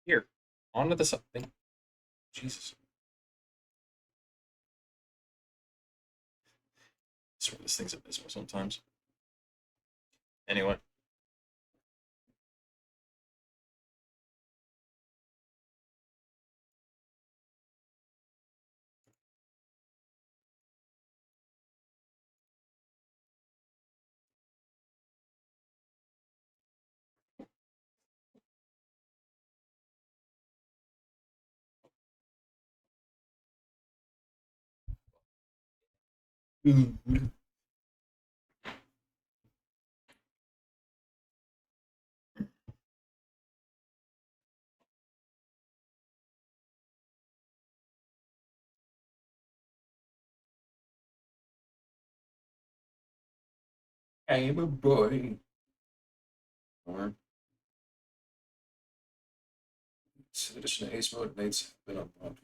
Here, onto the thing. Jesus. I swear this thing's abysmal sometimes. Anyway. I'm a boy. Or addition to ace mode, mates have been unlocked.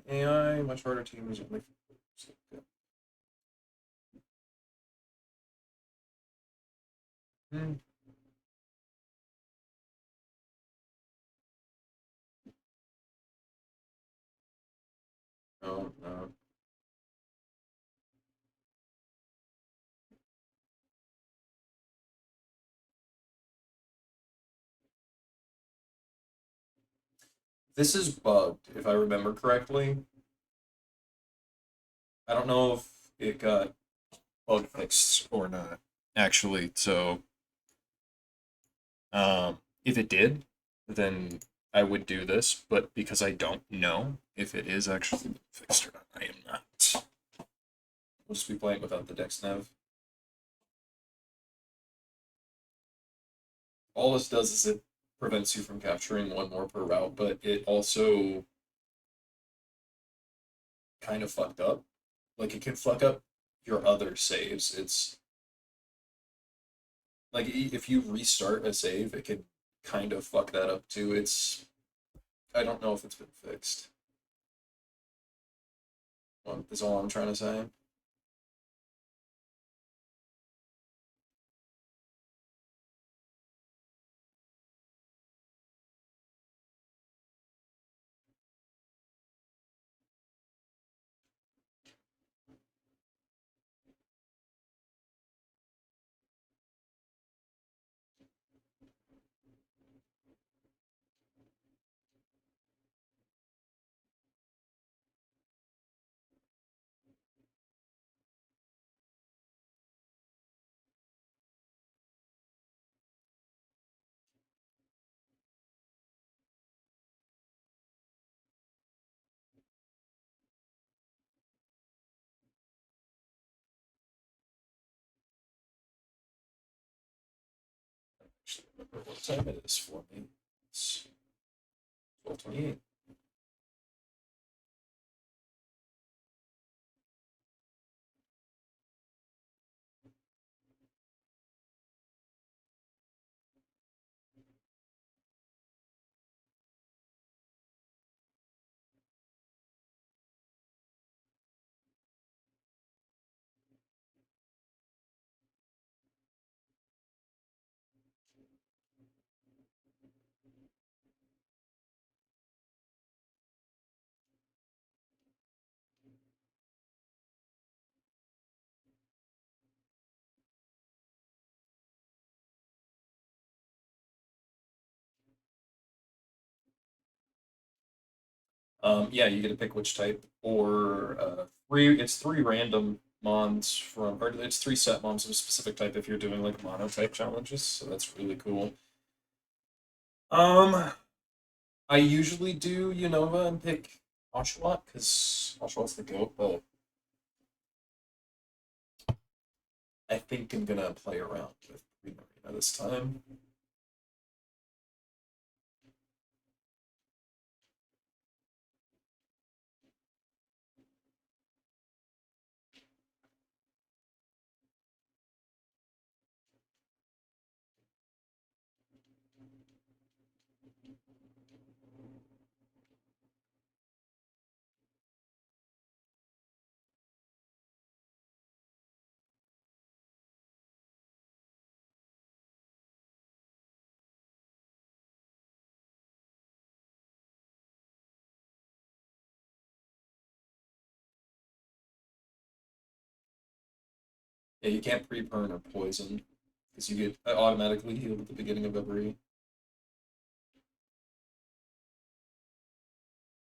AI, much harder team is only. Hmm. No, no. This is bugged, if I remember correctly. I don't know if it got bug fixed or not, actually. So, if it did, then I would do this. But because I don't know if it is actually fixed or not, I am not. We'll just be playing without the Dex Nav. All this does is it prevents you from capturing one more per route, but it also kind of fucked up. Like it can fuck up your other saves. It's like if you restart a save, it can kind of fuck that up too. It's I don't know if it's been fixed. Well, is all I'm trying to say. Actually, remember what time it is for me. It's 12:28. Yeah, you get to pick which type, or three. It's three random mons from, or it's three set mons of a specific type if you're doing like mono type challenges. So that's really cool. Um, I usually do Unova and pick Oshawott because Oshawot's the goat, but I think I'm gonna play around with Primarina this time. Yeah, you can't pre-burn or poison because you get automatically healed at the beginning of every.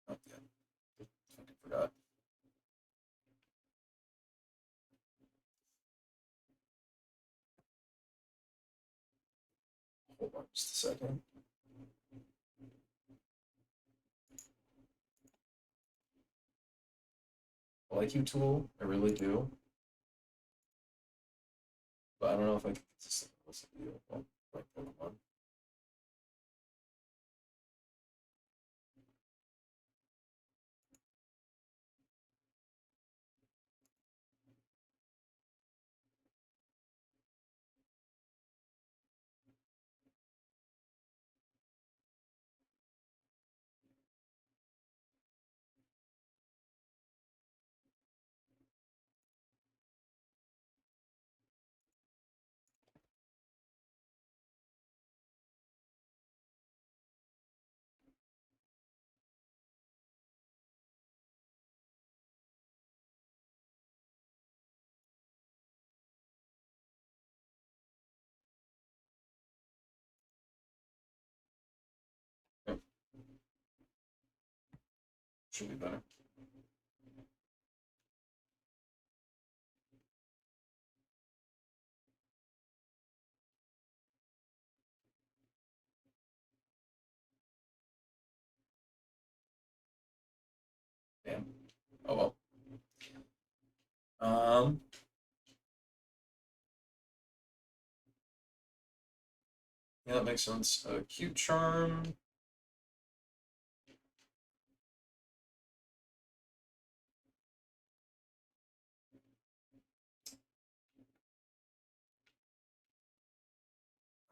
Oh, yeah, fucking forgot. Hold on just a second. I like you, Tool. I really do. But I don't know if I can consistently listen to you. Well, like Pokemon. Yep, should be better. Damn. Oh well. Um. Yeah, that makes sense. Cute charm.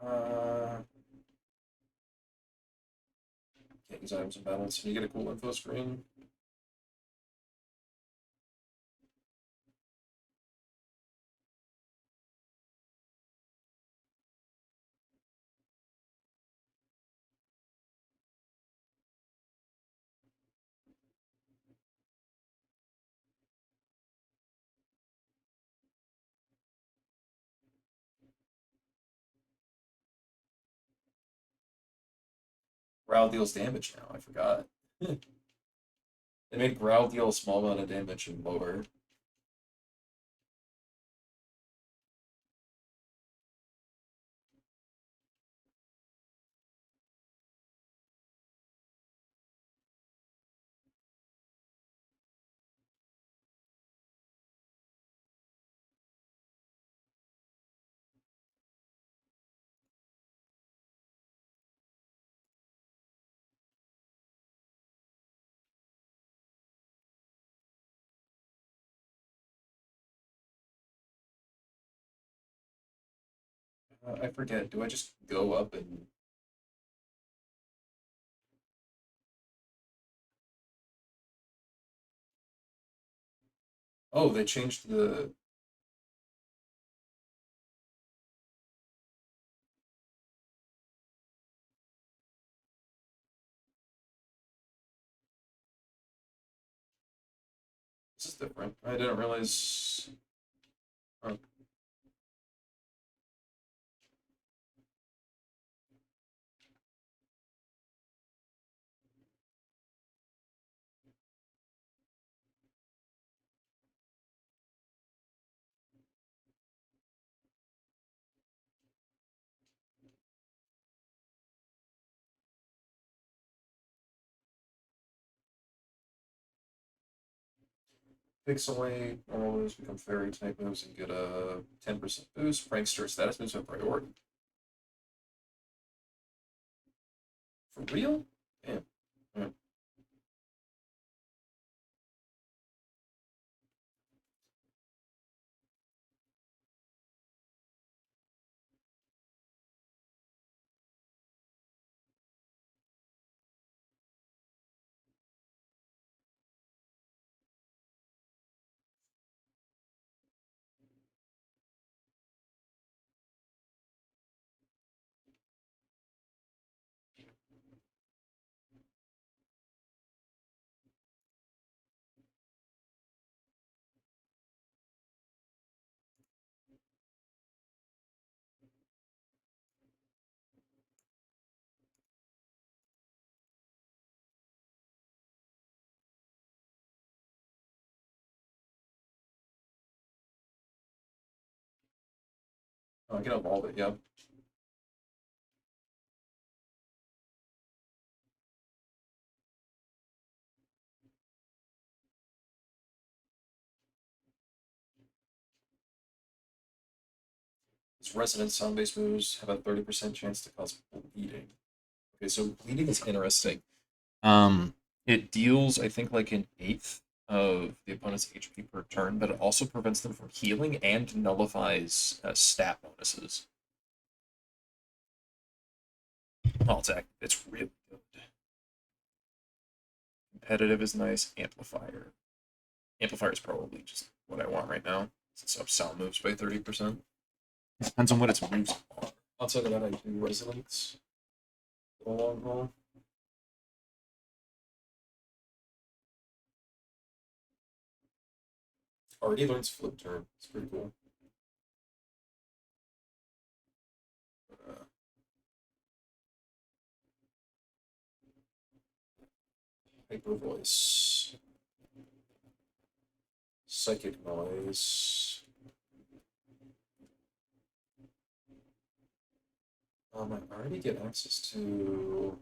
Uh. Can't use items in battle, so you get a cool info screen. Growl deals damage now. I forgot. They made Growl deal a small amount of damage and lower. I forget. Do I just go up and? Oh, they changed the. This is different. I didn't realize. Oh, Pixelate, normal moves become fairy type moves and get a 10% boost. Prankster status moves have priority. For real? Damn. Yeah. Oh, I can evolve it, yep. Its resonant sound-based moves have a 30% chance to cause bleeding. Okay, so bleeding is interesting. It deals, I think, like an eighth of the opponent's HP per turn, but it also prevents them from healing and nullifies stat bonuses. Oh, it's really good. Competitive is nice. Amplifier. Amplifier is probably just what I want right now. Since up sound moves by 30%. Depends on what its moves are. Outside of that, I do resonance for the long haul. Already learns flip turn. It's pretty cool. Hyper voice. Psychic noise. I already get access to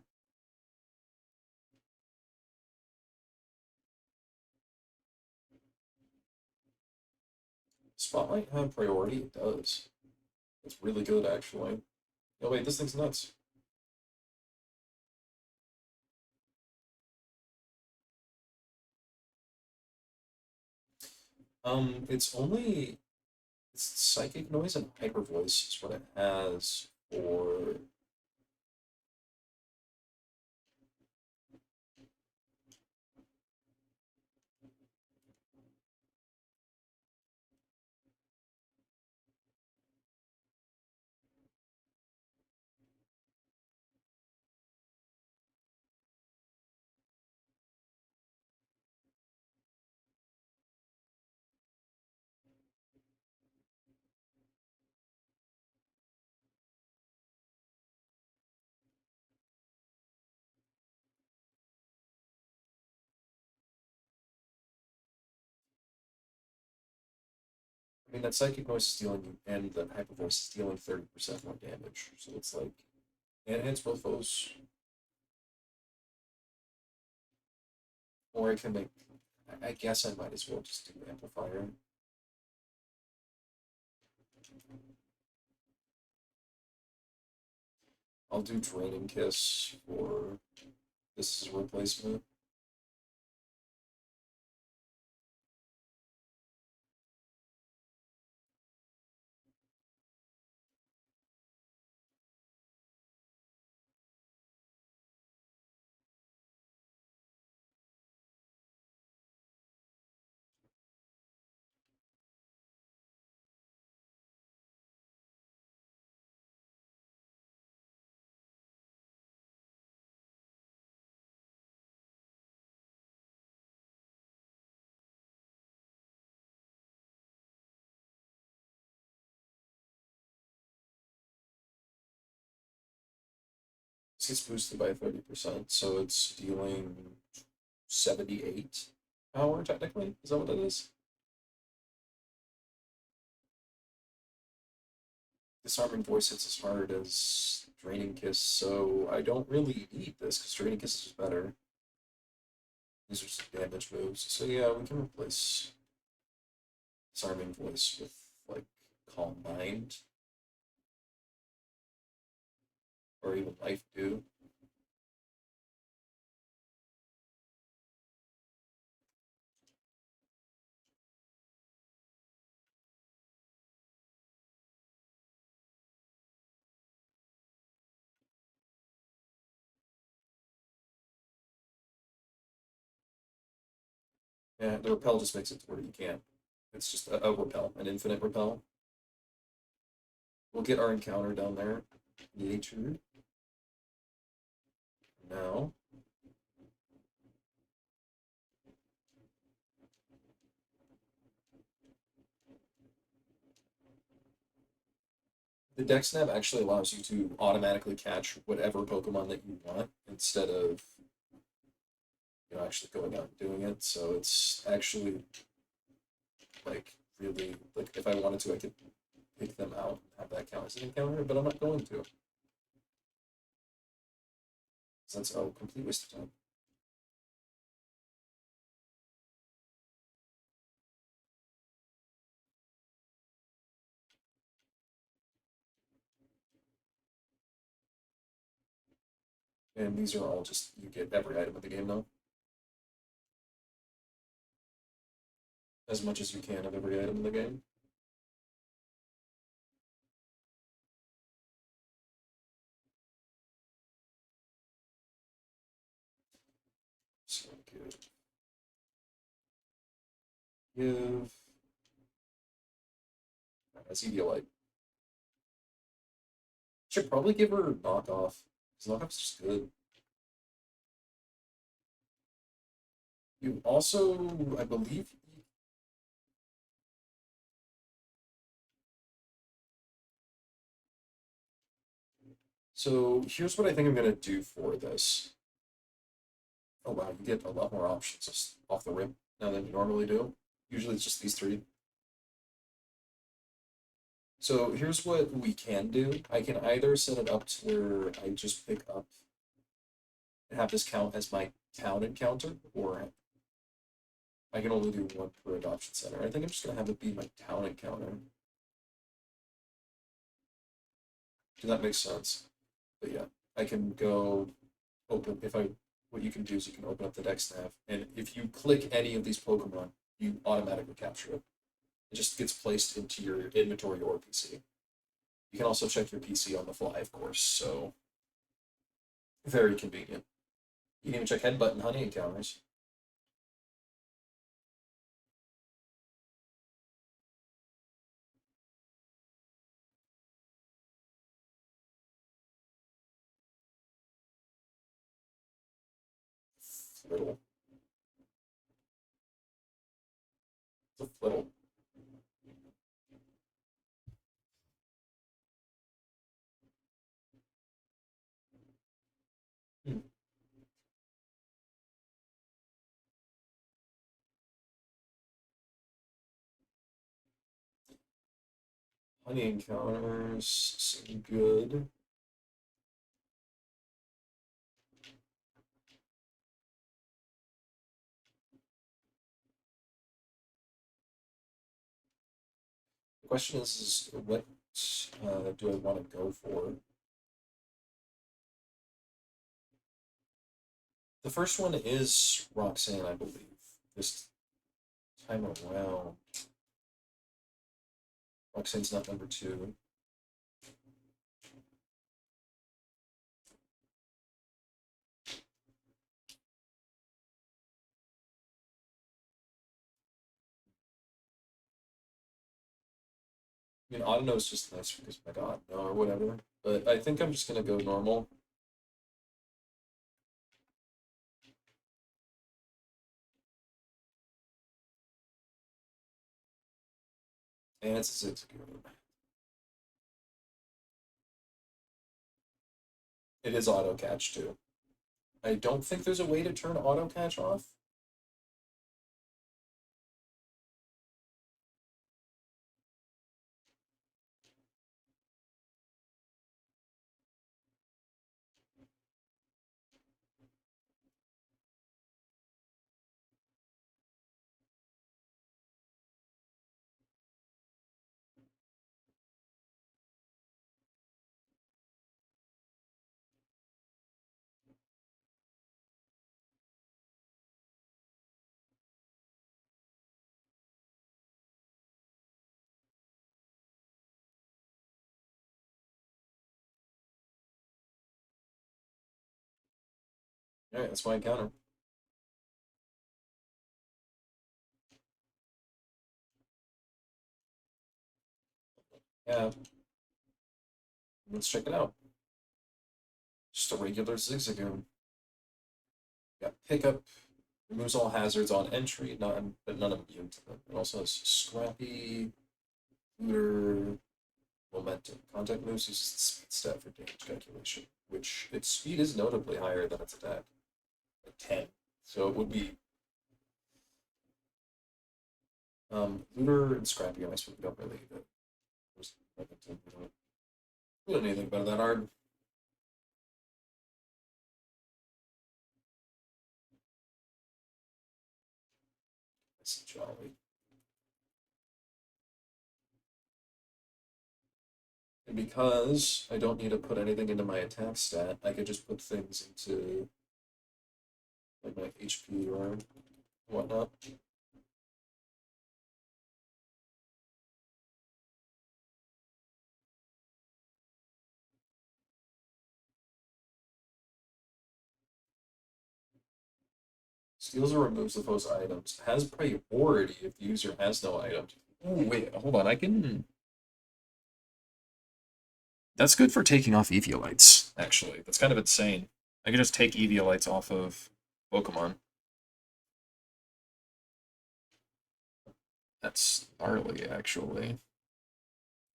Spotlight have priority? It does. It's really good, actually. Oh, wait, this thing's nuts. It's psychic noise and hyper voice is what it has for. I mean, that psychic noise is dealing, and the hyper voice is dealing 30% more damage. So it's like, and it hits both foes. Or I can make. I guess I might as well just do amplifier. I'll do Draining Kiss for this is a replacement. This gets boosted by 30%, so it's dealing 78 power, technically. Is that what it is? Disarming Voice hits as hard as Draining Kiss, so I don't really need this, because Draining Kiss is better. These are some damage moves, so yeah, we can replace Disarming Voice with, like, Calm Mind. Or even Life Dew. Yeah, the repel just makes it to where you can't. It's just a repel, an infinite repel. We'll get our encounter down there. Nature. Now. The deck snap actually allows you to automatically catch whatever Pokemon that you want instead of actually going out and doing it. So it's actually like really like if I wanted to, I could pick them out and have that count as an encounter, but I'm not going to. That's a complete waste of time. And these are all just, you get every item of the game now. As much as you can of every item in the game. So give as Eviolite. Should probably give her knockoff, because knockoff's just good. You also, I believe, so here's what I think I'm gonna do for this. Oh wow, you get a lot more options just off the rip now than you normally do. Usually it's just these three. So here's what we can do. I can either set it up to where I just pick up and have this count as my town encounter, or I can only do one per adoption center. I think I'm just gonna have it be my town encounter. Does that make sense? But yeah, I can go open, what you can do is you can open up the dex nav, and if you click any of these Pokemon, you automatically capture it. It just gets placed into your inventory or PC. You can also check your PC on the fly, of course, so very convenient. You can even check headbutt and honey encounters. Flittle. It's a flittle. Hmm. Honey encounters seem good. The question is what do I want to go for? The first one is Roxanne, I believe. This time around. Roxanne's not number 2. I mean, Auto is just nice because my god, no, or whatever. But I think I'm just gonna go normal. And it's a Zigzagoon. It is auto catch too. I don't think there's a way to turn auto catch off. Alright, that's my encounter. Yeah. Let's check it out. Just a regular Zigzagoon. Got pickup, removes all hazards on entry, but none immune to them. It also has Scrappy, Looter, Momentum. Contact moves uses the speed stat for damage calculation, which its speed is notably higher than its attack. Like 10. So it would be Looter and Scrappy, I suppose, don't really We don't need anything better than hard. That's jolly. And because I don't need to put anything into my attack stat, I could just put things into like my HP or whatnot. Steals or removes the foe's items. Has priority if the user has no items. Oh, wait, hold on. I can. That's good for taking off Eviolites, actually. That's kind of insane. I can just take Eviolites off of Pokemon. That's gnarly, actually.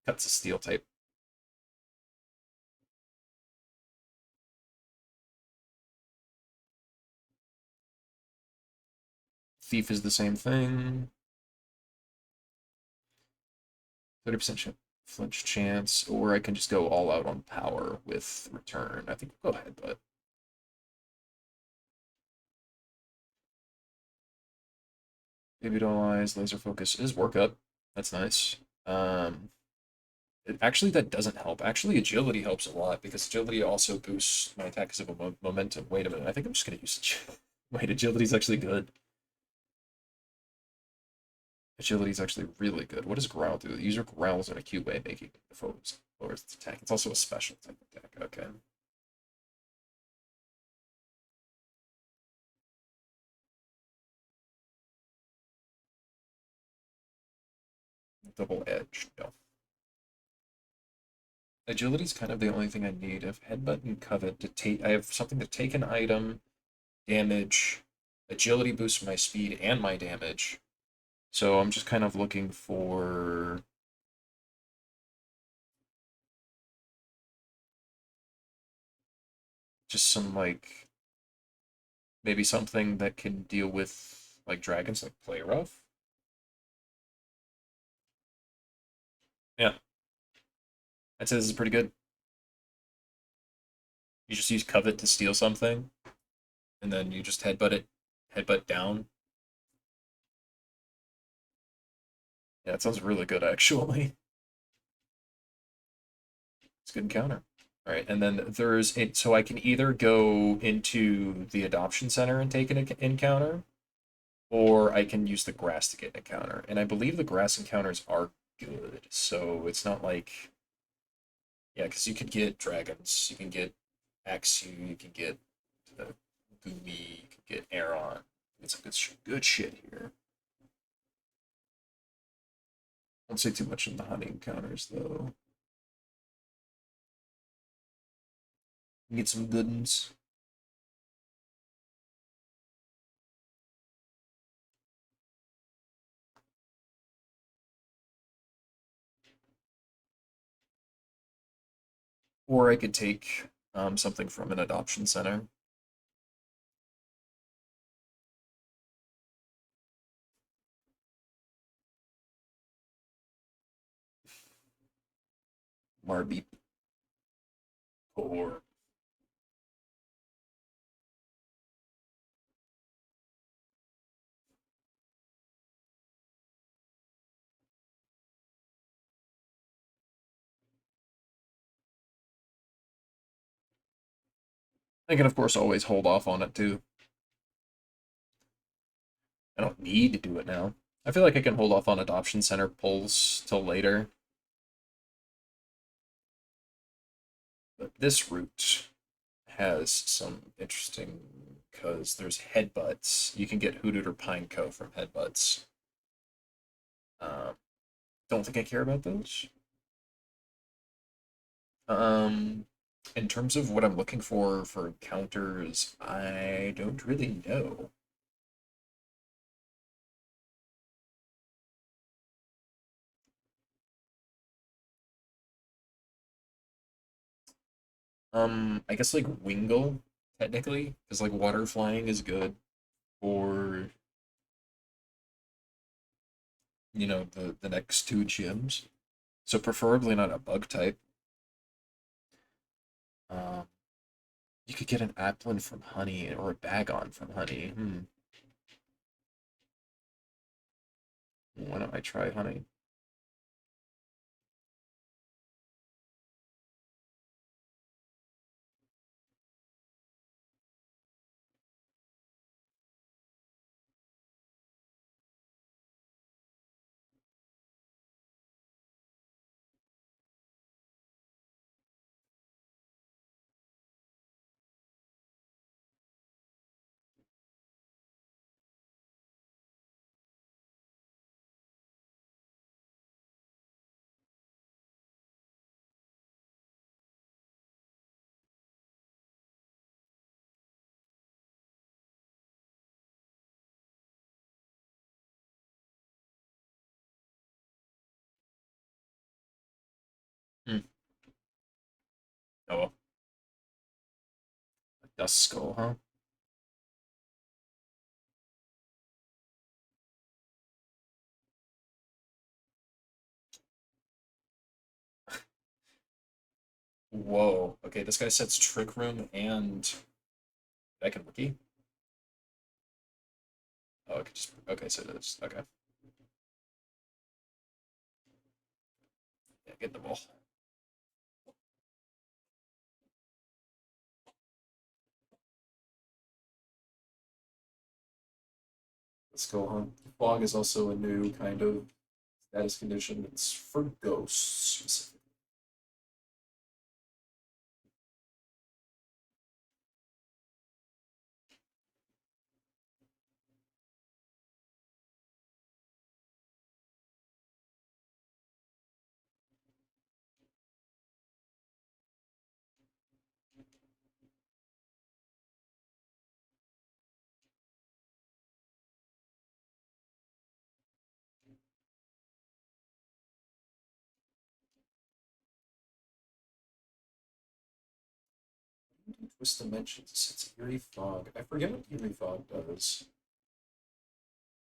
Cuts a steel type. Thief is the same thing. 30% flinch chance, or I can just go all out on power with return. I think we'll go ahead, but Baby Doll Eyes, Laser Focus is workup. That's nice. Actually, that doesn't help. Actually, Agility helps a lot because Agility also boosts my attack because of a momentum. Wait a minute, I think I'm just gonna use. Wait, Agility's actually good. Agility is actually really good. What does Growl do? The user growls in a cute way, making the foes lowers its attack. It's also a special type attack. Okay. Double edge. No. Agility is kind of the only thing I need. If Headbutt and Covet to take, I have something to take an item, damage, Agility boosts my speed and my damage. So I'm just kind of looking for just some like maybe something that can deal with like dragons, like Play Rough. Yeah, I'd say this is pretty good. You just use Covet to steal something, and then you just headbutt it, headbutt down. Yeah, it sounds really good actually. It's a good encounter. All right, and then there's it. So I can either go into the adoption center and take an encounter, or I can use the grass to get an encounter. And I believe the grass encounters are good. So it's not like yeah, because you could get dragons, you can get Axew, you can get Goomy, you can get Aeron. Get some good shit here. Don't say too much in the hunting encounters though. Get some good ones. Or I could take something from an adoption center. Marbeep. Or I can of course always hold off on it too. I don't need to do it now. I feel like I can hold off on adoption center pulls till later. But this route has some interesting because there's headbutts. You can get Hooted or Pineco from headbutts. Don't think I care about those. Um, in terms of what I'm looking for encounters, I don't really know. I guess like Wingull, technically, because like water flying is good for the next two gyms. So preferably not a bug type. Um, you could get an applin from honey or a bagon from honey. Why don't I try honey? Hmm. Oh, well. A dust skull, huh? Whoa. Okay, this guy sets Trick Room and I can wiki. Oh, I could just so it is okay. Yeah, get the ball. Let's go on. Fog is also a new kind of status condition. It's for ghosts specifically. Twist dimensions. It's eerie fog. I forget what eerie fog does.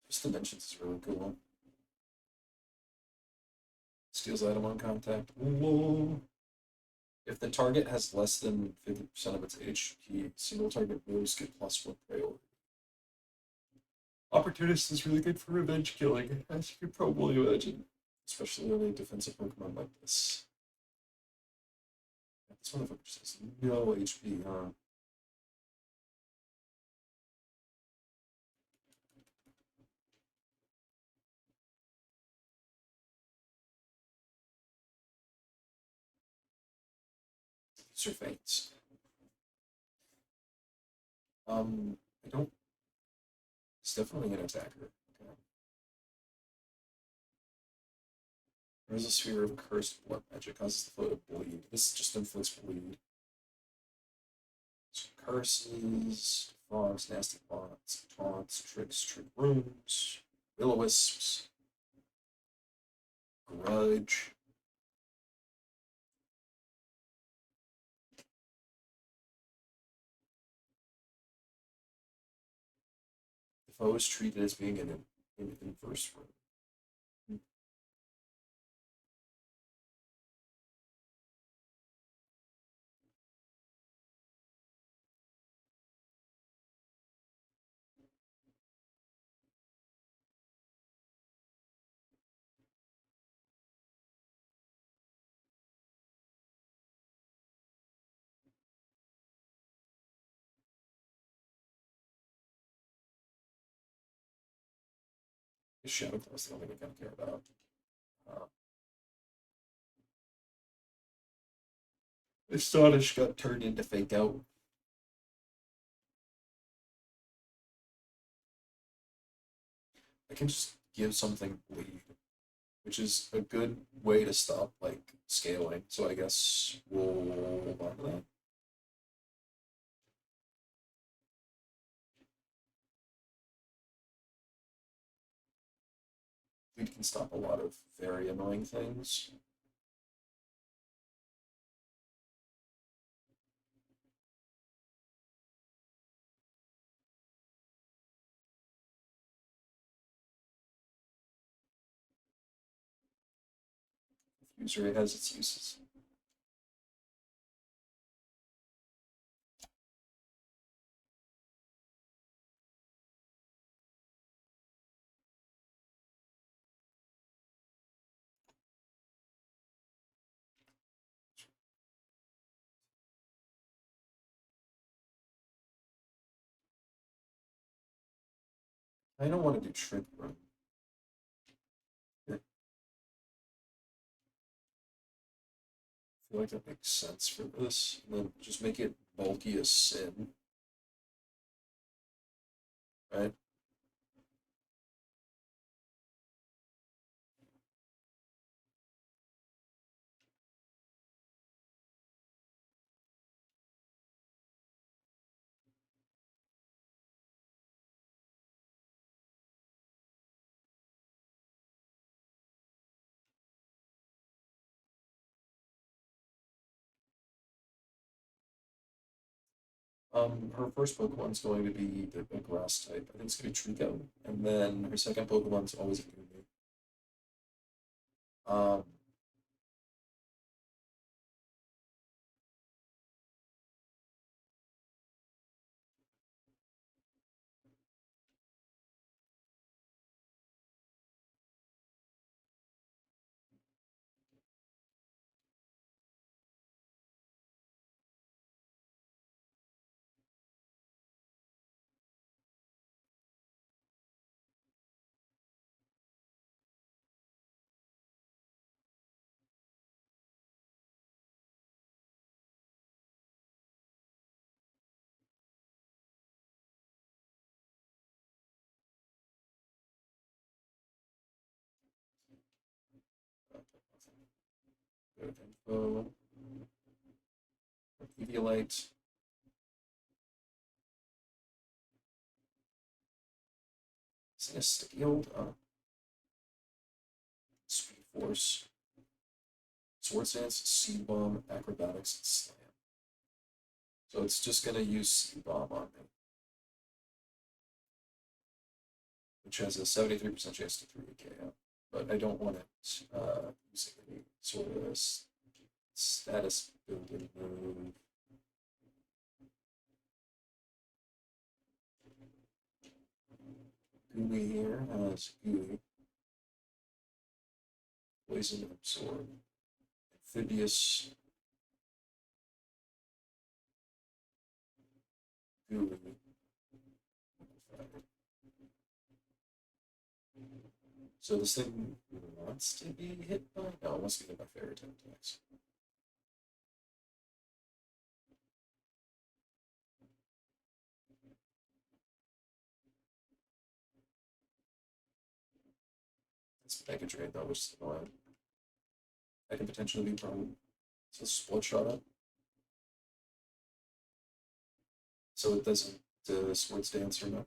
Twist dimensions is really cool. Steals item on contact. Whoa. If the target has less than 50% of its HP, single target moves get +1 priority. Opportunist is really good for revenge killing, as you can probably imagine. Especially on a defensive Pokemon like this. This motherfucker says no HP, huh? User faints. I don't. It's definitely an attacker. Okay. There's a sphere of cursed blood magic causes the foe to bleed. This just inflicts bleed. So curses, fogs, nasty bots, taunts, tricks, trick rooms, will-o-wisps, grudge. The foe is treated as being in an inverse room. Shadow Claw is the only thing I kind of care about. Uh, Astonish got turned into Fake Out. I can just give something bleed, which is a good way to stop like scaling. So I guess we'll hold on to that. Bleed can stop a lot of very annoying things. User it has its uses. I don't want to do trick run. I feel like that makes sense for this. And then just make it bulky as sin. Right? Her first Pokemon's going to be the grass type. I think it's going to be Trico. And then her second Pokemon's always a Goomy. Um, good info. Eviolite. Is it a sticky hold? Speed Force. Sword Dance, Seed Bomb, Acrobatics, and Slam. So it's just going to use Seed Bomb on me, which has a 73% chance to 3 KO. But I don't want it using any sort of status building move. Gooey here has Gooey. Poison Absorb. Amphibious. Gooey. So this thing wants to be hit by? No, it wants to be hit by Fairy Type attacks. It's Mega Drain though, which is annoying. That can potentially be a problem. So Split Shot up. So it doesn't Swords Dance or nothing.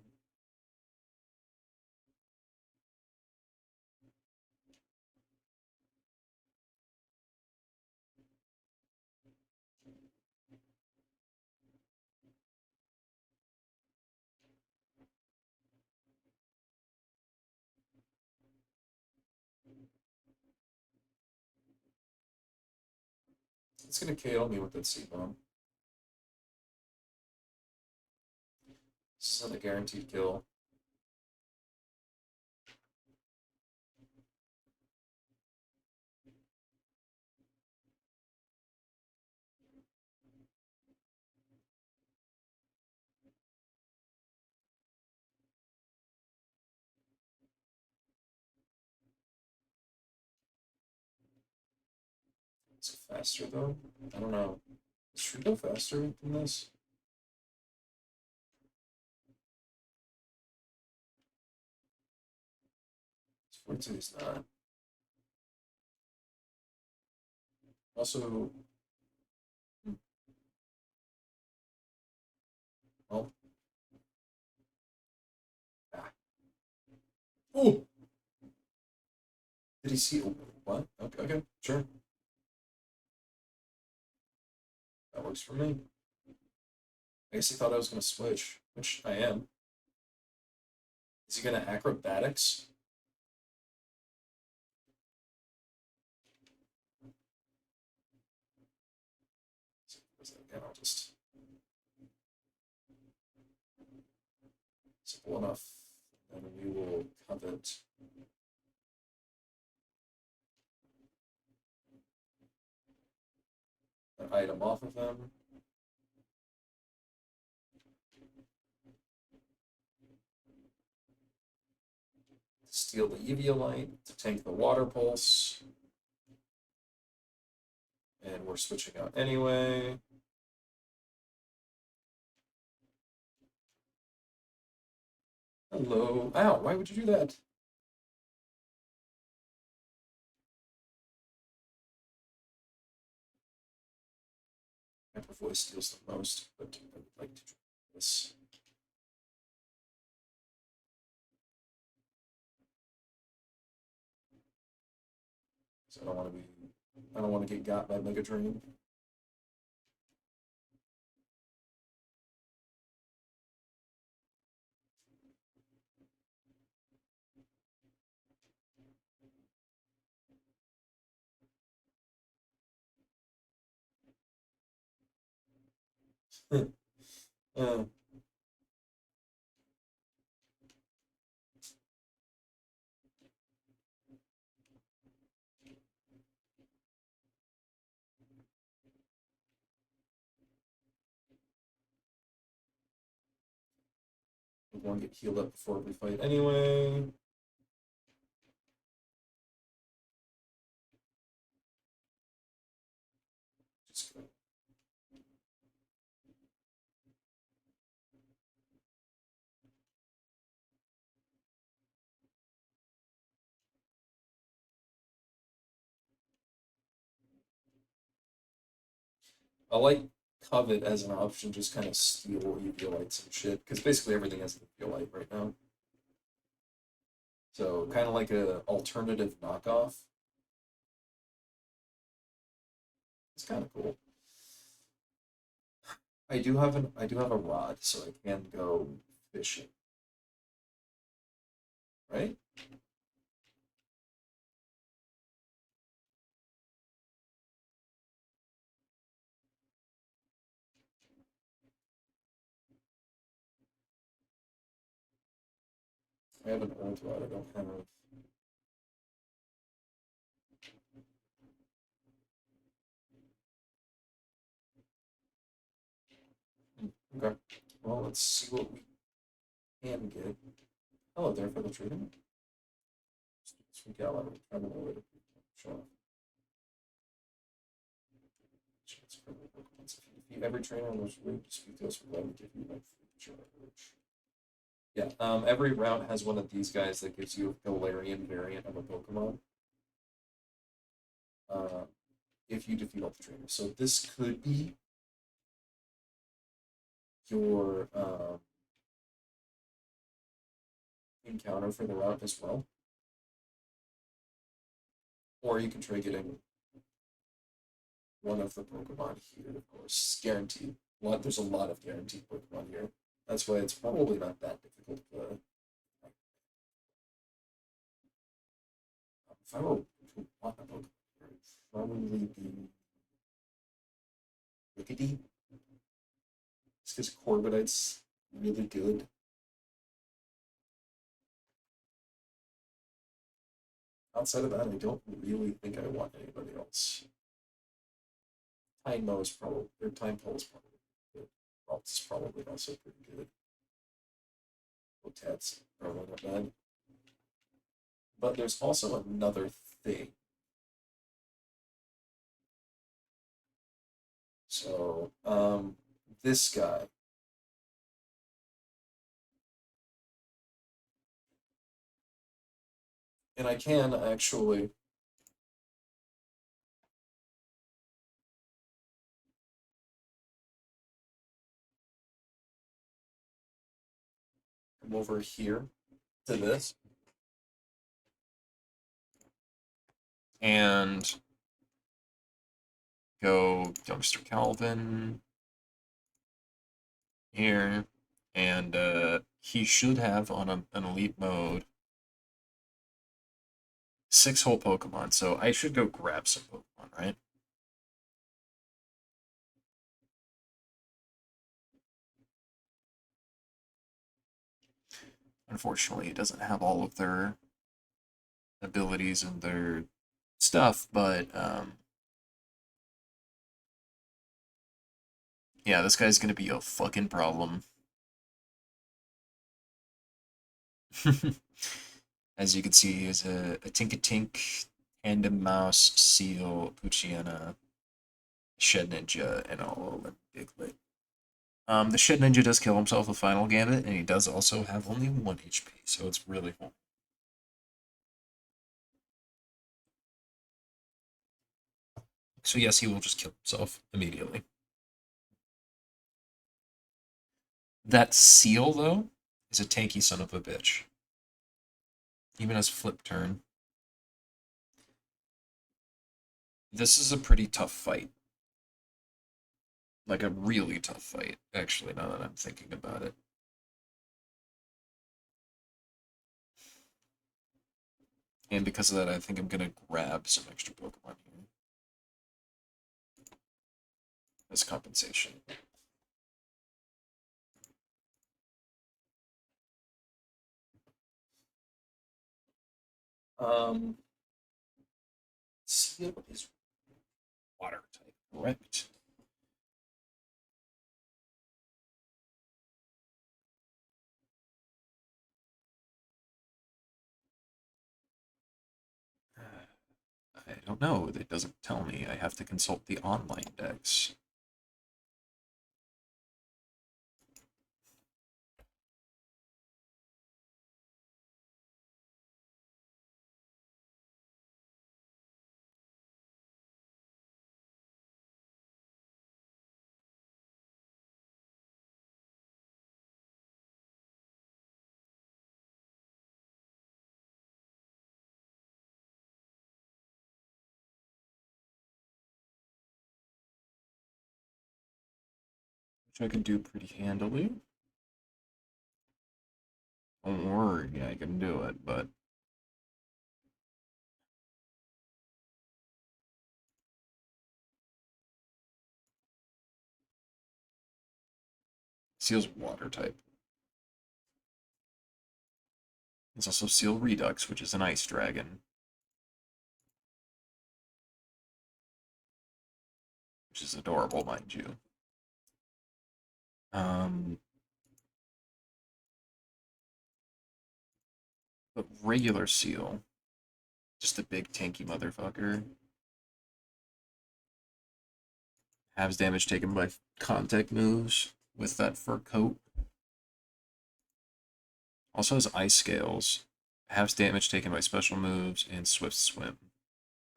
It's gonna KO me with that Seed Bomb. This is not a guaranteed kill. Is it faster though? I don't know. Is Shriko faster than this? Fortitude is not. Also, well, ah. Oh! Did he see? Oh, what? Okay, okay, sure. That works for me. I guess he thought I was going to switch, which I am. Is he going to acrobatics? simple enough, and we will covet an item off of him. Steal the Eviolite to tank the Water Pulse. And we're switching out anyway. Hello. Ow, why would you do that? Hyper Voice steals the most, but I would like to try this. So I don't want to get got by Mega Drain. uh, we want to get healed up before we fight anyway. Just go. I like Covet as an option, just kind of steal Eviolites and shit, because basically everything has an Eviolite right now. So kind of like a alternative knockoff. It's kind of cool. I do have a rod, so I can go fishing. Right? I have an old rod, I don't have. Okay. Well, let's see what we can get. Hello there for the trading. Sweet gal, I'm gonna wait a show off. Chance for the Pokemon. If you every trainer on those route speak to us, we're glad to give you like free charge. Yeah, every route has one of these guys that gives you a Galarian variant of a Pokemon. If you defeat all the trainers. So this could be your encounter for the route as well. Or you can try getting one of the Pokemon here, of course. Guaranteed. There's a lot of guaranteed Pokemon here. That's why it's probably not that difficult to if I were to want a Pokemon here, it'd probably be Rickety. It's because Corviknight's really good. Outside of that, I don't really think I want anybody else. Time Mo is probably, or Time Pull is probably good. Ralts is probably also pretty good. Hotat's probably not bad. But there's also another thing. So, this guy. And I can actually come over here to this and go Youngster Calvin here, and he should have on an elite mode 6 whole Pokemon, so I should go grab some Pokemon, right? Unfortunately, it doesn't have all of their abilities and their stuff, but yeah, this guy's gonna be a fucking problem. As you can see, he has a Tinkatink, Tandem Mouse, Seal, Poochyena, Shed Ninja, and all of Biglet. The Shed Ninja does kill himself with Final Gambit, and he does also have only 1 HP, so it's really cool. So yes, he will just kill himself immediately. That Seal, though, is a tanky son of a bitch. Even as flip turn. This is a pretty tough fight. Like a really tough fight, actually, now that I'm thinking about it. And because of that, I think I'm gonna grab some extra Pokemon here as compensation. Um, Seal is water type, correct? I don't know. It doesn't tell me. I have to consult the online decks. Which I can do pretty handily. Don't worry, I can do it, but Seal's water type. It's also Seal Redux, which is an ice dragon, which is adorable, mind you. Um, but regular Seal, just a big tanky motherfucker. Halves damage taken by contact moves with that fur coat. Also has ice scales. Halves damage taken by special moves and swift swim.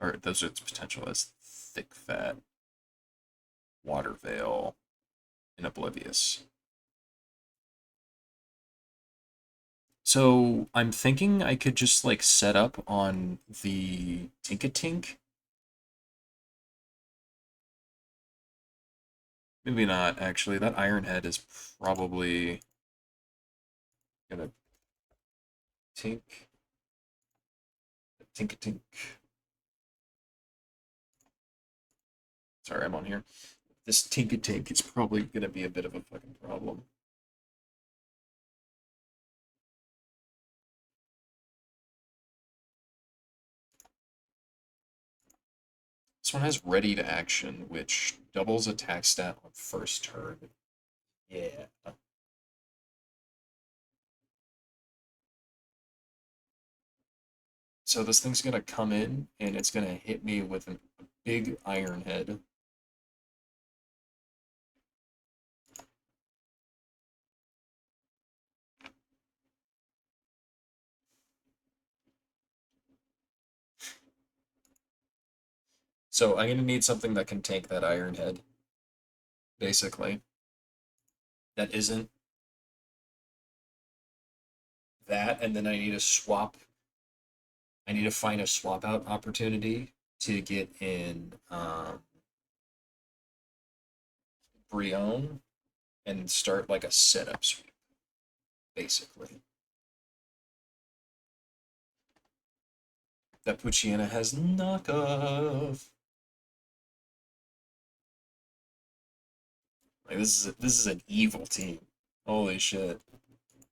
Or those are its potential as thick fat, water veil, and oblivious. So I'm thinking I could just like set up on the Tinkatink. Maybe not actually. That Iron Head is probably gonna Tinkatink. Sorry, I'm on here. This Tinkatink is probably gonna be a bit of a fucking problem. This one has ready to action, which doubles attack stat on first turn. Yeah. So this thing's gonna come in and it's gonna hit me with a big iron head. So I'm gonna need something that can tank that iron head, basically. That isn't that, and then I need a swap. I need to find a swap out opportunity to get in Brion and start like a setup sweep, basically. That Poochyena has knockoff. Like this is an evil team. Holy shit!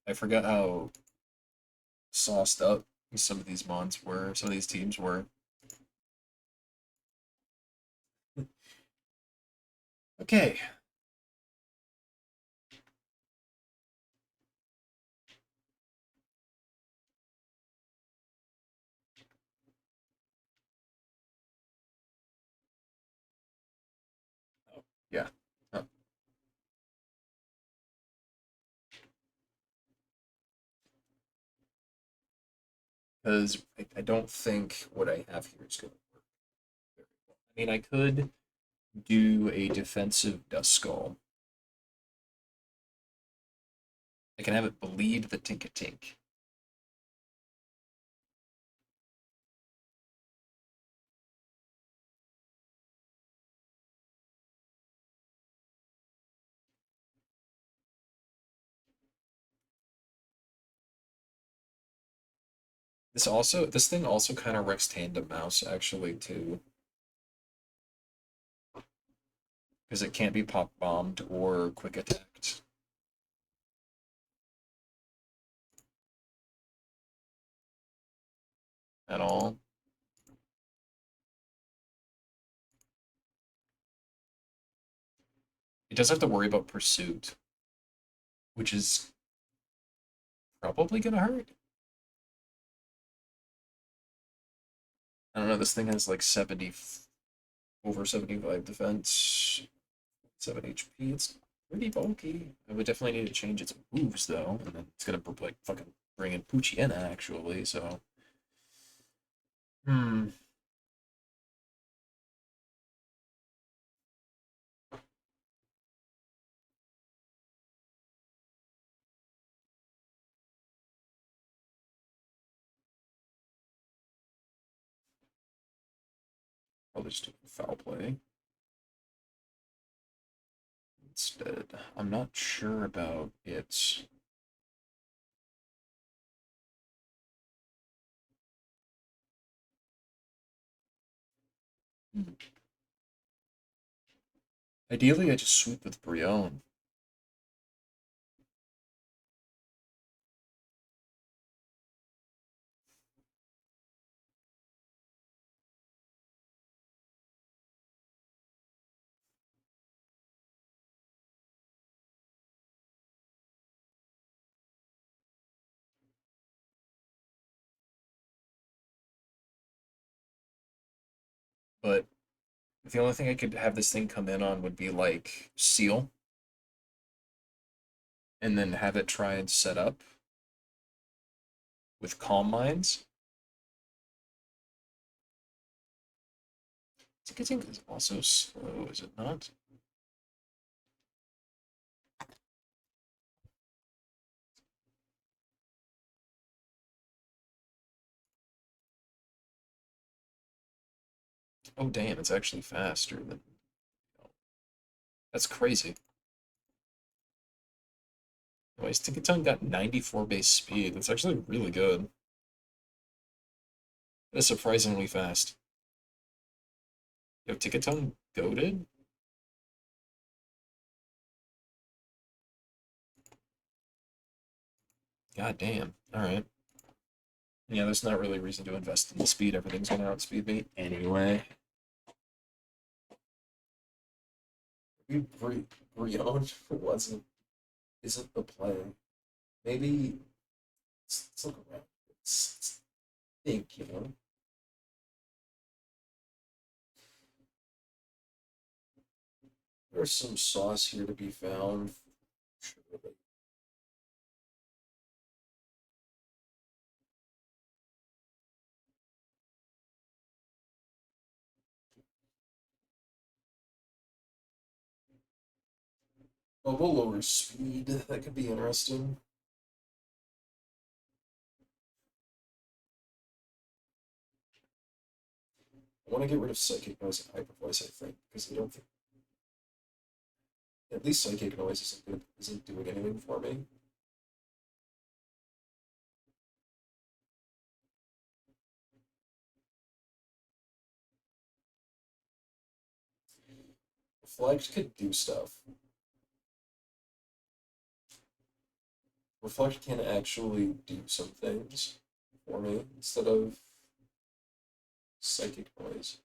I forgot how sauced up some of these mons were, some of these teams were. Okay. Oh, yeah. Because I don't think what I have here is going to work very well. I mean, I could do a defensive Dust Skull. I can have it bleed the Tink-a-Tink. This thing also kind of wrecks Tandem Mouse actually too, because it can't be pop bombed or quick attacked at all. It does have to worry about pursuit, which is probably gonna hurt. I don't know. This thing has like 70, over 75 defense, 7 HP. It's pretty bulky. I would definitely need to change its moves though, and then it's gonna like fucking bring in Puchiena actually. So, hmm. I'll just do foul play instead. I'm not sure about its. Ideally, I just sweep with Brion. But the only thing I could have this thing come in on would be like Seal, and then have it try and set up with Calm Minds. Ticketing is also slow, is it not? Oh damn, it's actually faster than. That's crazy. Anyways, Tinkaton got 94 base speed. That's actually really good. That's surprisingly fast. Yo, Tinkaton goaded? God damn. Alright. Yeah, there's not really reason to invest in the speed. Everything's gonna outspeed me anyway. Maybe Brion wasn't isn't the play. Maybe let's look around. Let's think, you know. There's some sauce here to be found. Surely. Oh, we'll lower speed. That could be interesting. I want to get rid of Psychic Noise and Hyper Voice, I think, because I don't think at least Psychic Noise isn't doing anything for me. Reflect could do stuff. Reflect can actually do some things. for me instead of psychic noise.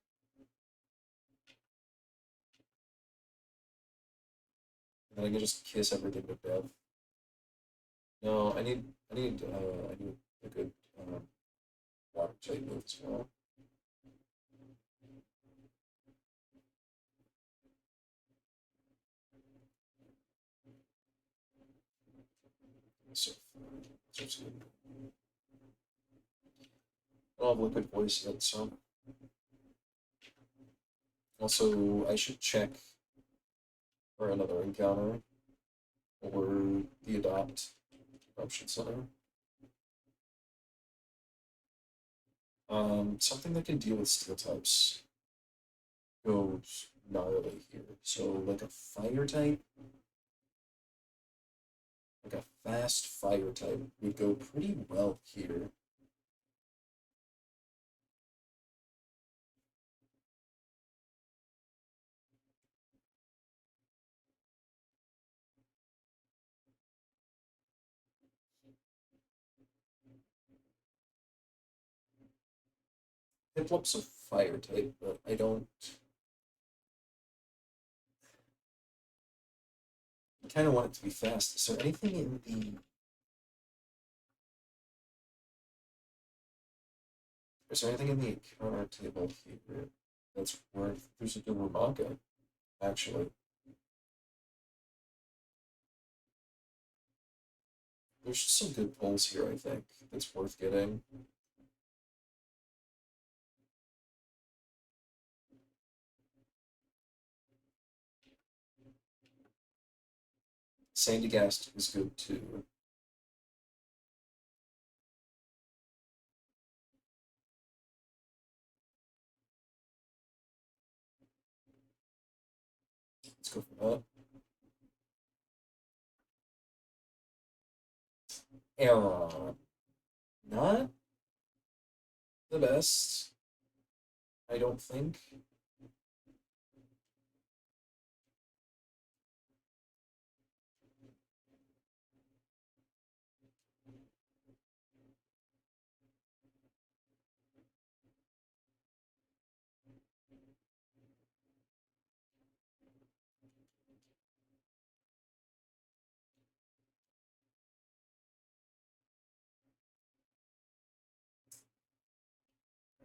And then I can just kiss everything to death. No, I need a good water type move as well. So, so I don't have liquid voice yet, so also I should check for another encounter or the adopt option center. Something that can deal with steel types goes gnarly here. So like a fire type, like a fast fire type would go pretty well here. Hiplop's a fire type, but I don't kind of want it to be fast. Is there anything in the encounter table here that's worth? There's a Durumaka, actually. There's just some good pulls here, I think, that's worth getting. Sandygast is good too. Let's go for that. Error. Not the best, I don't think.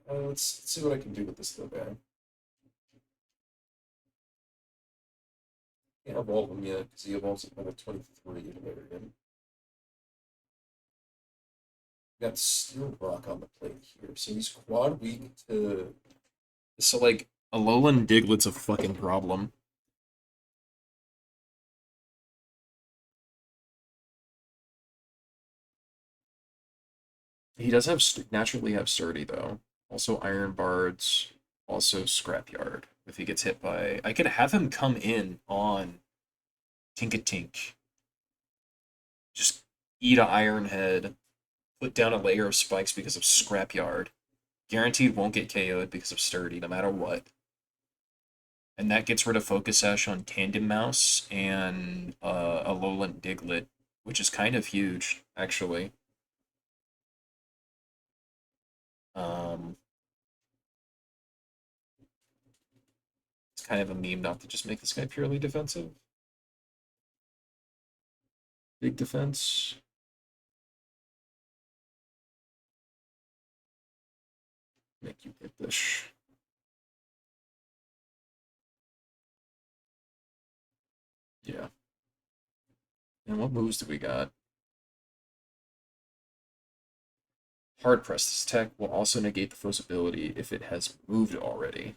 Let's see what I can do with this little guy. Can't evolve him yet because he evolves at level 23 at American. Got Steel Rock on the plate here, so he's quad weak to. So like Alolan Diglett's a fucking problem. He does have naturally have sturdy though. Also Iron Bards, also Scrapyard. If he gets hit by, I could have him come in on Tinkatink. Just eat a Iron Head, put down a layer of spikes because of Scrapyard. Guaranteed won't get KO'd because of sturdy, no matter what. And that gets rid of Focus Sash on Tandem Mouse and Alolan Diglett, which is kind of huge, actually. Um, it's kind of a meme not to just make this guy purely defensive. Big defense. Make you hit this. Yeah. And what moves do we got? Hard Press. This tech will also negate the foe's ability if it has moved already.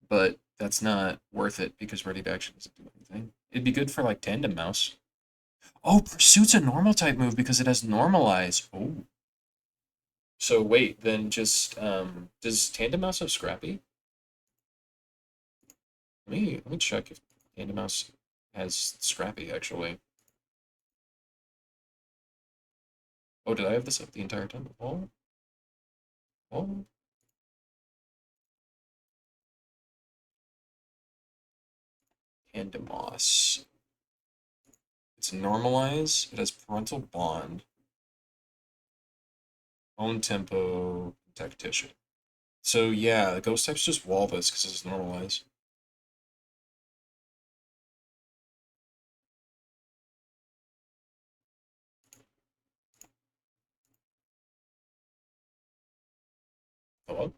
But that's not worth it because Ready to Action doesn't do anything. It'd be good for like Tandem Mouse. Oh, Pursuit's a normal type move because it has Normalize. Oh. So wait, then just does Tandem Mouse have Scrappy? Let me check if Tandem Mouse has Scrappy actually. Oh, did I have this up the entire time? Oh, oh. Tandemos. It's normalized. It has parental bond, own tempo, tactician. So yeah, ghost type's just walrus because it's normalized. Hello?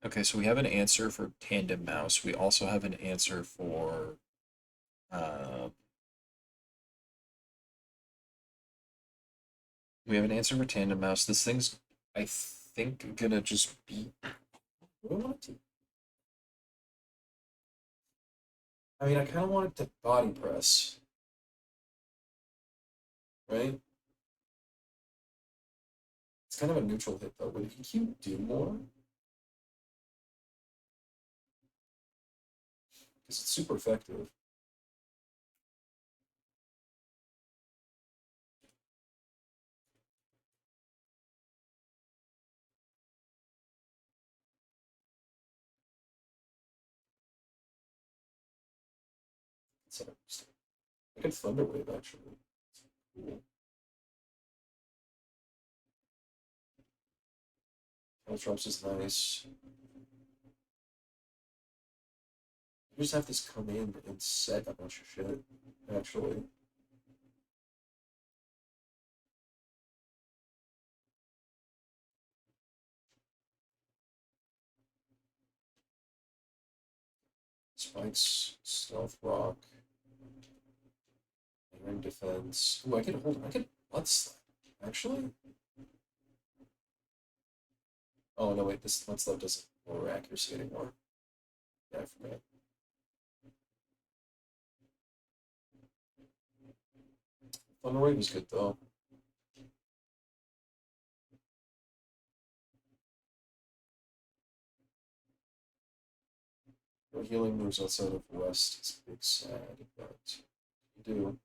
Okay, so we have an answer for tandem mouse. We also have an answer for uh, we have an answer for tandem mouse. This thing's, I think, gonna just be. What do I want it to? I mean, I kind of want it to body press, right? It's kind of a neutral hit though. Would EQ do more? Because it's super effective. So I could Thunderwave actually. Cool. Caltrops is nice. You just have this come in and set a bunch of shit, actually. Spikes, Stealth Rock, Iron Defense. Ooh, I could Blood Slap. Actually? Oh, no, wait, this Blood Slap doesn't lower accuracy anymore. Yeah, I forgot. Thunderwave is good, though. No healing moves outside of Rest is big sad, but you do.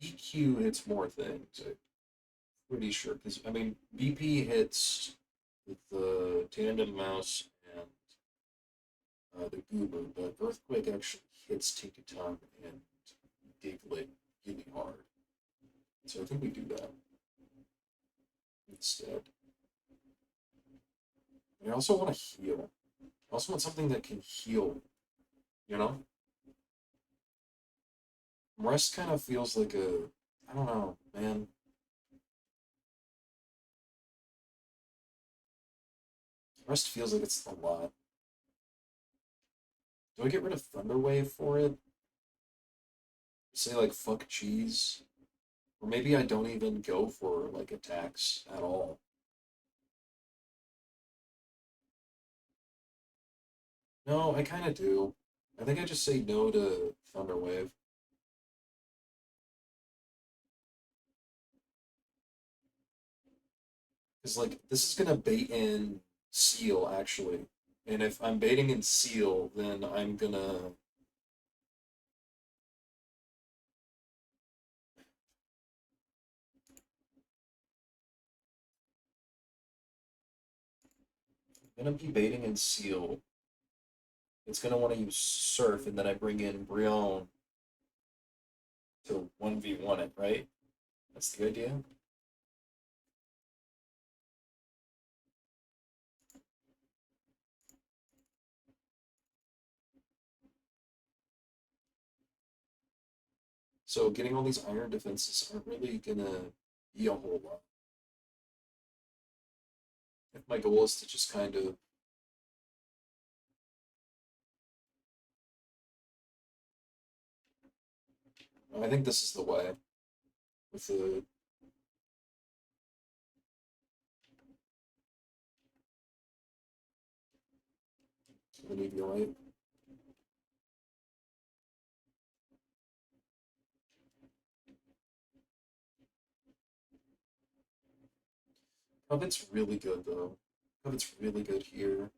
EQ hits more things, I'm pretty sure. Because, I mean, BP hits with the Tandem Mouse and the Goober, but Earthquake actually hits Tinkaton and Diglett really hard. So I think we do that instead. And I also want to heal. I also want something that can heal, you know? Rest kind of feels like a, I don't know, man. Rest feels like it's a lot. Do I get rid of Thunderwave for it? Say like fuck cheese? Or maybe I don't even go for like attacks at all. No, I kind of do. I think I just say no to Thunderwave. Because, like, this is gonna bait in Seal, actually. And if I'm baiting in Seal, then I'm gonna be baiting in Seal. It's gonna want to use Surf, and then I bring in Brion to 1v1 it, right? That's the idea? So getting all these iron defenses aren't really gonna be a whole lot. If my goal is to just kind of, I think this is the way with the Neviolite. Covet's really good though. Covet's really good here.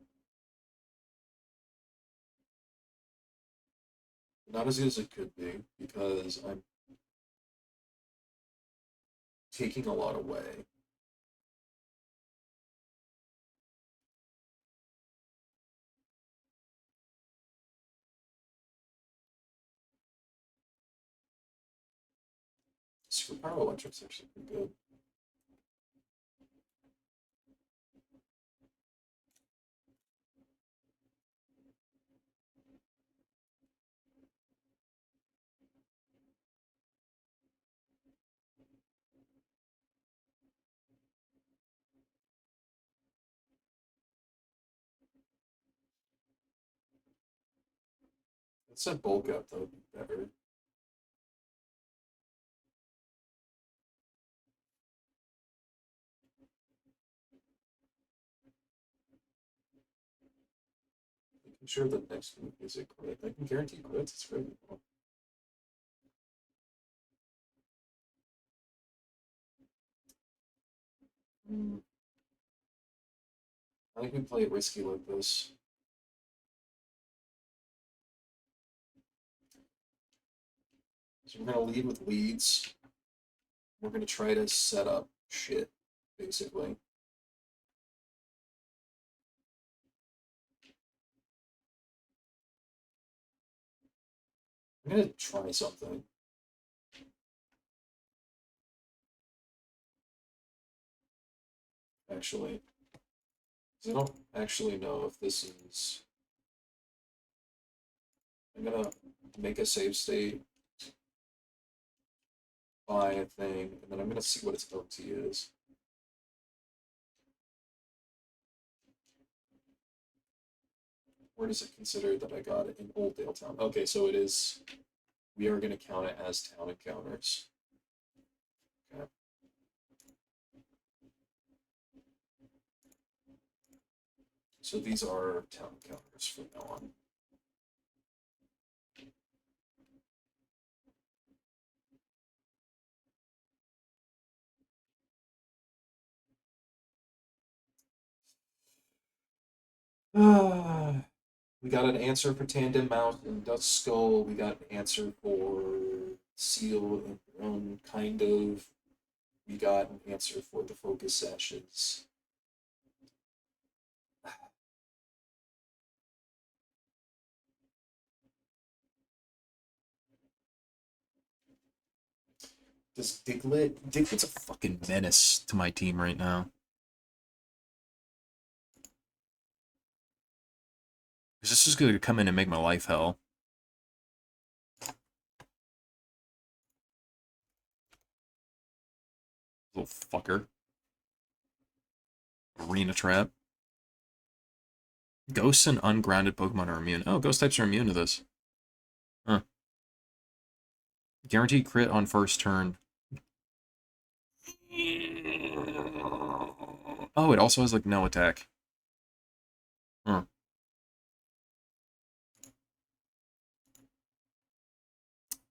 Not as good as it could be because I'm taking a lot away. Superpower Electric's actually pretty good. It's a bulk up though, be better. Making sure the next move is a crit. I can guarantee crits, it's great. Mm. I think we play it risky like this. So we're gonna lead with leads. We're gonna try to set up shit, basically. I'm gonna try something. Actually, 'cause I don't actually know if this is. I'm gonna make a save state, buy a thing, and then I'm gonna see what its OT is. Where does it consider that I got it in Old Town? Okay, so it is. We are gonna count it as town encounters. Okay. So these are town encounters from now on. We got an answer for Tandem Mount and Dust Skull. We got an answer for Seal and Drone, kind of. We got an answer for the focus sashes. Does Diglet's a fucking menace to my team right now. Because this is going to come in and make my life hell. Little fucker. Arena trap. Ghosts and ungrounded Pokemon are immune. Oh, ghost types are immune to this. Huh. Guaranteed crit on first turn. Oh, it also has, like, no attack. Huh.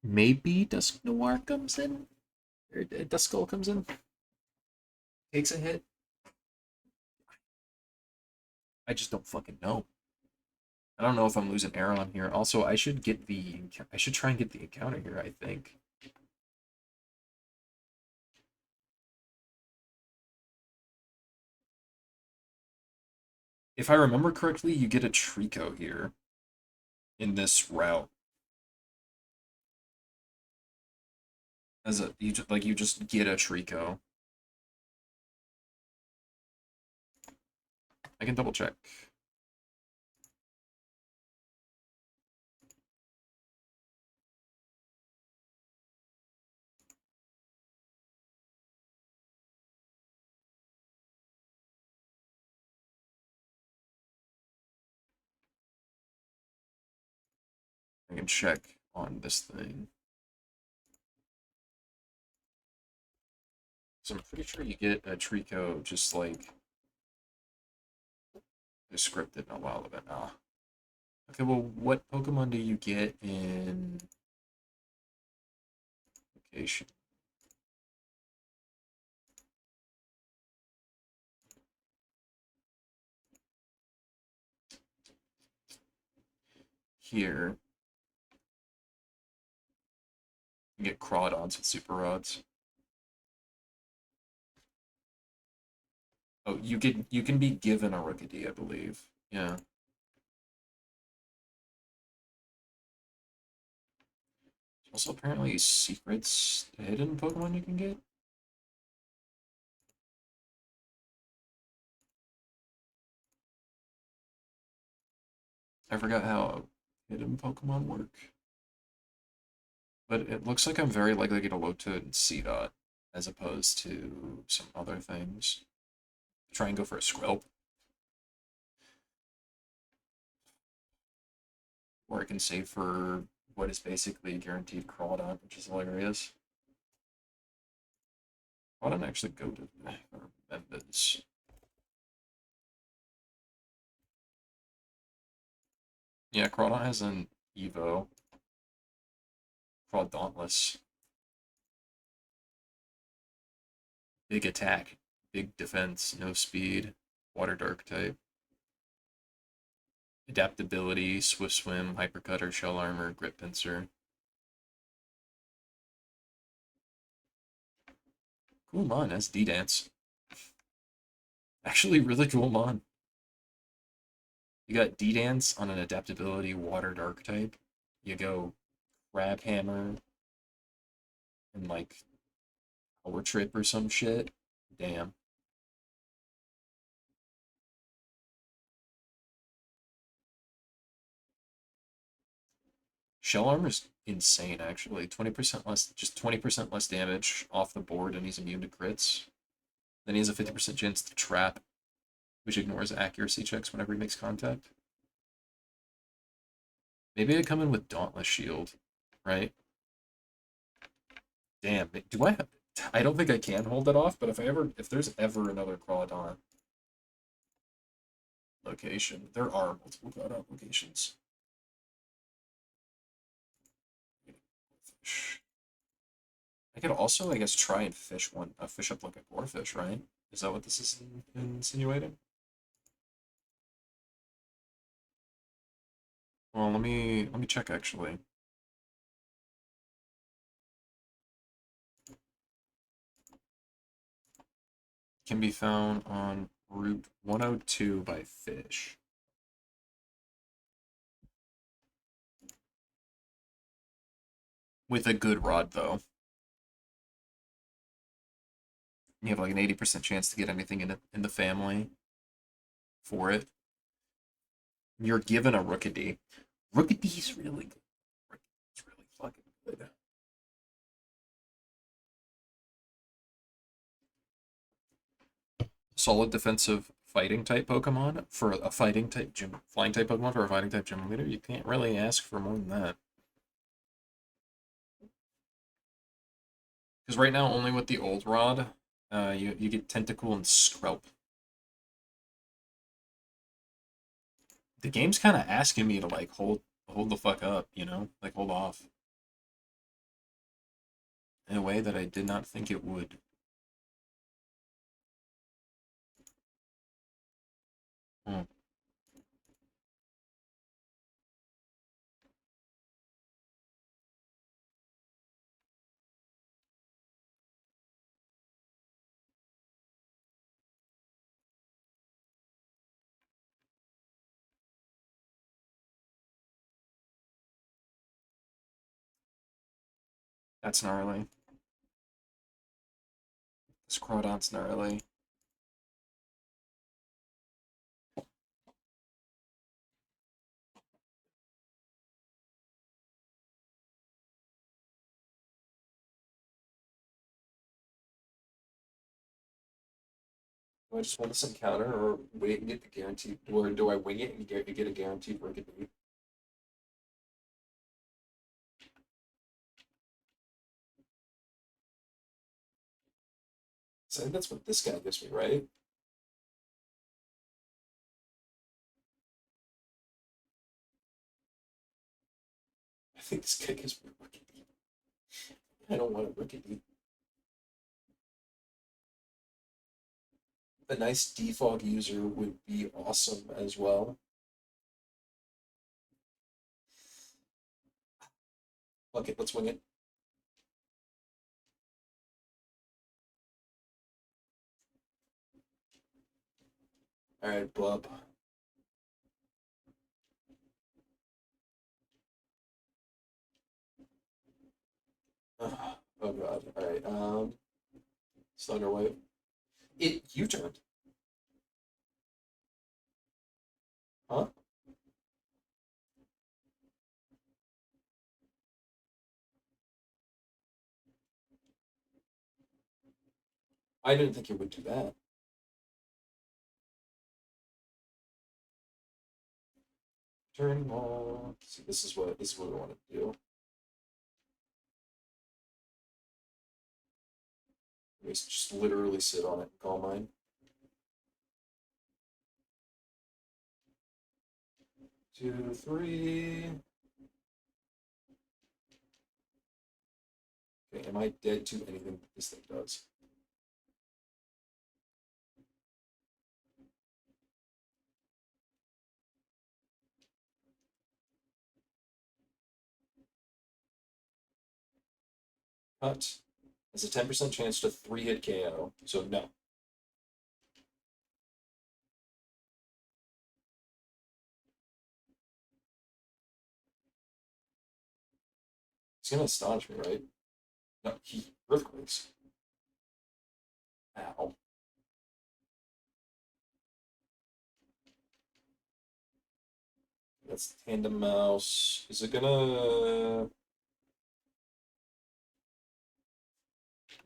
Maybe Dusk Noir comes in? Or Dusk Skull comes in? Takes a hit? I just don't fucking know. I don't know if I'm losing air on here. Also, I should try and get the encounter here, I think. If I remember correctly, you get a Trico here in this route. As a you just get a Trico. I can double check. I can check on this thing. So I'm pretty sure you get a Trico just like descripted in a while of it. Ah. Okay, well, what Pokemon do you get in location? Here, you get Crawdons and Super Rods. Oh, you can be given a Rookidee, I believe. Yeah. Also, apparently, secrets, hidden Pokemon you can get. I forgot how hidden Pokemon work. But it looks like I'm very likely to get a Lotud and C-Dot, as opposed to some other things. Try and go for a Skrelp. Or I can save for what is basically a guaranteed Crawdon, which is hilarious. Crawdon actually go to Members. Yeah, Crawdon has an Evo. Crawd Dauntless. Big attack, big defense, no speed, water dark type. Adaptability, swift swim, hypercutter, shell armor, grip pincer. Cool mon, that's D-Dance. Actually, really cool mon. You got D-Dance on an adaptability water dark type. You go Crab Hammer and like Power Trip or some shit. Damn. Shell Armor's insane actually. 20% less, just 20% less damage off the board, and he's immune to crits. Then he has a 50% chance to trap, which ignores accuracy checks whenever he makes contact. Maybe I come in with Dauntless Shield, right? Damn, do I have... I don't think I can hold that off, but if there's ever another Crawdon location, there are multiple Crawdon locations. I could also, I guess, try and fish up like a Gorefish, right? Is that what this is insinuating? Well, let me check actually. Can be found on Route 102 by Fish. With a good rod, though. You have like an 80% chance to get anything in the family for it. You're given a Rookidee. Rookidee's really good. Rookidee's really fucking good. Solid defensive fighting type Pokemon for a fighting type gym, flying type Pokemon for a fighting type gym leader. You can't really ask for more than that. Because right now, only with the old rod, you get Tentacool and Skrelp. The game's kind of asking me to like hold the fuck up, you know, like hold off in a way that I did not think it would. Hmm. That's gnarly. This Crawdon's gnarly. Do I just win this encounter, or wait and get the guarantee, or do I wing it and get a guarantee for a good beat? So I think that's what this guy gives me, right? I think this guy gives me a rookie beat. I don't want a rookie beat. A nice defog user would be awesome as well. Fuck it, let's wing it. Alright, blub. Oh god. Alright, Thunder Wave. It U-turned. Huh? I didn't think it would do that. Turn on. See, this is what we want to do. We just literally sit on it and call mine. Two, three. Okay, am I dead to anything this thing does? Cut. Has a 10% chance to 3-hit KO, so no. He's gonna astonish me, right? No, he earthquakes. Ow. That's tandem mouse. Is it gonna?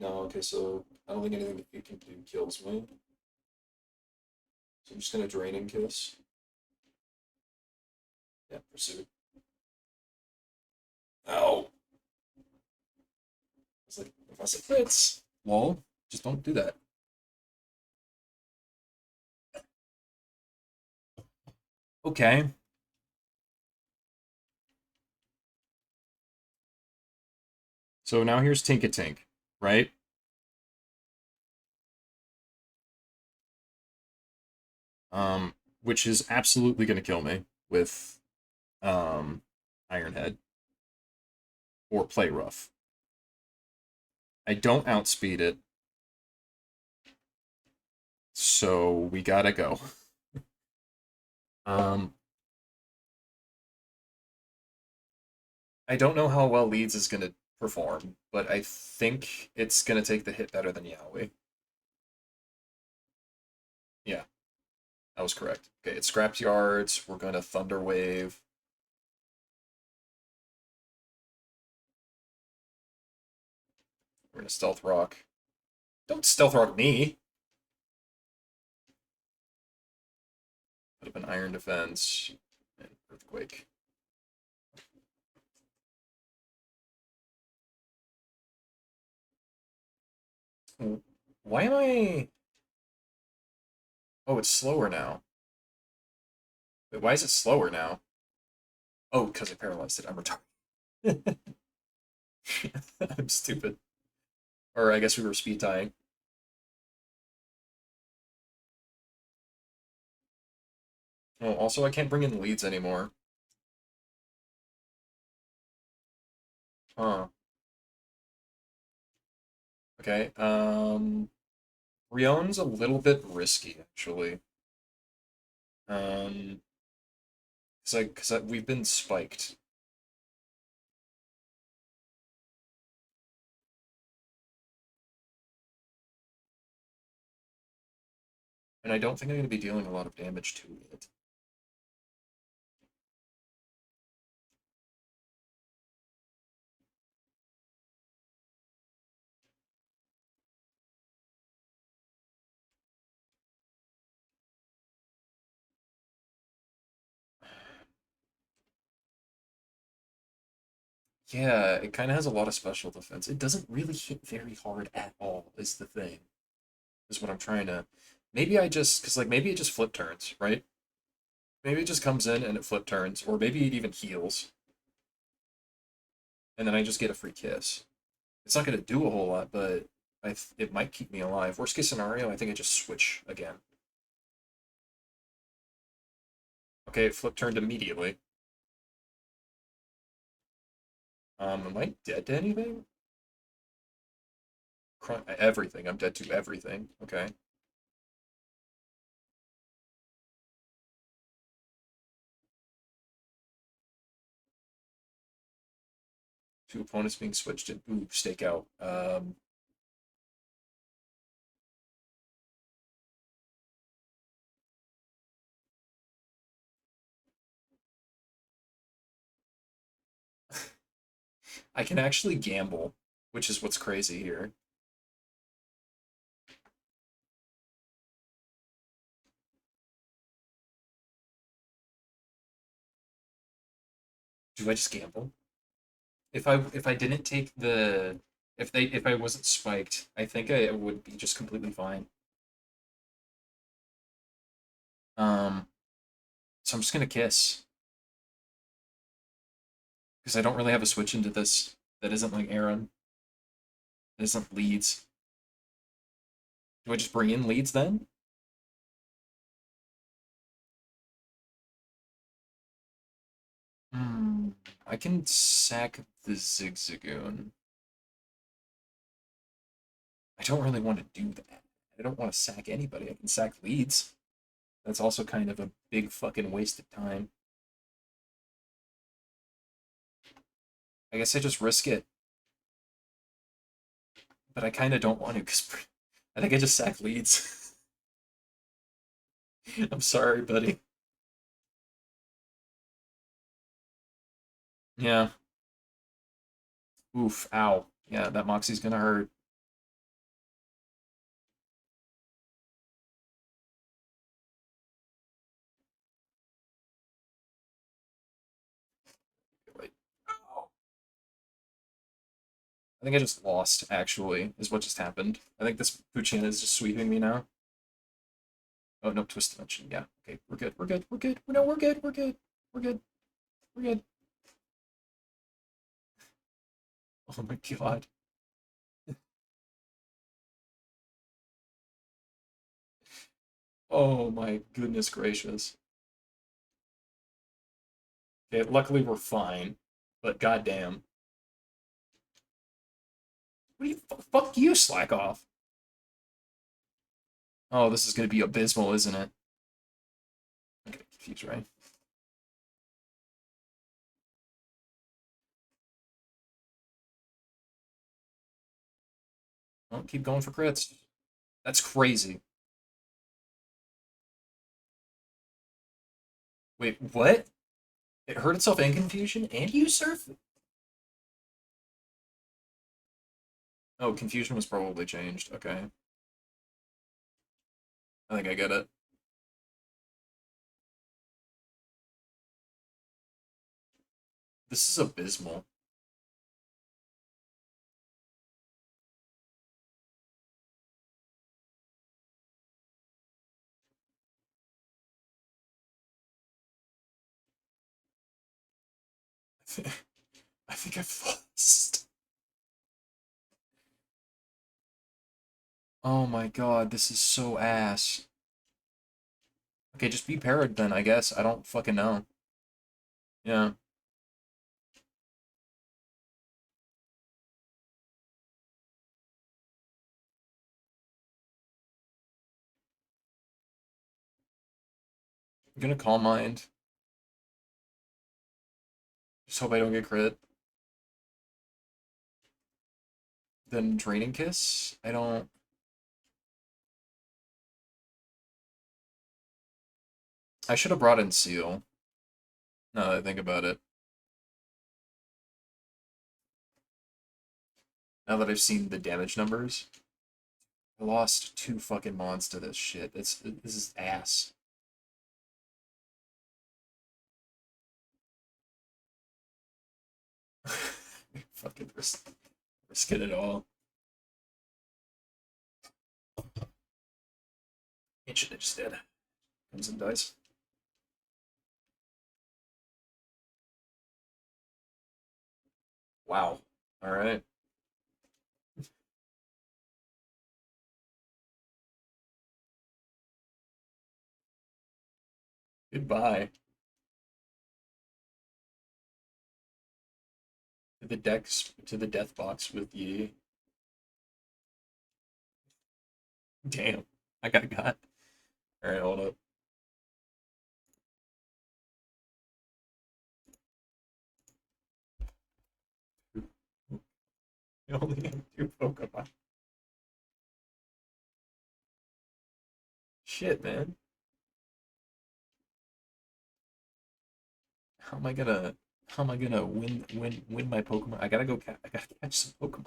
No. Okay, so I don't think anything it can do kills me. So I'm just gonna draining kiss. Yeah, pursuit. Ow. It's like if I say crits, lol, just don't do that. Okay. So now here's Tinkatink, right? Which is absolutely gonna kill me with Iron Head or Play Rough. I don't outspeed it, so we gotta go. Um, I don't know how well Leeds is gonna perform, but I think it's gonna take the hit better than Yowie. Yeah, that was correct. Okay, it scraps yards. We're gonna Thunder Wave. We're gonna Stealth Rock. Don't Stealth Rock me. Put up an Iron Defense and Earthquake. Why am I? Oh, it's slower now. Wait, why is it slower now? Oh, because I paralyzed it. I'm retarded. I'm stupid. Or I guess we were speed tying. Oh, also I can't bring in leads anymore. Huh. Okay. Rion's a little bit risky actually. Um, because we've been spiked. And I don't think I'm going to be dealing a lot of damage to it. Yeah, it kind of has a lot of special defense. It doesn't really hit very hard at all, is the thing. Is what I'm trying to. Maybe I just, because like maybe it just flip turns, right? Maybe it just comes in and it flip turns, or maybe it even heals, and then I just get a free kiss. It's not going to do a whole lot, but it might keep me alive. Worst case scenario, I think I just switch again. Okay, it flip turned immediately. Am I dead to anything? Everything. I'm dead to everything. Okay. Two opponents being switched in. Ooh, stakeout. I can actually gamble, which is what's crazy here. Do I just gamble? If I didn't take the if I wasn't spiked, I think I would be just completely fine. Um, so I'm just gonna kiss because I don't really have a switch into this that isn't like Aaron, that isn't leads. Do I just bring in leads then? Hmm. I can sack the Zigzagoon. I don't really want to do that. I don't want to sack anybody. I can sack leads. That's also kind of a big fucking waste of time. I guess I just risk it, but I kind of don't want to because I think I just sack leads. I'm sorry, buddy. Yeah. Oof. Ow. Yeah, that Moxie's gonna hurt. Wait. Ow. I think I just lost, actually, is what just happened. I think this Puccina is just sweeping me now. Oh, no, Twist Dimension. Yeah. Okay, we're good. We're good. We're good. No, we're good. We're good. We're good. We're good. Oh my god. Oh my goodness gracious. Okay, luckily we're fine, but goddamn. What do you fuck you, slack off? Oh, this is gonna be abysmal, isn't it? I'm getting confused, right? Well, keep going for crits. That's crazy. Wait, what? It hurt itself in confusion and you surf? Oh, confusion was probably changed. Okay. I think I get it. This is abysmal. I think I've lost. Oh my god, this is so ass. Okay, just be parried then, I guess. I don't fucking know. Yeah. I'm gonna Calm Mind. Just hope I don't get crit. Then Draining Kiss? I don't... I should have brought in Seal. Now that I think about it. Now that I've seen the damage numbers. I lost 2 fucking mons to this shit. This is ass. Fucking risking it all. Ancient Itch dead. Comes and dies. Wow. Alright. Goodbye. To the decks, to the death box with ye. Damn. I got. Alright, hold up. You only have 2 Pokemon. Shit, man. How am I gonna win my Pokemon? I gotta catch some Pokemon.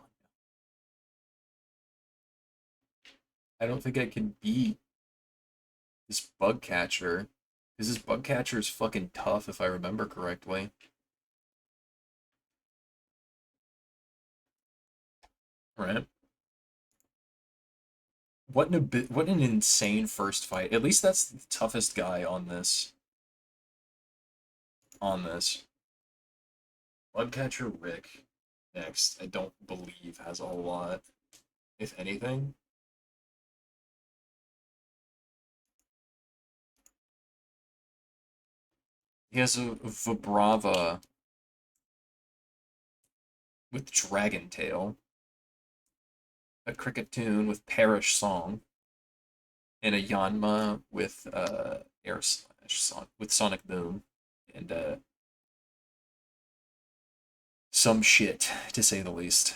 I don't think I can beat this bug catcher. Because this bug catcher is fucking tough if I remember correctly. Right? What an insane first fight. At least that's the toughest guy on this. On this. Bug catcher Rick next. I don't believe has a whole lot, if anything. He has a Vibrava with Dragon Tail, a Cricketune with Perish Song, and a Yanma with Air Slash with Sonic Boom, and some shit to say the least.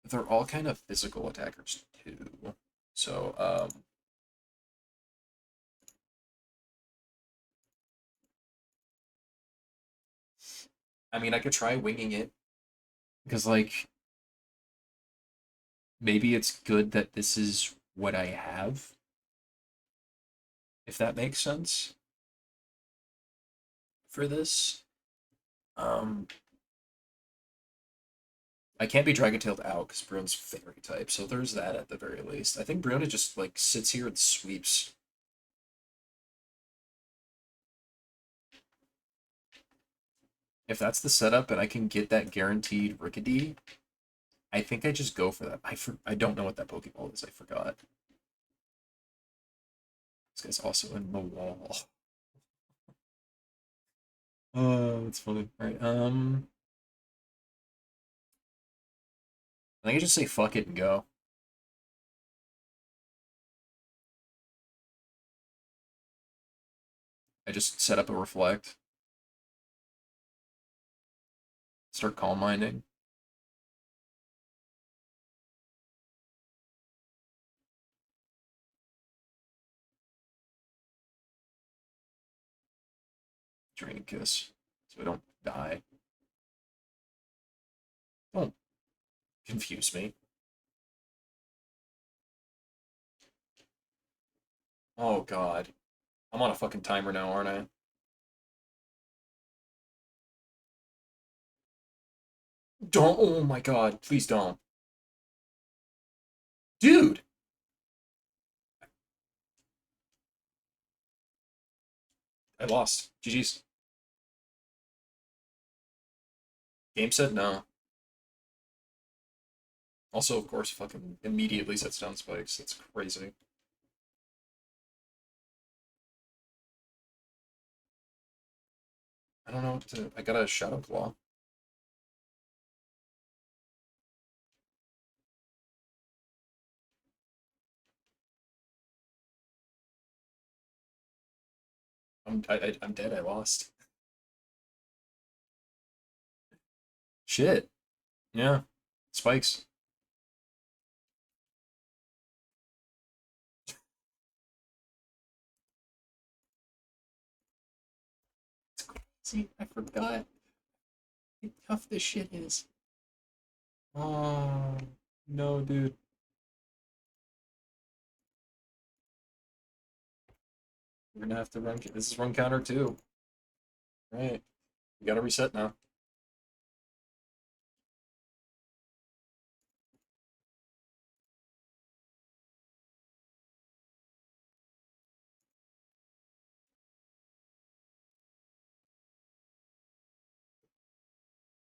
They're all kind of physical attackers too. So I mean I could try winging it because like maybe it's good that this is what I have. If that makes sense for this. Um I can't be Dragon Tailed out because Brune's fairy type, so there's that at the very least. I think Bruna just like sits here and sweeps. If that's the setup and I can get that guaranteed Rickety, I think I just go for that. I don't know what that Pokeball is. I forgot. This guy's also in the wall. Oh, that's funny. All right. I think I just say fuck it and go. I just set up a reflect. Start calm minding. Drain kiss. So I don't die. Don't confuse me. Oh god. I'm on a fucking timer now, aren't I? Don't. Oh my god. Please don't. Dude! I lost. GG's. Game said no. Also, of course, fucking immediately sets down spikes. That's crazy. I don't know what to. I got a Shadow Claw. I'm dead. I lost. Shit. Yeah. Spikes. See, I forgot how tough this shit is. Oh, no, dude. We're gonna have to run. This is run counter two. Right. We gotta reset now.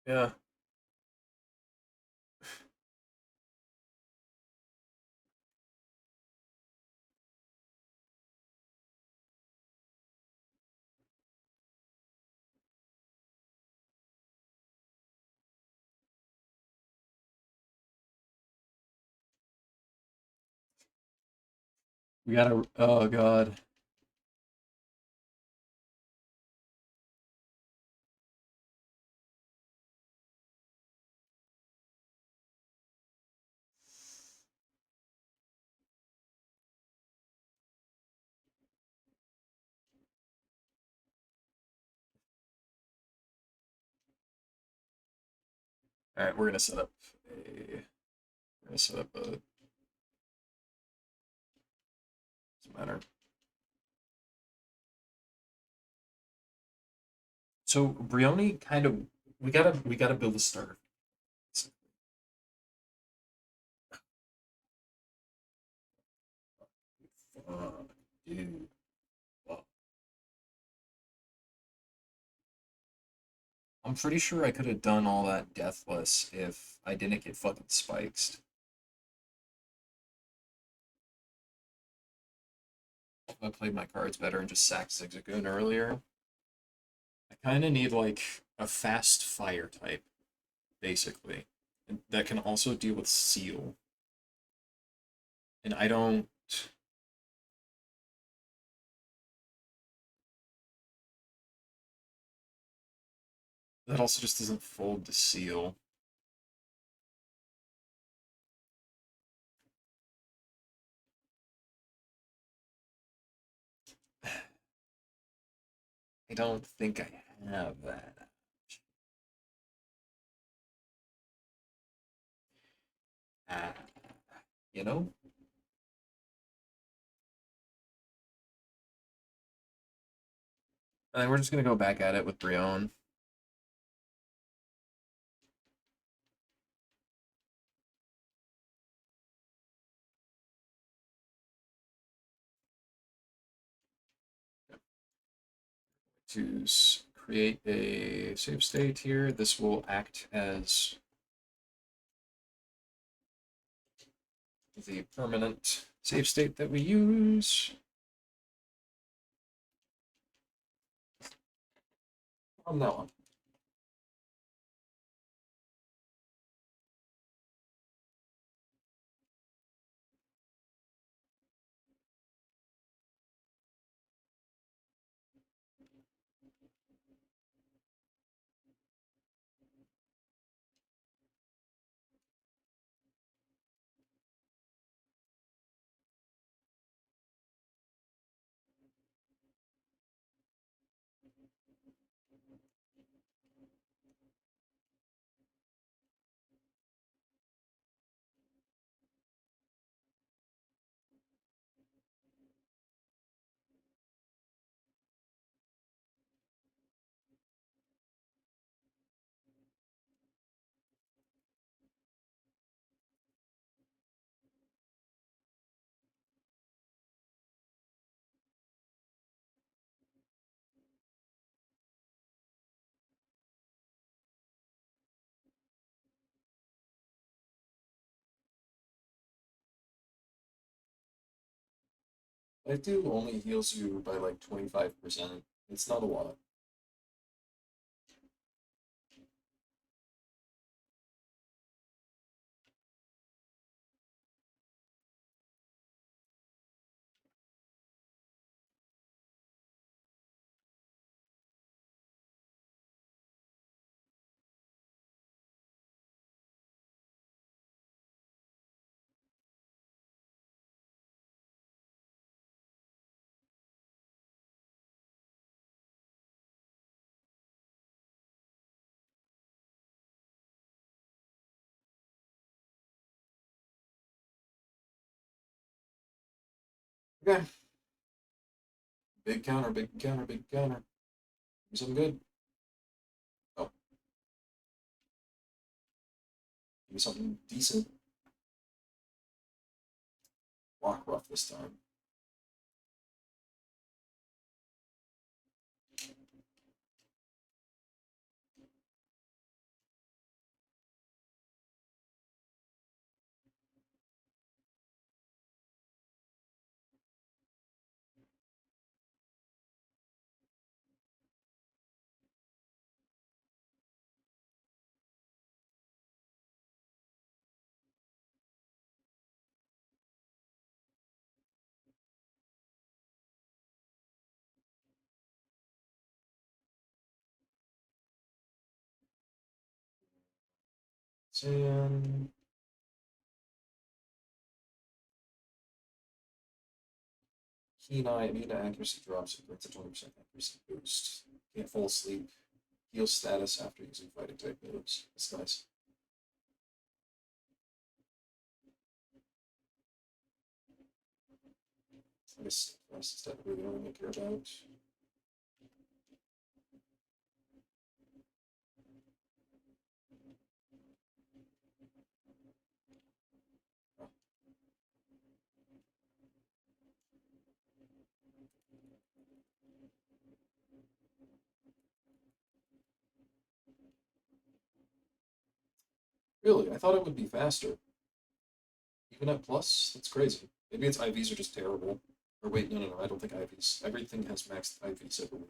Yeah. We gotta. Oh, God. All right, we're gonna set up a. We're gonna set up a. Doesn't matter. So Brioni kind of. We gotta build a starter. Fuck, dude. Fuck. I'm pretty sure I could have done all that deathless if I didn't get fucking spiked. If I played my cards better and just sacked Zigzagoon earlier. I kind of need like a fast fire type, basically, that can also deal with seal. And I don't. That also just doesn't fold to seal. I don't think I have that. Ah, you know? And then we're just gonna go back at it with Brion. To create a save state here. This will act as the permanent save state that we use. From now on. Life Dew only heals you by like 25%. It's not a lot. Okay. Big counter, big counter, big counter. Do something good. Oh, give me something decent. Walk rough this time. And keen eye, immune to accuracy drops, and grants a 20% accuracy boost. Can't fall asleep. Heal status after using fighting type moves. That's nice. I guess fast is technically the only thing I care about. Really, I thought it would be faster. Even at plus, that's crazy. Maybe its IVs are just terrible. Or wait, no, no, no, I don't think IVs. Everything has maxed IVs everywhere.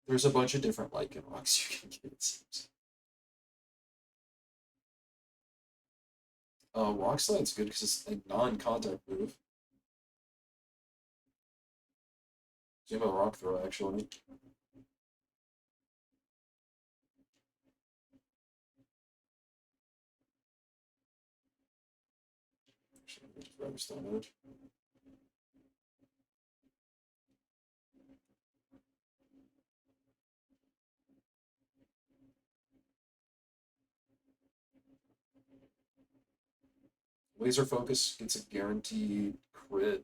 There's a bunch of different lichen rocks you can get, it seems. Rock Slide's good because it's a non-contact move. Same about Rock Throw, actually. Actually, just grab a Stone Edge. Laser Focus gets a guaranteed crit.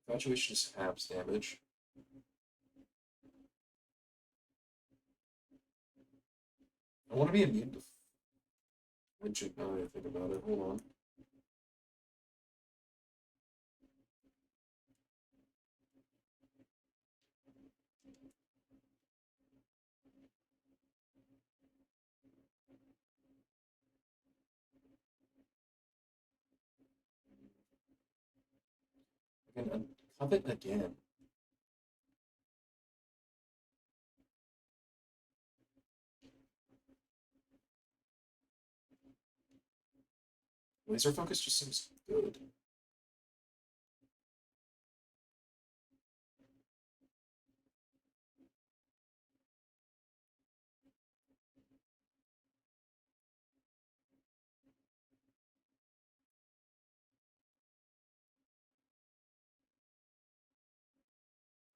Infatuation just halves damage. I want to be immune to flinching now that I think about it. Hold on. I can covet again. Laser Focus just seems good.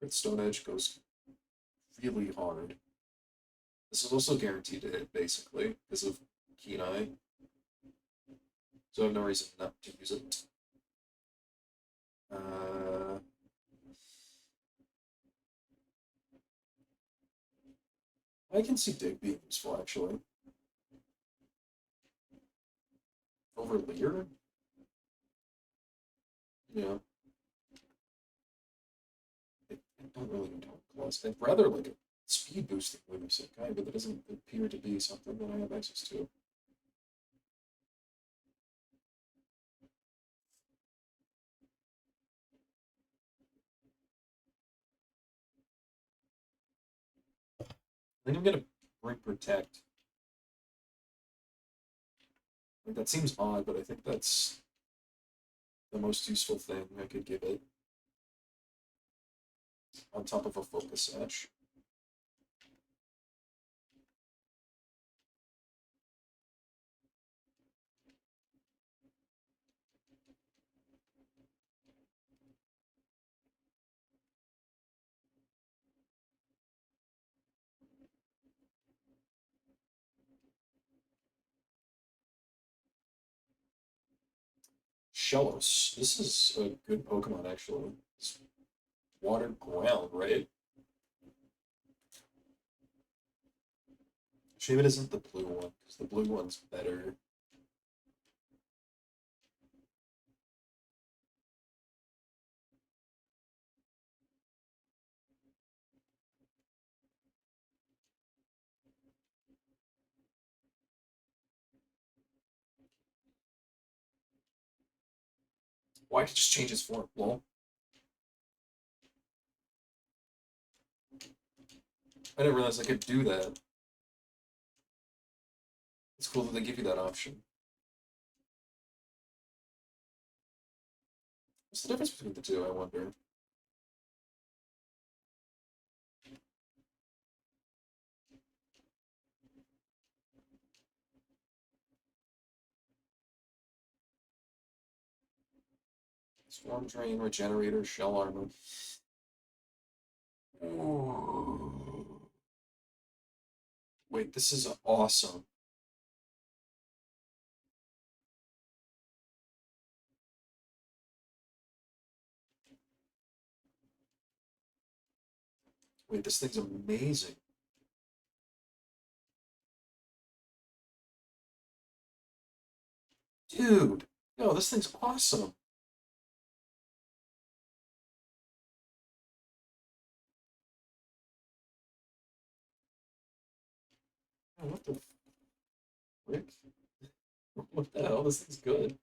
With Stone Edge goes really hard. This is also guaranteed to hit, basically, because of Keen Eye. So I have no reason not to use it. I can see Dig being useful, actually. Over Leer? Yeah. I don't really need Home Claws. I'd rather like a speed boosting Whimsicott guy, but that doesn't appear to be something that I have access to. I think I'm gonna bring Protect. Like, that seems odd, but I think that's the most useful thing I could give it on top of a focus sash. Shellos. This is a good Pokemon, actually. It's water ground, right? Shame it isn't the blue one, because the blue one's better. Why did it just change its form? Well, I didn't realize I could do that. It's cool that they give you that option. What's the difference between the two, I wonder? Storm Drain, Regenerator, Shell Armor. Ooh. Wait, this is awesome. Wait, this thing's amazing. Dude, no, this thing's awesome. Oh, what the frick? What the hell? This thing's good.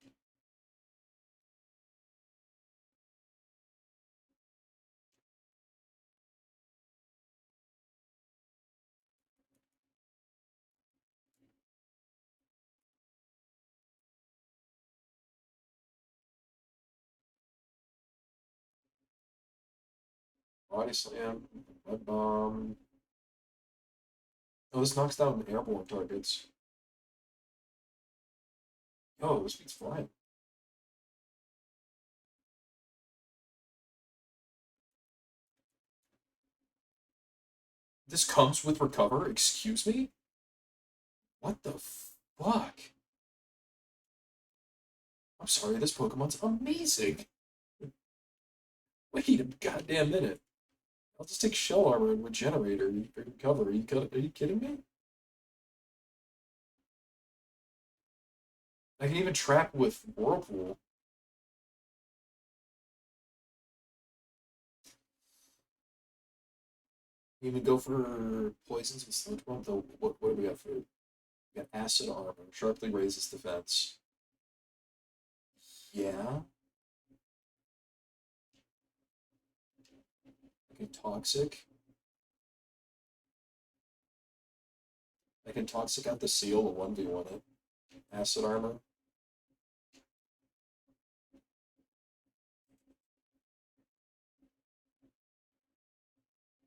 Body Slam, Web Bomb. Oh, this knocks down airborne targets. Oh, this thing's flying. This comes with Recover? Excuse me? What the fuck? I'm sorry, this Pokemon's amazing. Wait a goddamn minute. I'll just take Shell Armor and Regenerator and Recover. Are you kidding me? I can even trap with Whirlpool. You even go for poisons and Sludge Bomb. Though, what do we got for? We got Acid Armor. Sharply raises defense. Yeah. Okay, Toxic. I can Toxic out the Seal to 1v1 it. Acid Armor.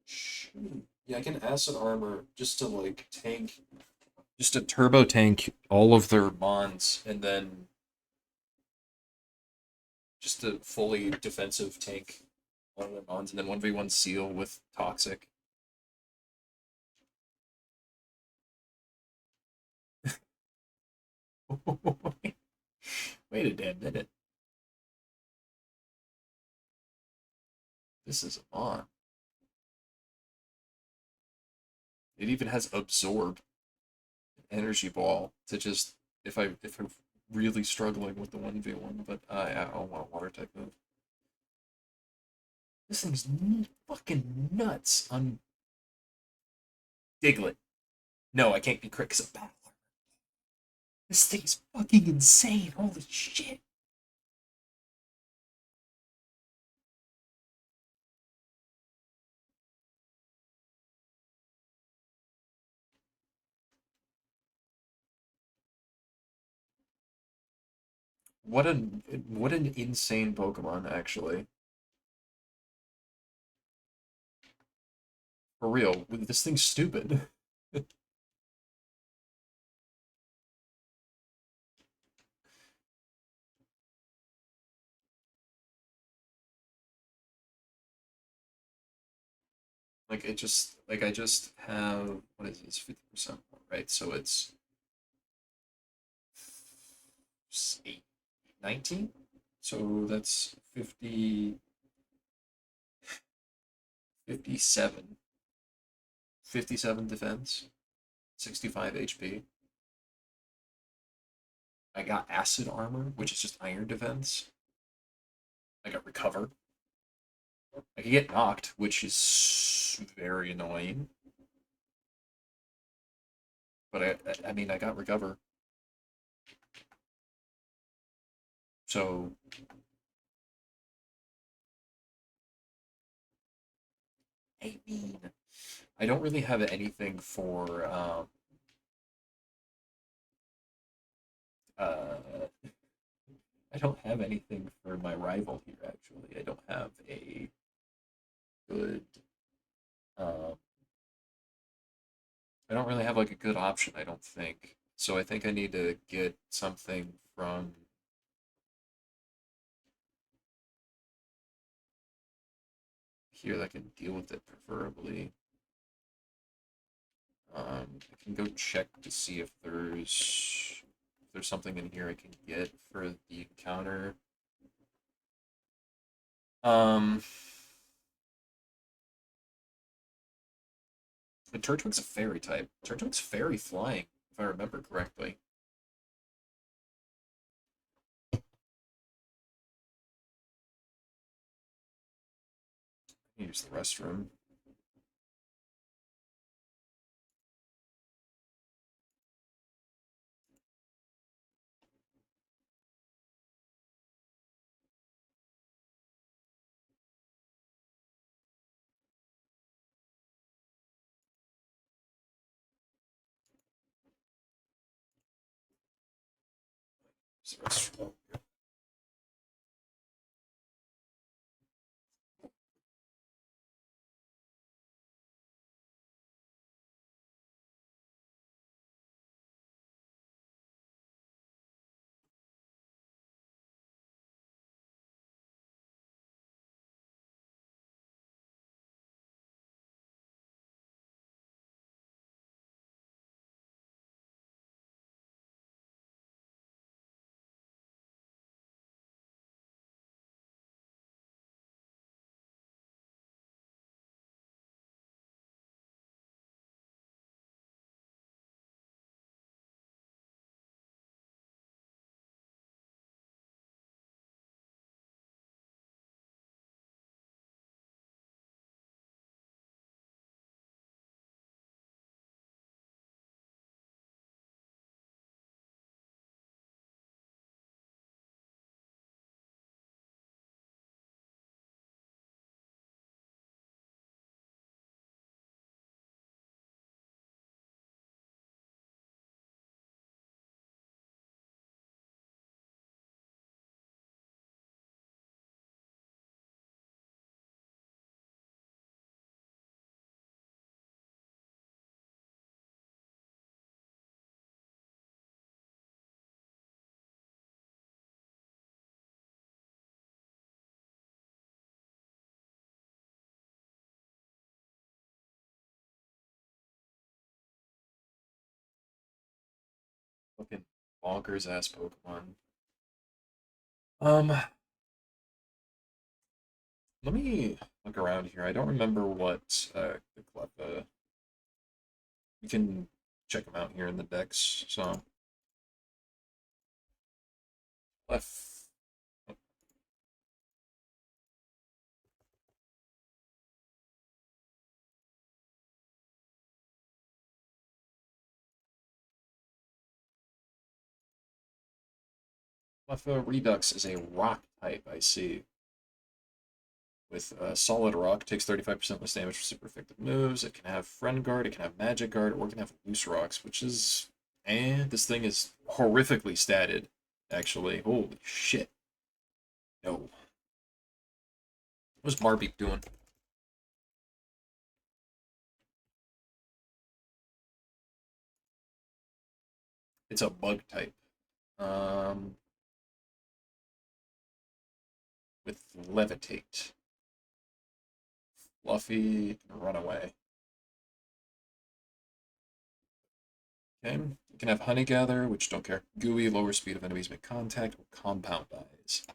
Shoot. Yeah, I can Acid Armor just to, like, tank. Just to turbo tank all of their Mons, and then just a fully defensive tank all of their Mons, and then 1v1 Seal with Toxic. Wait a damn minute. This is on. It even has Absorb, Energy Ball to just if I'm really struggling with the 1v1, but I don't want a water type move. This thing's fucking nuts on Diglett. No, I can't be crit because of battle armor. This thing's fucking insane. Holy shit. what an insane Pokemon, actually. For real, this thing's stupid. Like it just like I just have what is this 50% more, right? So it's 8, 19. So that's 50, 57, 57 defense, 65 HP. I got acid armor, which is just iron defense. I got recover. I can get knocked, which is very annoying. But I mean, I got recover. So I mean, I don't really have anything for uh I don't have anything for my rival here actually. I don't have a good um I don't really have like a good option, I don't think. So I think I need to get something from here that can deal with it preferably. I can go check to see if there's something in here I can get for the encounter. Um, and Turtwig's a fairy type. Turtwig's fairy flying, if I remember correctly. I can use the restroom. Use the restroom. Fucking bonkers ass Pokemon. Um, let me look around here. I don't remember what the Cleffa. You can check them out here in the decks. So Clef Cleffa Redux is a rock type, I see. With Solid Rock, takes 35% less damage for super effective moves. It can have Friend Guard, it can have Magic Guard, or it can have Loose Rocks, which is... this thing is horrifically statted. actually. Holy shit. No. What's Marbeep doing? It's a bug type. Um, with levitate. Fluffy and runaway. Okay. You can have honey gather, which don't care. Gooey, lower speed of enemies make contact, or compound eyes.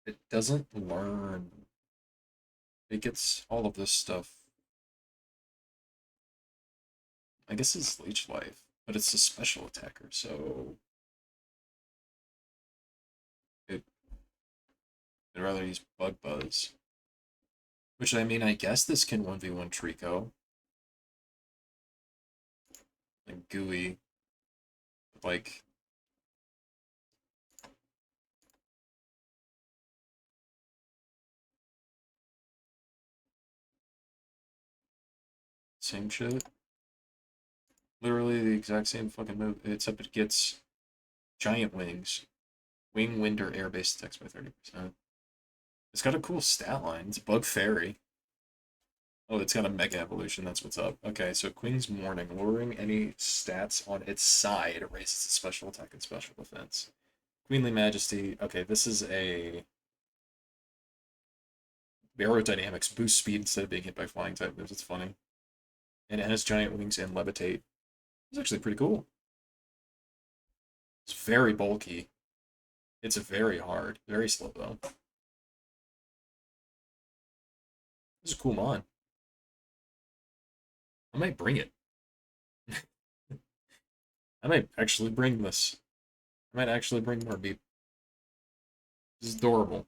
It doesn't learn. It gets all of this stuff. I guess it's leech life, but it's a special attacker, so it, I'd rather use bug buzz. Which I mean, I guess this can 1v1 Trico. Like gooey. Like same shit. Literally the exact same fucking move, except it gets giant wings. Wing, wind, or air-based attacks by 30%. It's got a cool stat line. It's Bug Fairy. Oh, it's got a Mega Evolution. That's what's up. Okay, so Queen's Morning. Lowering any stats on its side raises its special attack and special defense. Queenly Majesty. Okay, this is a aerodynamics. Boost speed instead of being hit by flying type moves. It's funny. And it has giant wings and levitate. It's actually pretty cool. It's very bulky. It's very hard. Very slow, though. This is a cool mod. I might bring it. I might actually bring this. I might actually bring more beep. This is adorable.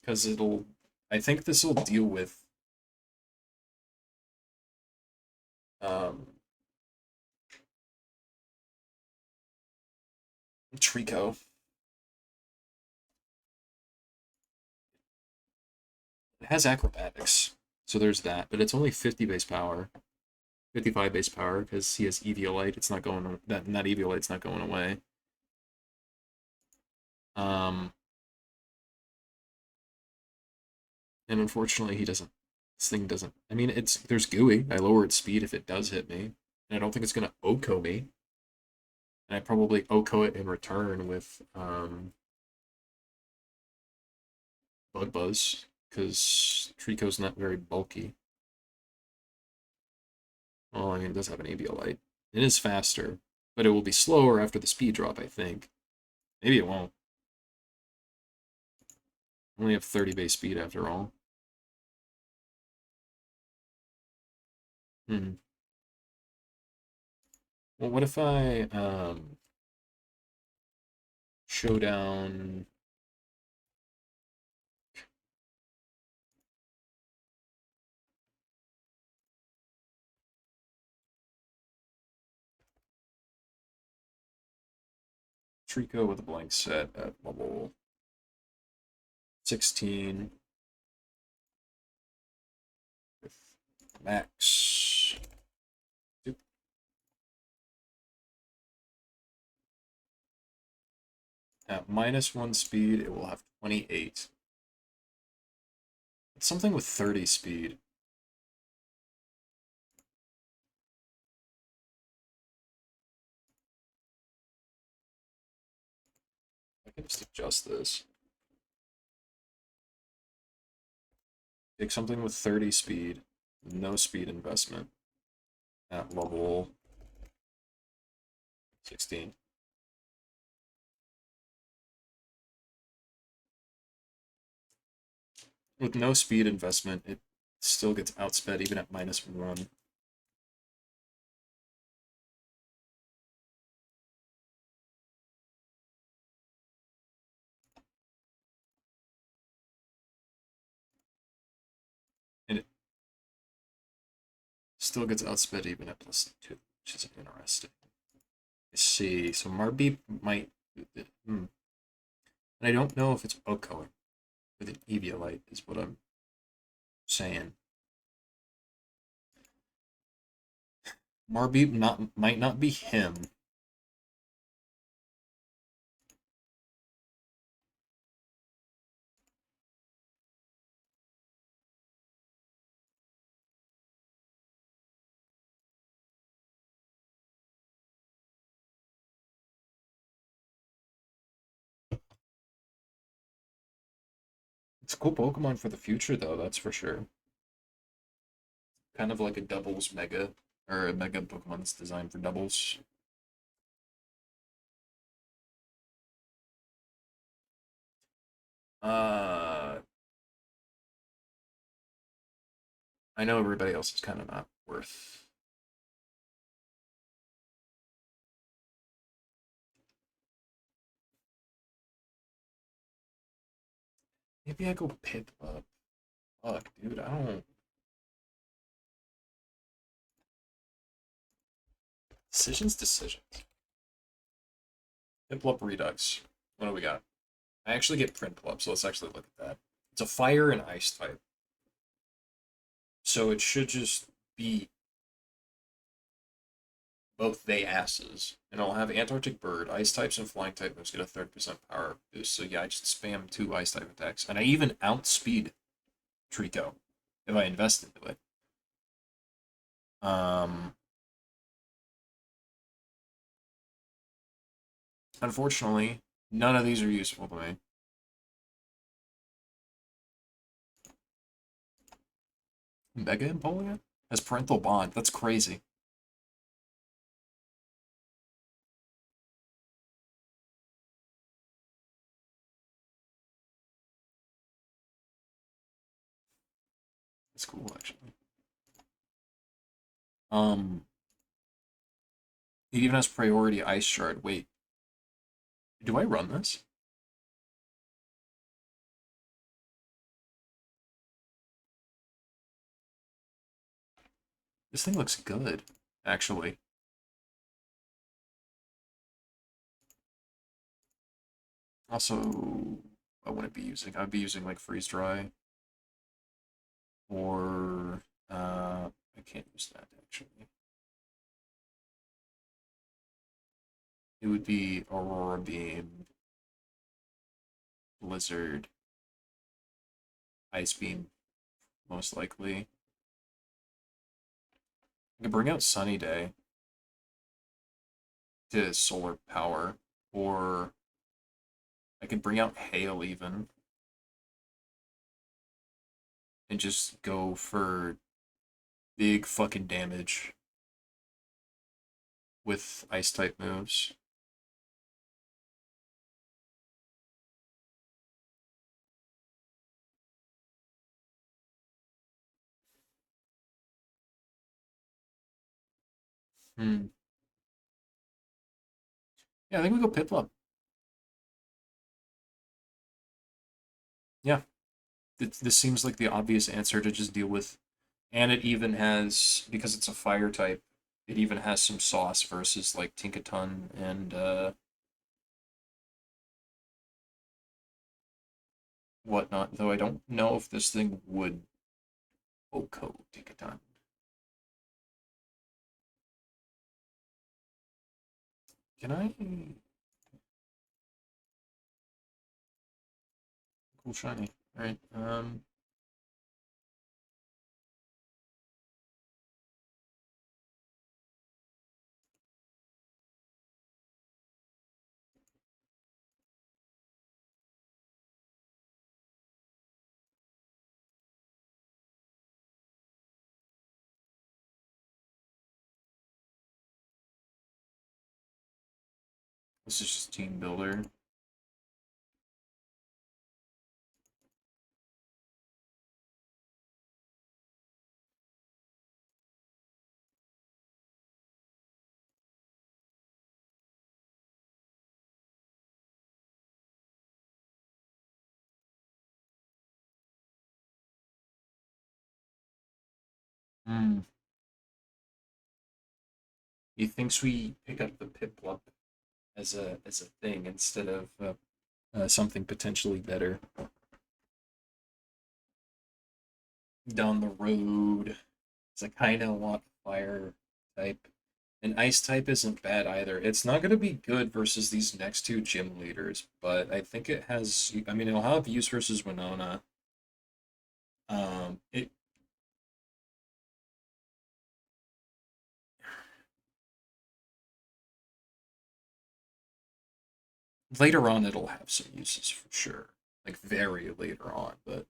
Because it'll... I think this will deal with... Trico. It has acrobatics, so there's that, but it's only 50 base power. 55 base power, because he has Eviolite. It's not going... That Eviolite's not going away. And unfortunately, he doesn't... This thing doesn't... I mean, there's gooey. I lower its speed if it does hit me. And I don't think it's going to Oko me. And I probably Oko it in return with Bug Buzz, because Trico's not very bulky. Well, I mean, it does have an Aviolite. It is faster, but it will be slower after the speed drop, I think. Maybe it won't. I only have 30 base speed after all. Hmm. Well, what if I showdown Trico with a blank set at level 16 with max. At -1 speed, it will have 28. It's something with 30 speed. I can just adjust this. Take something with 30 speed, no speed investment at level 16. With no speed investment, it still gets outsped even at -1. And it still gets outsped even at +2, which is interesting. I see. So Marbeep might... And I don't know if it's Okoing with an Eviolite, is what I'm saying. Marbeep might not be him. It's a cool Pokemon for the future, though, that's for sure. Kind of like a doubles mega, or a mega Pokemon that's designed for doubles. Uh, I know everybody else is kind of not worth. Maybe I go Piplup. Fuck, dude, I don't. Decisions. Piplup Redux. What do we got? I actually get Prinplup, so let's actually look at that. It's a fire and ice type. So it should just be both they asses. And I'll have Antarctic Bird, Ice types and Flying type moves get a 30% power boost. So yeah, I just spam 2 Ice type attacks. And I even outspeed Trico if I invest into it. Um, Unfortunately, none of these are useful to me. Mega Empoleon has Parental Bond. That's crazy. That's cool, actually. Um, it even has Priority Ice Shard. Wait, do I run this? This thing looks good, actually. Also, I wouldn't be using. I'd be using like Freeze Dry or I can't use that actually. It would be Aurora Beam, Blizzard, Ice Beam, most likely. I could bring out Sunny Day to solar power, or I could bring out Hail even and just go for big fucking damage with ice type moves. Hmm. Yeah, I think we go Piplup. Yeah, this seems like the obvious answer to just deal with. And it even has, because it's a fire type, it even has some sauce versus like Tinkaton and whatnot. Though I don't know if this thing would Oko Tinkaton. Can I? Cool shiny. All right. This is just team builder. Hmm. He thinks we pick up the Piplup as a thing instead of something potentially better down the road. Because I kind of want fire type. An ice type isn't bad either. It's not going to be good versus these next two gym leaders, but I think it has. I mean, it'll have use versus Winona. It later on it'll have some uses for sure, like very later on. But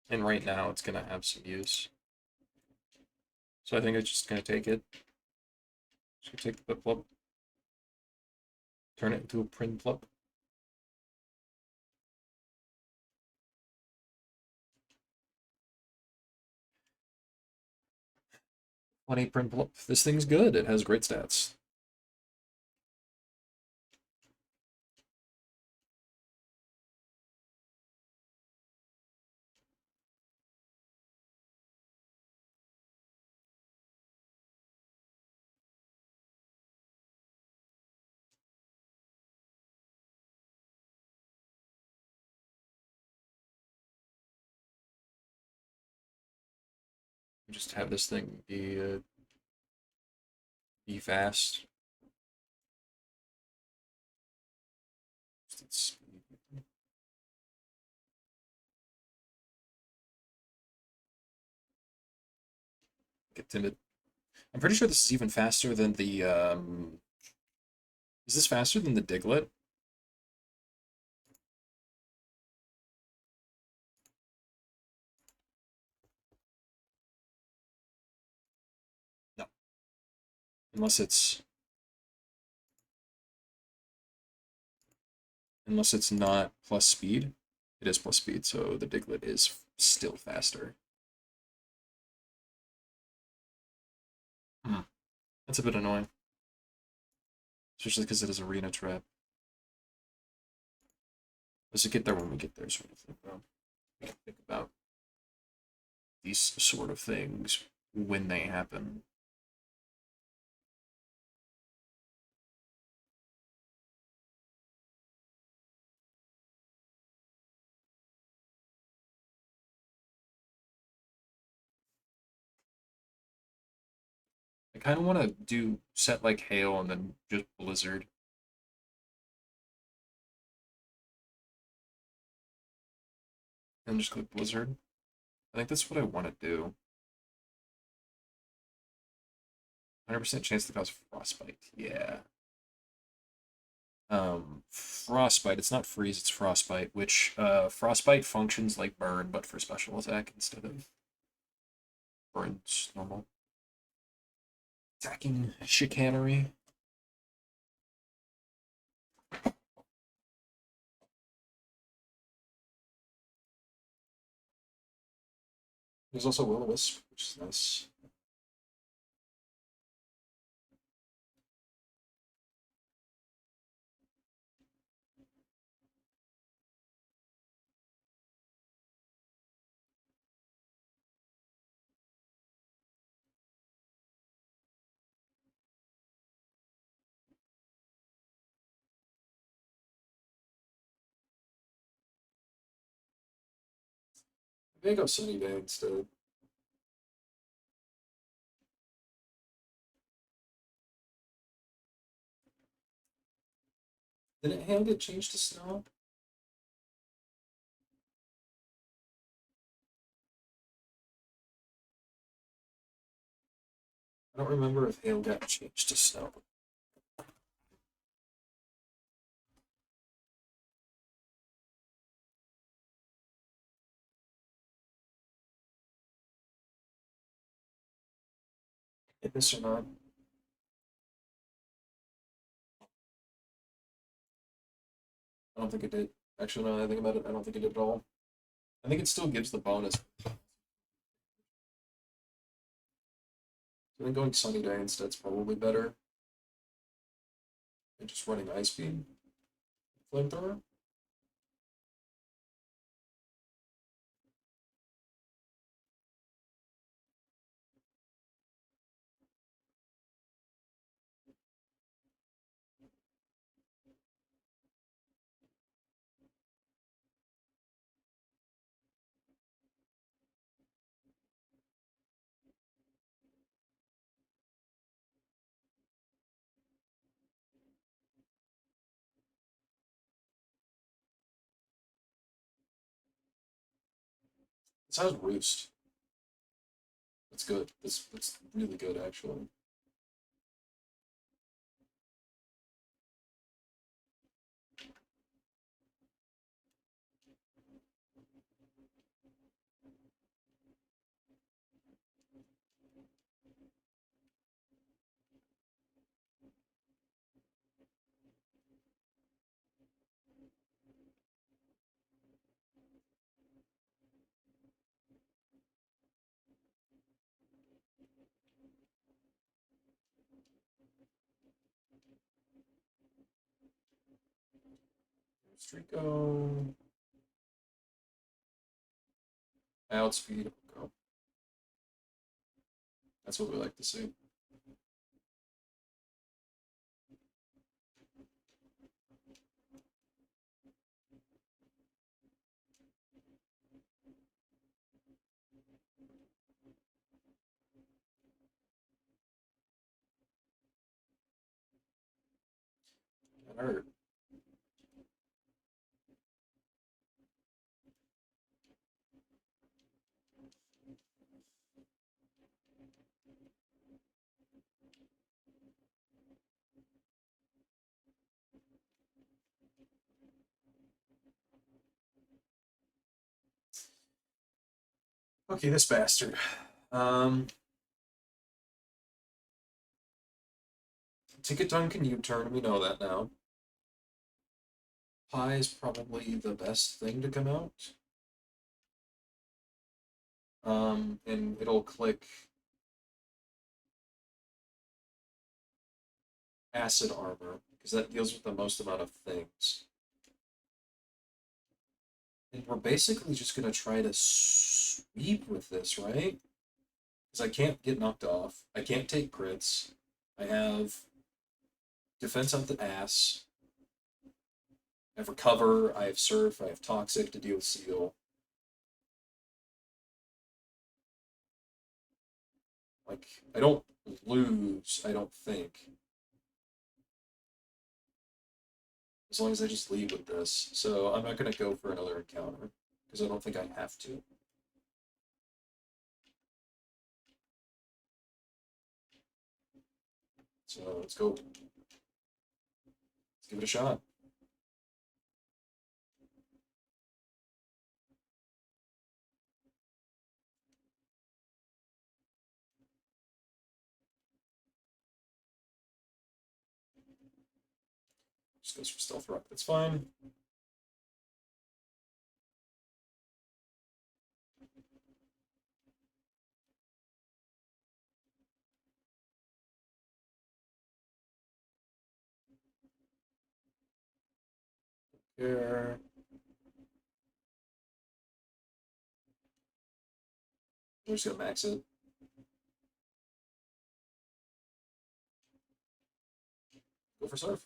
and right now it's going to have some use. So I think it's just going to take it. Just gonna take the plop, turn it into a print plop. 20 print plop. This thing's good. It has great stats. Just have this thing be fast. Get timid. I'm pretty sure this is even faster than the Is this faster than the Diglett? No. Unless it's not plus speed. It is plus speed, so the Diglett is still faster. Hmm. That's a bit annoying. Especially because it is arena trap. Let's get there when we get there, sort of thing, bro. We can think about these sort of things when they happen. I kind of want to do set like Hail and then just Blizzard. And just click Blizzard. I think that's what I want to do. 100% chance to cause Frostbite. Yeah. Frostbite. It's not freeze, it's Frostbite, which Frostbite functions like burn, but for special attack instead of burn's normal. Attacking chicanery. There's also Will-O-Wisp, which is nice. Maybe I go Sunny Day instead. Didn't Hail get changed to Snow? I don't remember if Hail got changed to Snow. Hit this or not? I don't think it did. Actually, now that I think about it, I don't think it did at all. I think it still gives the bonus. I think going Sunny Day instead is probably better than just running Ice Beam. Flamethrower? It sounds roost. That's good. That's really good, actually. Strico. Outspeed. Go. That's what we like to see. That hurt. Okay, this bastard. Ticket Duncan U-turn, we know that now. Pi is probably the best thing to come out. And it'll click acid armor, because that deals with the most amount of things. And we're basically just gonna try to sweep with this, right? Because I can't get knocked off. I can't take crits. I have defense up the ass. I have recover. I have surf. I have toxic to deal with seal. Like, I don't lose, I don't think. As long as I just lead with this. So I'm not going to go for another encounter, because I don't think I have to. So let's go. Let's give it a shot. Just goes for stealth rock. That's fine. Here. We're just gonna max it. Go for surf.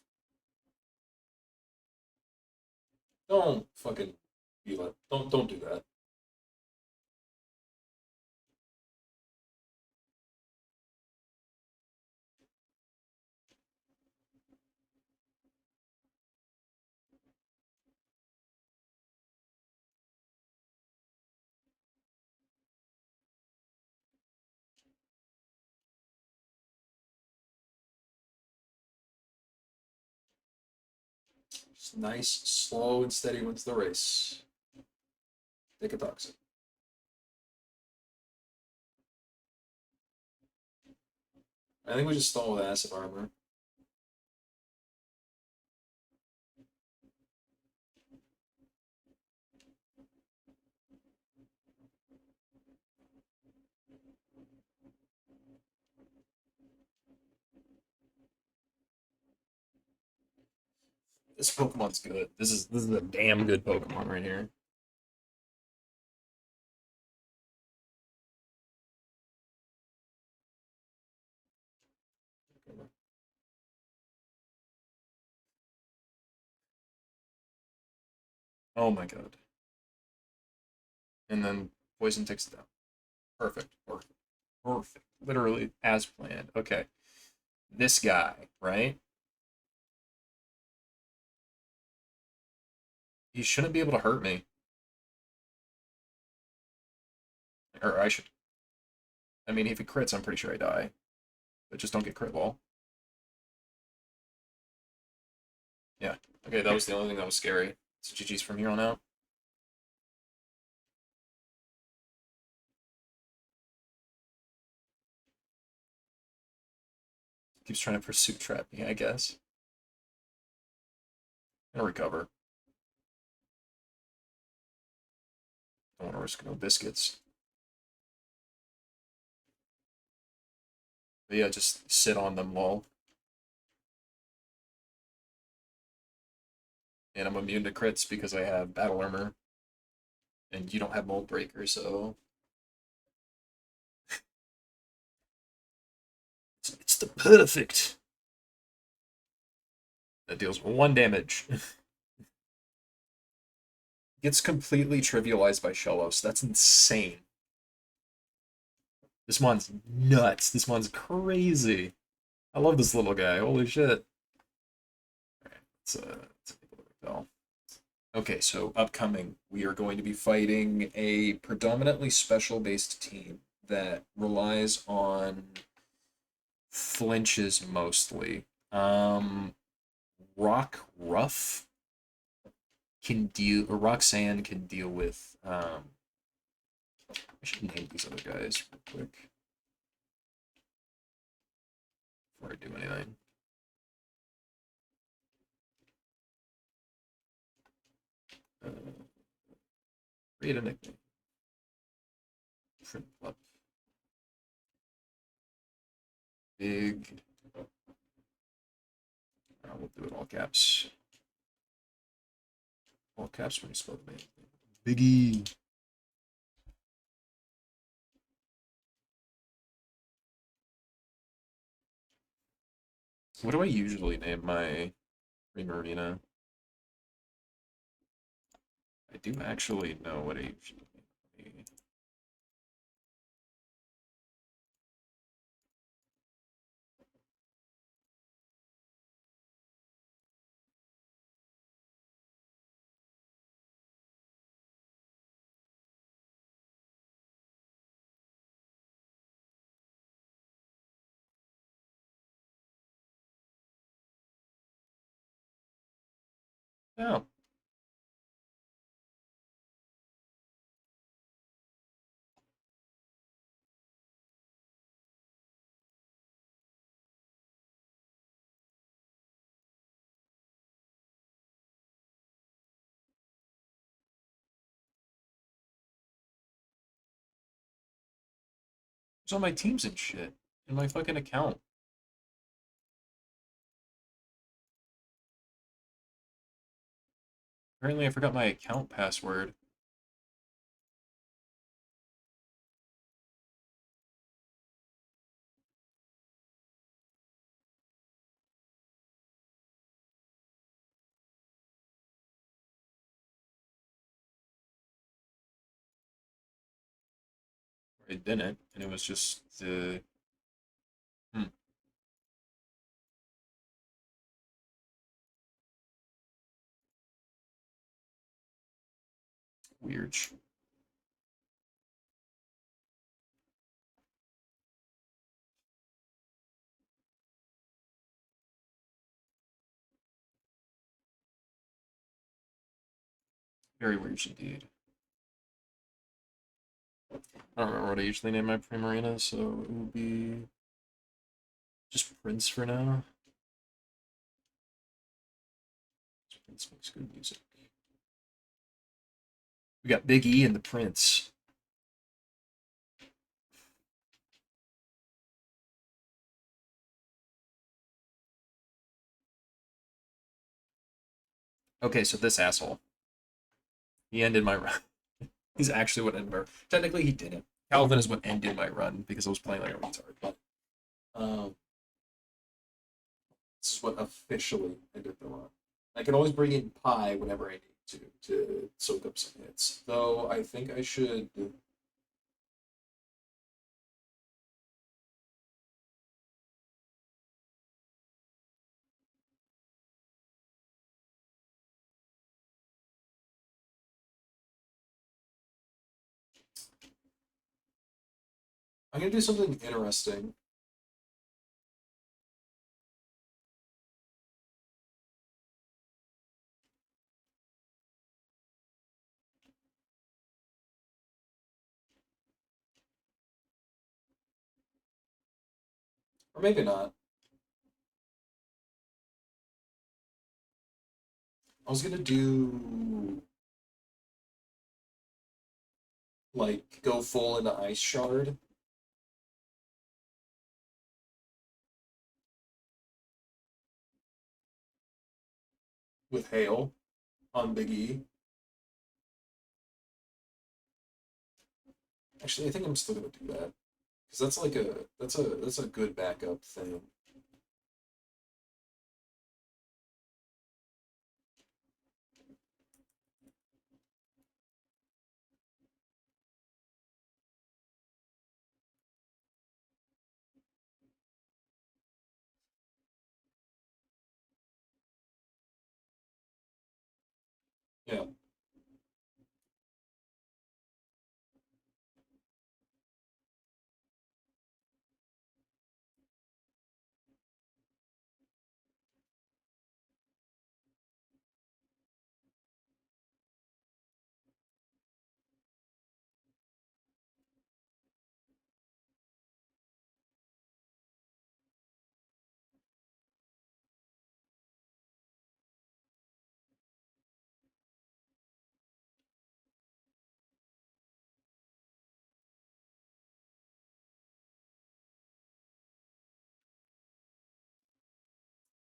Don't fucking feel it. Don't do that. Just nice, slow, and steady wins the race. Take a toxic. I think we just stall with acid armor. This Pokemon's good. This is a damn good Pokemon right here. Oh my god. And then poison takes it down. Perfect. Perfect. Perfect. Literally as planned. Okay. This guy, right? He shouldn't be able to hurt me. Or I should. I mean, if he crits, I'm pretty sure I die. But just don't get crit lol. Yeah. Okay, that was the only thing that was scary. So GG's from here on out. Keeps trying to pursuit trap me, I guess. I'm gonna recover. Don't want to risk no biscuits. But yeah, just sit on them, lol. And I'm immune to crits because I have battle armor. And you don't have mold breaker, so it's the perfect. That deals 1 damage. Gets completely trivialized by Shellos. That's insane. This one's nuts. This one's crazy. I love this little guy. Holy shit. Alright, let's take a look at Bell. Okay, so upcoming, we are going to be fighting a predominantly special-based team that relies on flinches mostly. Rock Ruff can deal, or Roxanne can deal with. I should name these other guys real quick before I do anything. Create a nickname. Print up. Big. We'll do it all caps. All caps when you spell the name. Biggie. What do I usually name my Primarina? I do actually know what I usually name. Oh, it's on my teams and shit in my fucking account. Apparently, I forgot my account password. I didn't, and it was just the. Hmm, weird. Very weird indeed. I don't remember what I usually name my Primarina, so it will be just Prince for now. Prince makes good music. We got Big E and the Prince. Okay, so this asshole. He ended my run. He's actually what ended my run. Technically, he didn't. Calvin is what ended my run because I was playing like a retard. But this is what officially ended the run. I can always bring in Pi whenever I need to soak up some hits. Though I think I should. I'm gonna do something interesting. Or maybe not. I was gonna do like go full into Ice Shard with Hail on Big E. Actually, I think I'm still gonna do that because that's like a good backup thing. Yeah,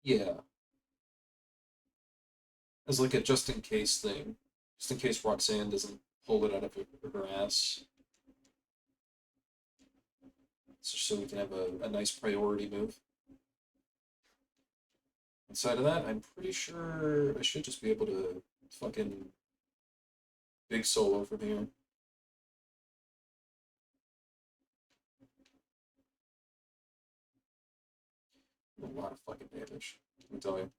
yeah, as like a just in case thing, just in case Roxanne doesn't pull it out of her ass, so we can have a nice priority move. Inside of that, I'm pretty sure I should just be able to fucking big solo from here. A lot of fucking damage, let me tell you.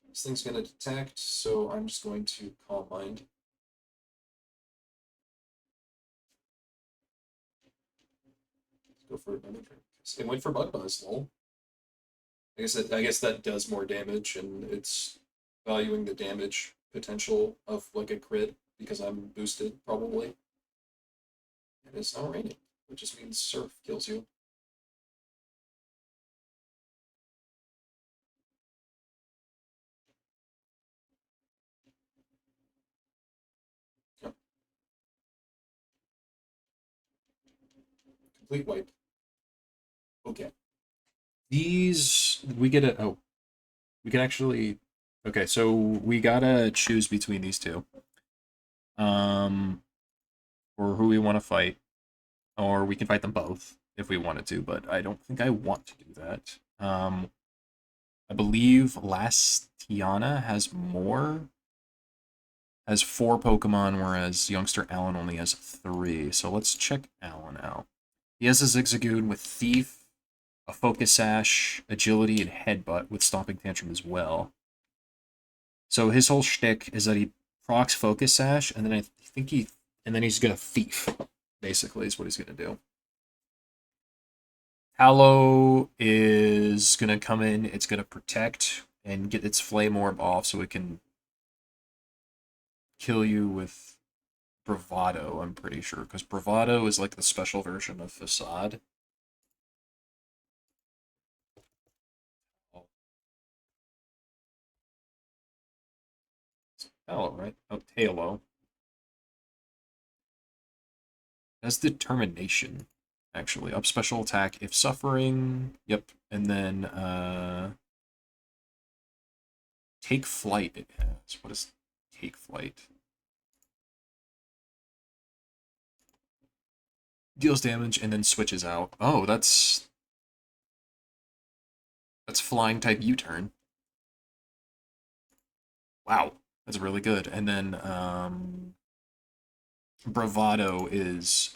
This thing's gonna detect, so I'm just going to Calm Mind. Go for another drink. It went for Bug Buzz, lol. I guess that does more damage, and it's valuing the damage potential of like a crit because I'm boosted probably. It is now raining, which just means Surf kills you. Yep. Complete wipe. Okay. These we get a we can actually okay, so we gotta choose between these two. Um or who we want to fight. Or we can fight them both if we wanted to, but I don't think I want to do that. I believe Last Tiana has four Pokemon, whereas youngster Alan only has three. So let's check Alan out. He has a Zigzagoon with Thief, a Focus Sash, Agility, and Headbutt with Stomping Tantrum as well. So his whole shtick is that he procs Focus Sash, and then I think he's gonna Thief. Basically, is what he's gonna do. Hallow is gonna come in. It's gonna protect and get its Flame Orb off, so it can kill you with Bravado. I'm pretty sure because Bravado is like the special version of Facade. Oh, it's Hallow, right? Oh, Halo. That's Determination. Actually, up special attack if suffering. Yep, and then Take Flight. It has. What is Take Flight? Deals damage and then switches out. Oh, that's flying type U-turn. Wow, that's really good. And then Bravado is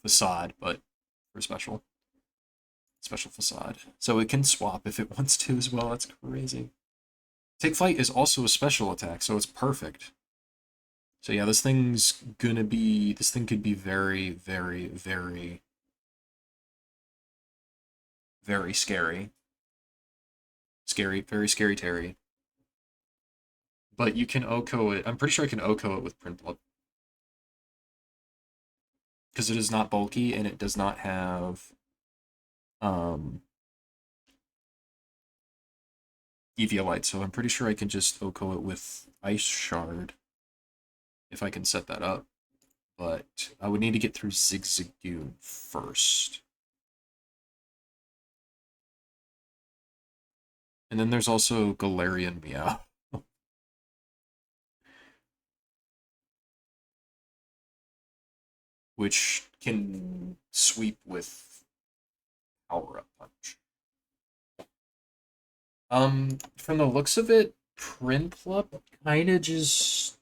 Facade, but for special Facade. So it can swap if it wants to as well. That's crazy. Take Flight is also a special attack, so it's perfect. So yeah, this thing could be very, very, very, very scary. Very scary Terry. But you can OHKO it. I'm pretty sure I can OHKO it with Print Blood. Because it is not bulky and it does not have um Eviolite, so I'm pretty sure I can just OHKO it with Ice Shard if I can set that up. But I would need to get through Zigzagoon first. And then there's also Galarian Meow. Which can sweep with Power Up Punch. From the looks of it, Prinplup kind of just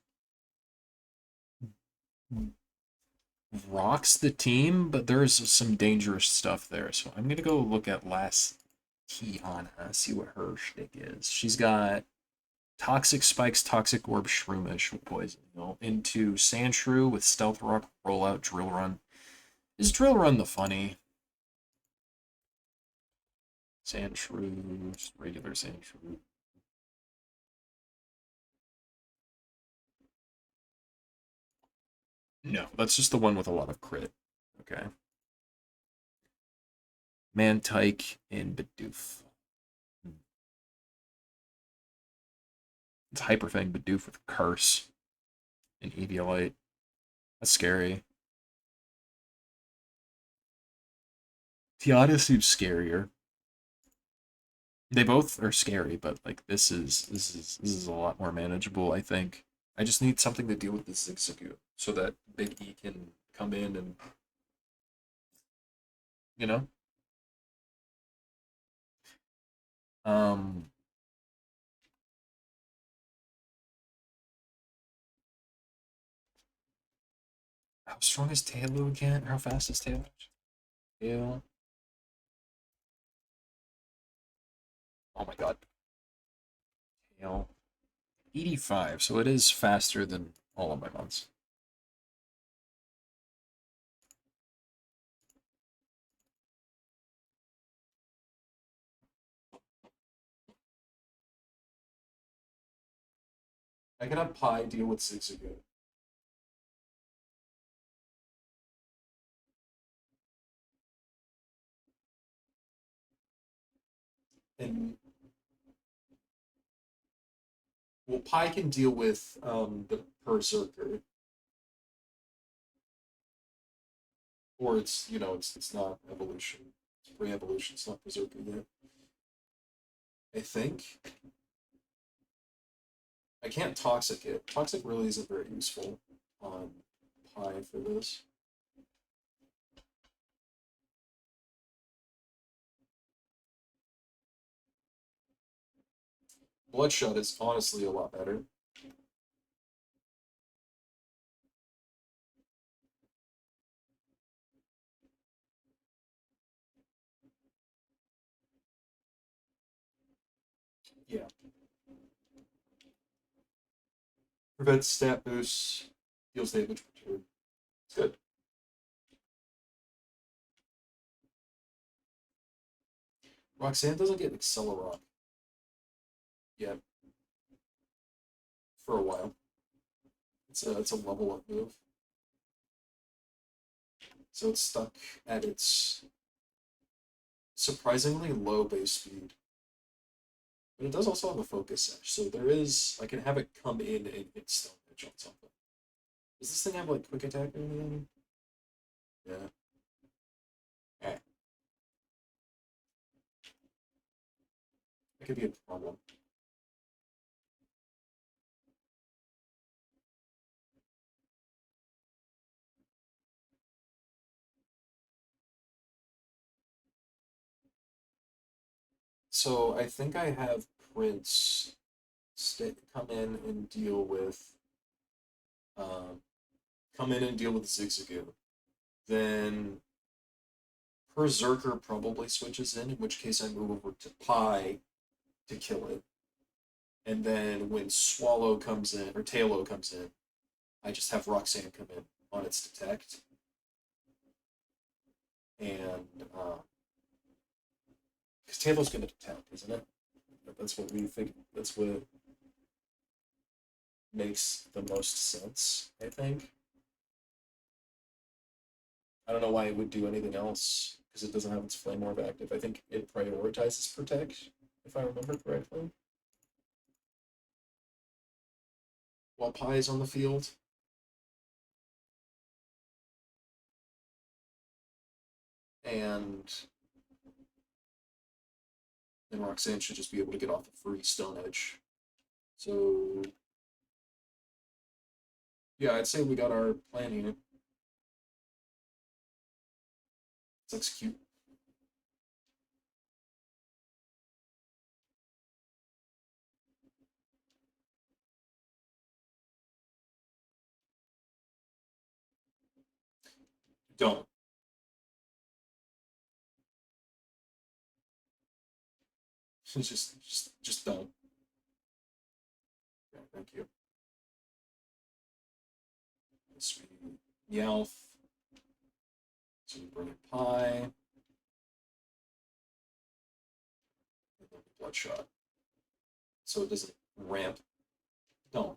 rocks the team, but there's some dangerous stuff there. So I'm gonna go look at last Tiana, see what her shtick is. She's got Toxic Spikes, Toxic Orb, Shroomish with Poison Heal, into Sandshrew with Stealth Rock, Rollout, Drill Run. Is Drill Run the funny? Sandshrew, just regular Sandshrew. No, that's just the one with a lot of crit. Okay. Mantike and Bidoof. It's Hyperfang Bidoof with Curse and Eviolite. That's scary. Tiana seems scarier. They both are scary, but like this is a lot more manageable, I think. I just need something to deal with the Zigzagoon so that Big E can come in and you know. Um how strong is Taylor again? How fast is Taylor? Tail. Oh my god. Tail. 85, so it is faster than all of my months. I can have Pi deal with Zigzagoon. And well, Pi can deal with the Berserker, or it's not evolution, it's pre-evolution, it's not Berserker yet. I think I can't Toxic it. Toxic really isn't very useful on Pi for this. Bloodshot is honestly a lot better. Yeah. Prevents stat boosts, deals damage per turn. It's good. Roxanne doesn't get Accelerock yet for a while. It's a level up move. So it's stuck at its surprisingly low base speed. But it does also have a focus edge, so there is I can have it come in and hit stone edge on something. Does this thing have like quick attack or anything? Yeah. Eh, that could be a problem. So I think I have Prince come in and deal with um, Zigzagoon. Then Berserker probably switches in which case I move over to Pi to kill it. And then when Swallow comes in, or Tailo comes in, I just have Roxanne come in on its detect. And, because Tailo's going to detect, isn't it? That's what we think, that's what makes the most sense, I think. I don't know why it would do anything else, because it doesn't have its Flame Orb active. I think it prioritizes Protect, if I remember correctly. While Pi is on the field. And then Roxanne should just be able to get off a free Stone Edge. So, yeah, I'd say we got our plan here. Let's execute. Don't. just don't. Yeah, thank you. Sweet Meowth. So we bring in Pi. And then Bloodshot. So it doesn't ramp. Don't.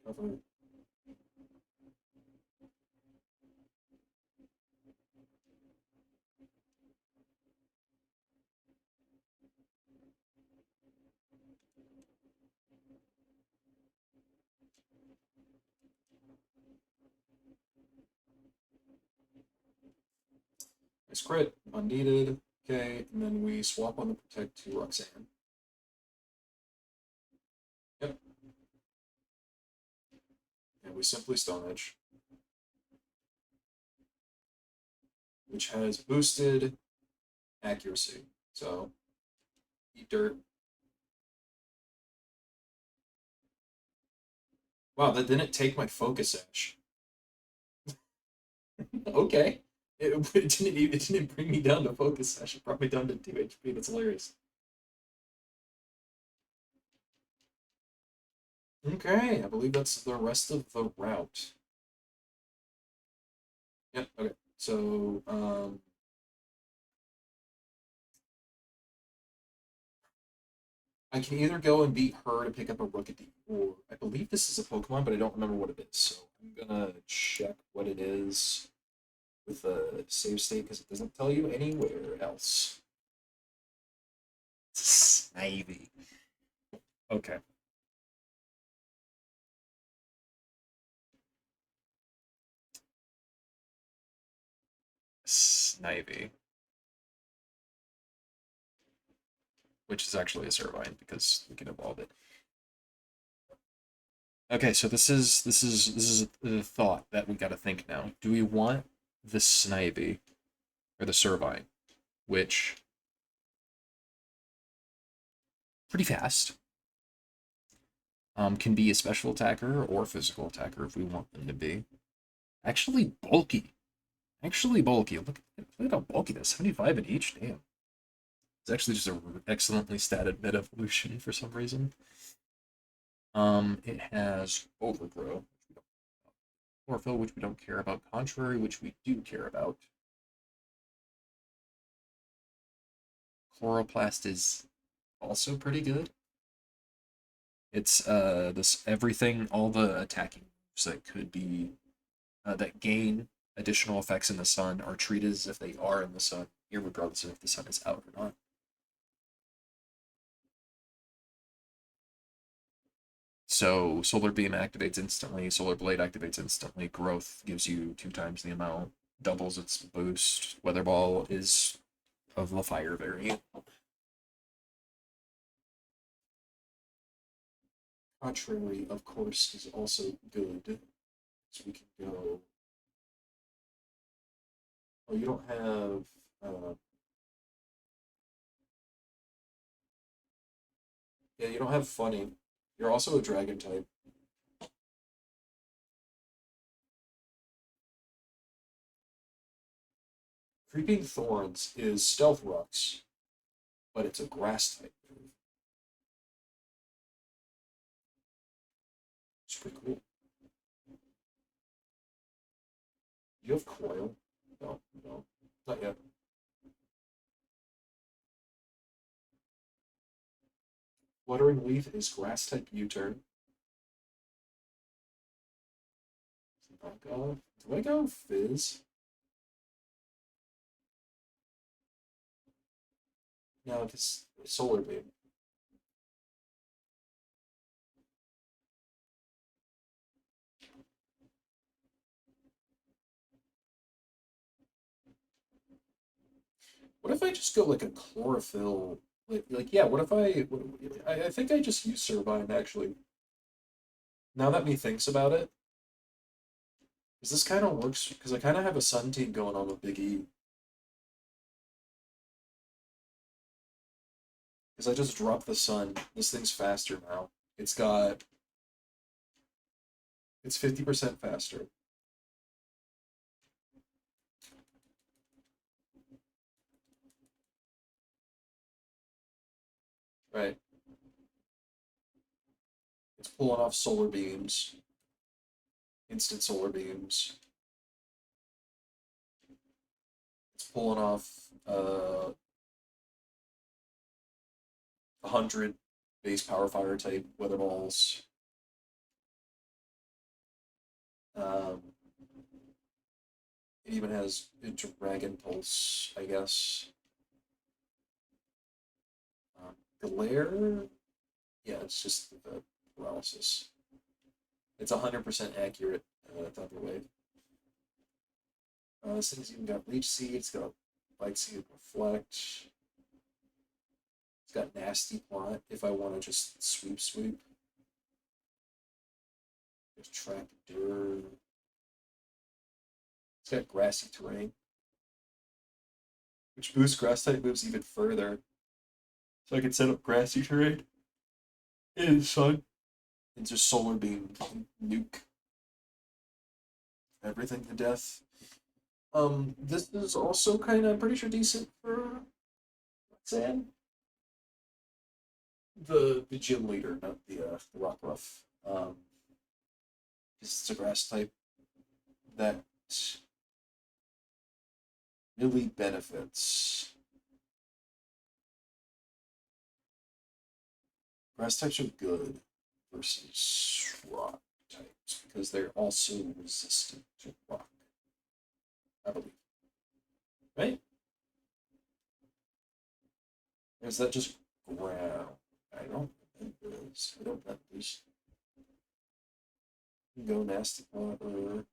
Cover. Nice crit. Unneeded. Okay, and then we swap on the Protect to Roxanne. Yep. And we simply Stone Edge, which has boosted accuracy. So, eat dirt. Wow, that didn't take my Focus Ash. Okay. It didn't bring me down to Focus Ash. It brought me down to 2 HP. That's hilarious. Okay, I believe that's the rest of the route. Yep, okay. So, I can either go and beat her to pick up a Rookidee, or I believe this is a Pokemon, but I don't remember what it is. So I'm gonna check what it is with a save state because it doesn't tell you anywhere else. Snivy. Okay. Snivy. Which is actually a Servine because we can evolve it. Okay, so this is a thought that we got to think now. Do we want the Snivy or the Servine, which pretty fast, can be a special attacker or physical attacker if we want them to be. Actually bulky. Actually bulky. Look at how bulky that is. 75 in each. Damn. It's actually just an excellently statted mid evolution for some reason. It has Overgrow, Chlorophyll, which we don't care about. Contrary, which we do care about. Chloroplast is also pretty good. It's this everything, all the attacking moves that could be that gain additional effects in the sun are treated as if they are in the sun, regardless of if the sun is out or not. So Solar Beam activates instantly, Solar Blade activates instantly, Growth gives you 2 times the amount, doubles its boost, Weather Ball is of the fire variant. Contrary, of course, is also good. So we can go. Oh, you don't have. Yeah, you don't have Funny. You're also a Dragon type. Creeping Thorns is Stealth Rocks, but it's a grass type move. It's pretty cool. Do you have Coil? No, no, not yet. Fluttering Leaf is grass type U-turn. Do I go Fizz? No, it's Solar Beam. What if I just go like a Chlorophyll? Like yeah, what if I think I just use Servine actually. Now that me thinks about it, because this kind of works, because I kind of have a Sun team going on with Big E. Because I just dropped the Sun. This thing's faster now. It's 50% faster. Right. It's pulling off solar beams, instant solar beams. It's pulling off 100 base power fire type weather balls. Um, it even has a Dragon Pulse, I guess. Glare, yeah, it's just paralysis. It's 100% accurate Thunder Wave. This thing's even got Leech Seed, it's got Light Seed Reflect. It's got Nasty Plot if I want to just sweep. There's Trapdoor. It's got Grassy Terrain, which boosts grass type moves even further. So I can set up Grassy Terrain in the sun and just Solar Beam nuke everything to death. This is also kind of, I'm pretty sure, decent for Roxanne. The gym leader, not the Rock Ruff. It's a grass type that really benefits. Grass types are good versus rock types because they're also resistant to rock, I believe. Right? Or is that just ground? I don't think it is. I don't know. There's go Nasty Plot or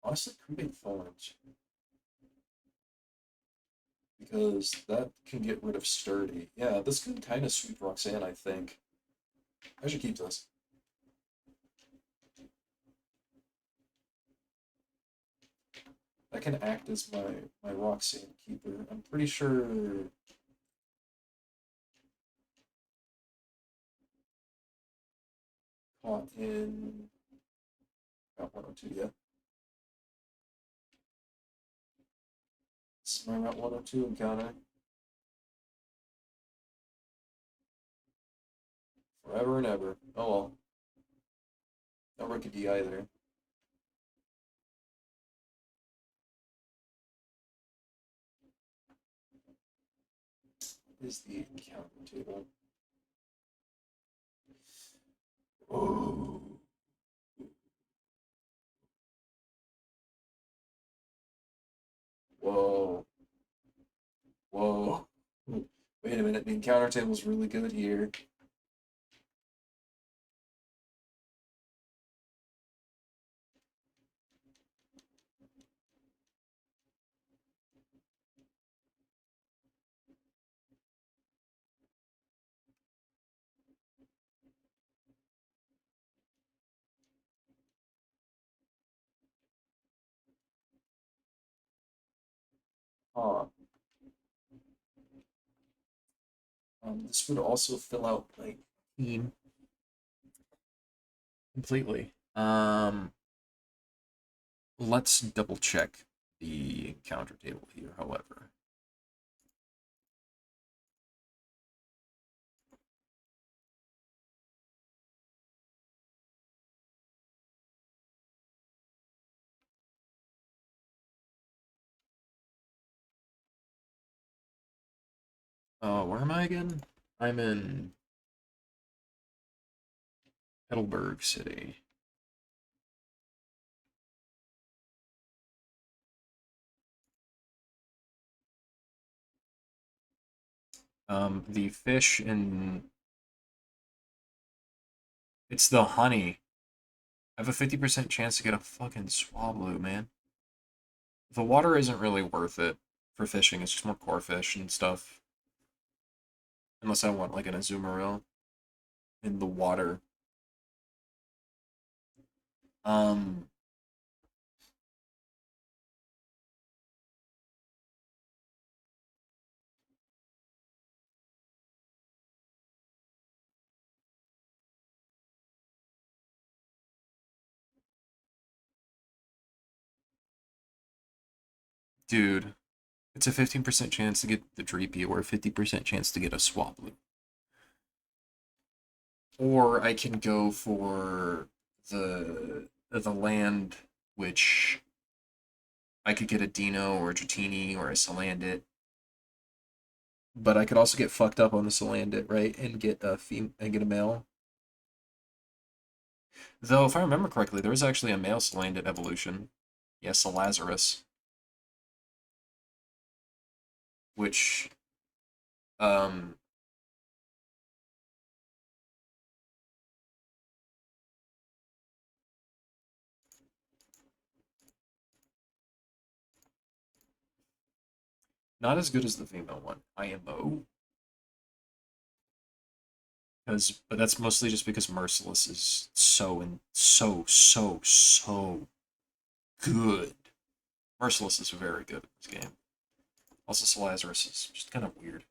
honestly Creeping Thorns. Because that can get rid of Sturdy. Yeah, this can kind of sweep Roxanne, I think. I should keep this. That can act as my Roxanne keeper. I'm pretty sure caught in Route 102, yeah. This is my Route 102 encounter. Forever and ever. Oh well. No Rookie D either. What is the encounter table? Oh. Whoa. Whoa. Wait a minute, the encounter table's really good here. Huh. This would also fill out my team completely. Let's double check the encounter table here, however. Where am I again? I'm in Heidelberg City. The fish and it's the honey. I have a 50% chance to get a fucking swablu, man. The water isn't really worth it for fishing. It's just more core fish and stuff. Unless I want like an azumarill in the water. Um, dude, it's a 15% chance to get the Dreepy or a 50% chance to get a Swablu. Or I can go for the land, which I could get a Dino or a Dratini or a Salandit. But I could also get fucked up on the Salandit, right? And get a male. Though, if I remember correctly, there was actually a male Salandit evolution. Yes, a Lazarus. Which, um, not as good as the female one, IMO. But that's mostly just because Merciless is so good. Merciless is very good in this game. Also, Lazarus is just kind of weird.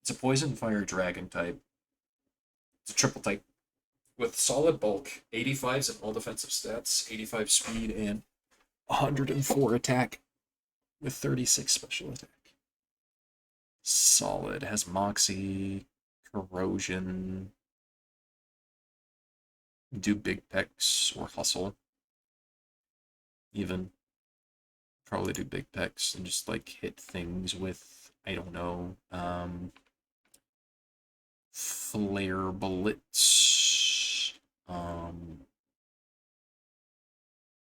It's a poison fire dragon type. It's a triple type with solid bulk, 85s in all defensive stats, 85 speed, and 104 attack with 36 special attack. Solid. Has Moxie, Corrosion, do big pecs or hustle. Even probably do big pecs and just like hit things with, I don't know, flare blitz,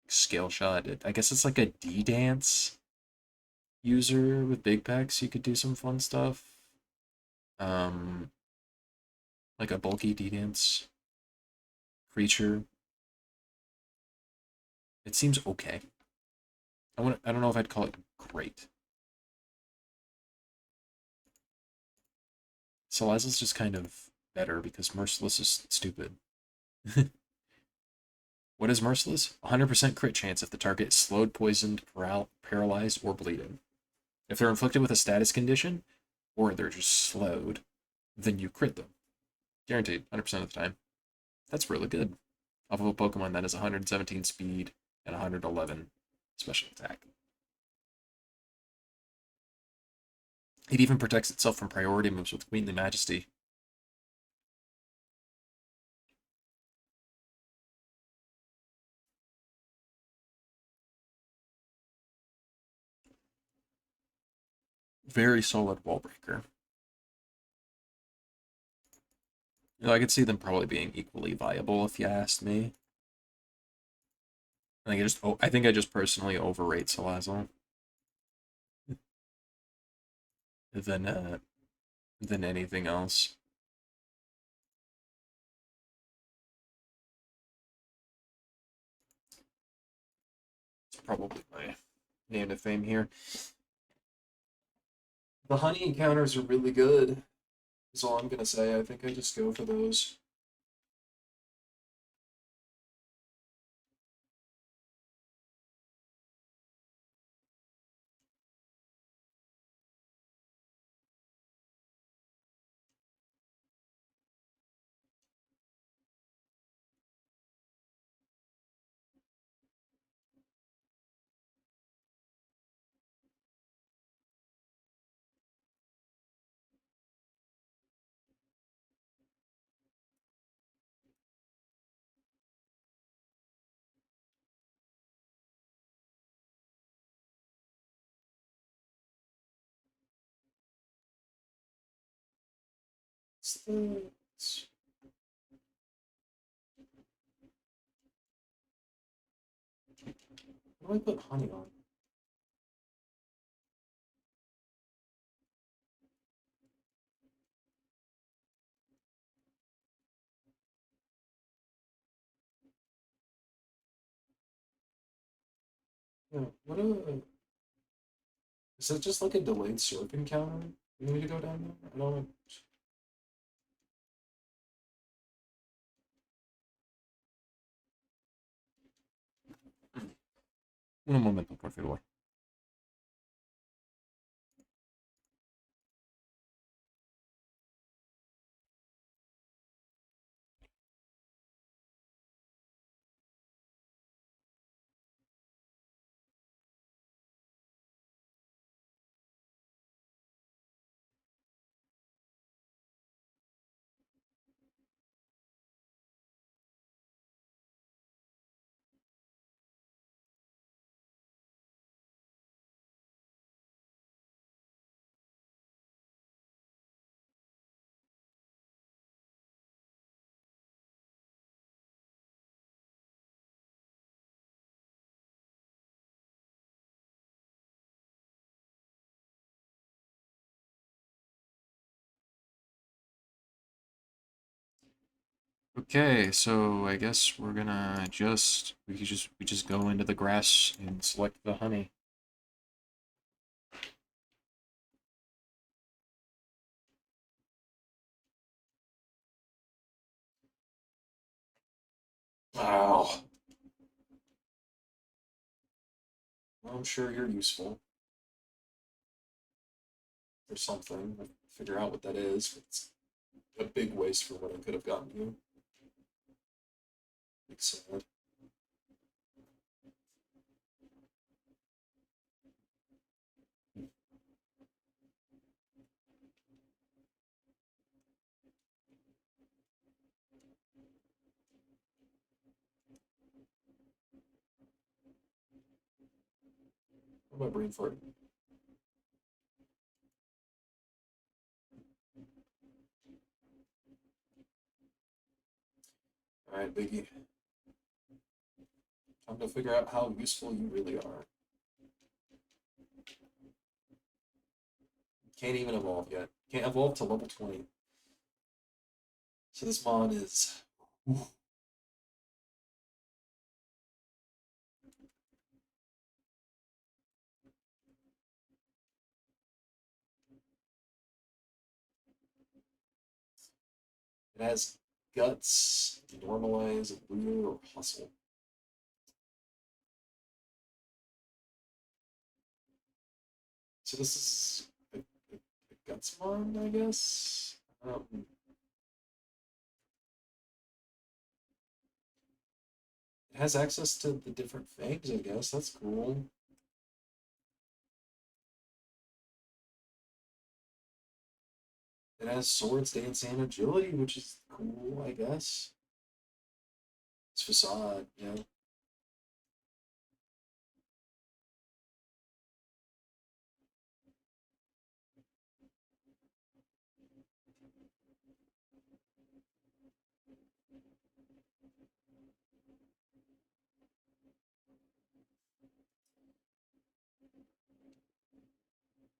scale shot. I guess it's like a D dance user with big pecs. You could do some fun stuff. Um, like a bulky D dance creature. It seems okay. I don't know if I'd call it great. Salazzle's just kind of better because Merciless is stupid. What is Merciless? 100% crit chance if the target is slowed, poisoned, paralyzed, or bleeding. If they're inflicted with a status condition, or they're just slowed, then you crit them. Guaranteed, 100% of the time. That's really good. Off of a Pokemon that has 117 speed and 111 special attack. It even protects itself from priority moves with Queenly Majesty. Very solid wall breaker. You know, I could see them probably being equally viable if you asked me. I think I just personally overrate Salazzle than than anything else. It's probably my name to fame here. The honey encounters are really good, is all I'm gonna say. I think I just go for those. What do I put honey on? Yeah, what is that just like a delayed syrup encounter? You need to go down there? I don't. Un momento, por favor. Okay, so I guess we're gonna just go into the grass and select the honey. Wow. Well, I'm sure you're useful for something. I figure out what that is. It's a big waste for what I could have gotten you. It's sad. What am I brain farting? All right, Biggie. Time to figure out how useful you really are. Can't even evolve yet. Can't evolve to level 20. So this mod is. Oof. It has guts, normalize, lure, or hustle. So this is a guts mod, I guess. It has access to the different fangs, I guess. That's cool. It has sword stance and agility, which is cool, I guess. It's facade, yeah.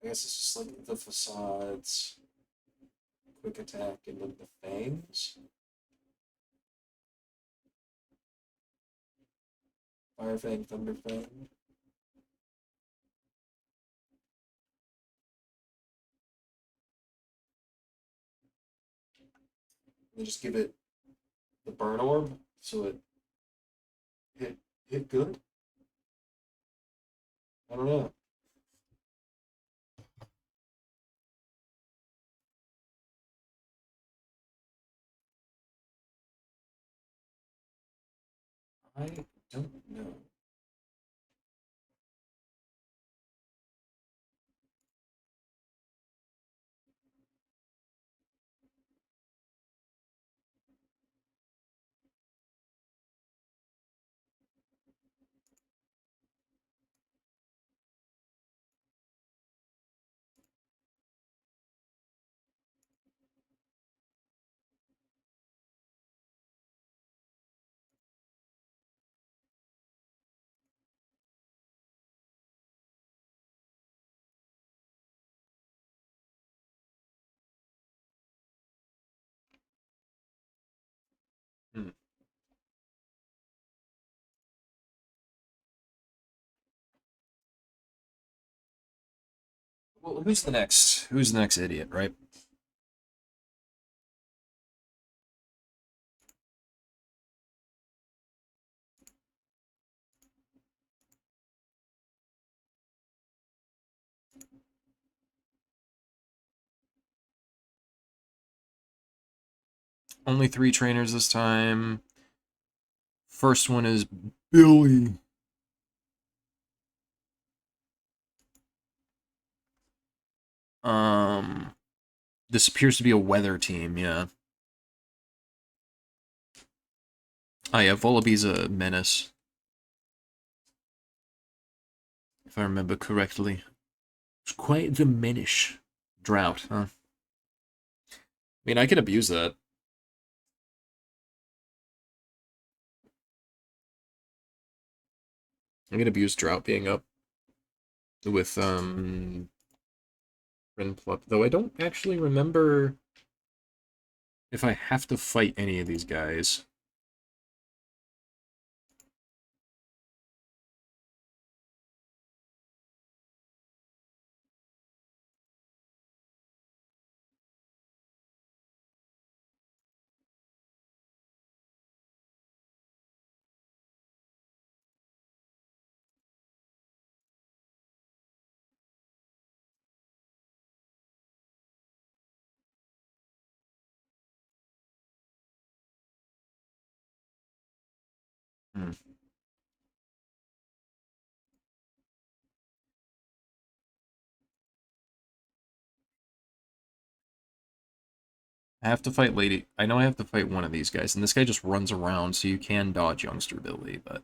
I guess it's just like the facades, quick attack, and then the fangs. Fire Fang, Thunder Fang. They just give it the burn orb, so it hit hit good. I don't know. I don't know. Well, who's the next? Who's the next idiot, right? Only 3 trainers this time. First one is Billy. Um, this appears to be a weather team, yeah. Oh yeah, Volabee's a menace, if I remember correctly. It's quite the menace. Drought, huh? I mean, I could abuse that. I could abuse Drought being up with, Renplup, though I don't actually remember if I have to fight any of these guys. Hmm. I have to fight Lady. I know I have to fight one of these guys, and this guy just runs around, so you can dodge Youngster Billy, but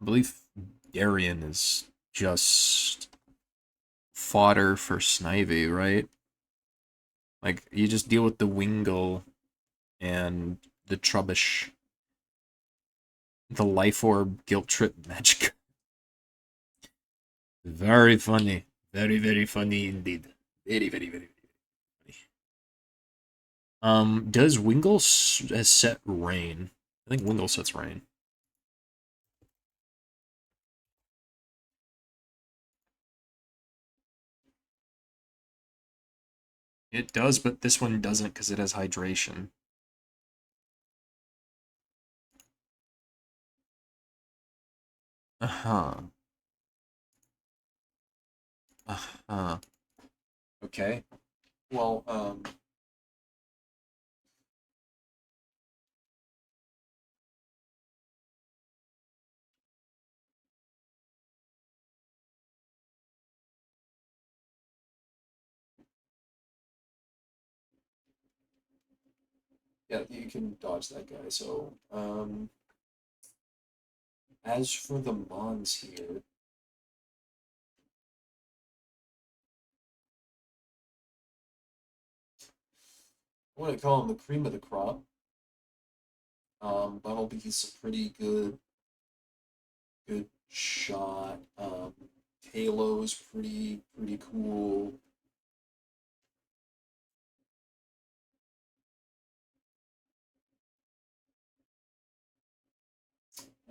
I believe Darien is just fodder for Snivy, right? Like, you just deal with the Wingull and the Trubbish, the Life Orb, Guilt Trip, Magic. Very funny. Very, very funny indeed. Very, very, very, very funny. Does Wingull has set Rain? I think Wingull sets Rain. It does, but this one doesn't because it has Hydration. Uh-huh. Uh-huh. Okay. Well, yeah, you can dodge that guy. So, as for the Mons here, I want to call him the cream of the crop. Bumblebee's a pretty good shot. Halo's pretty cool.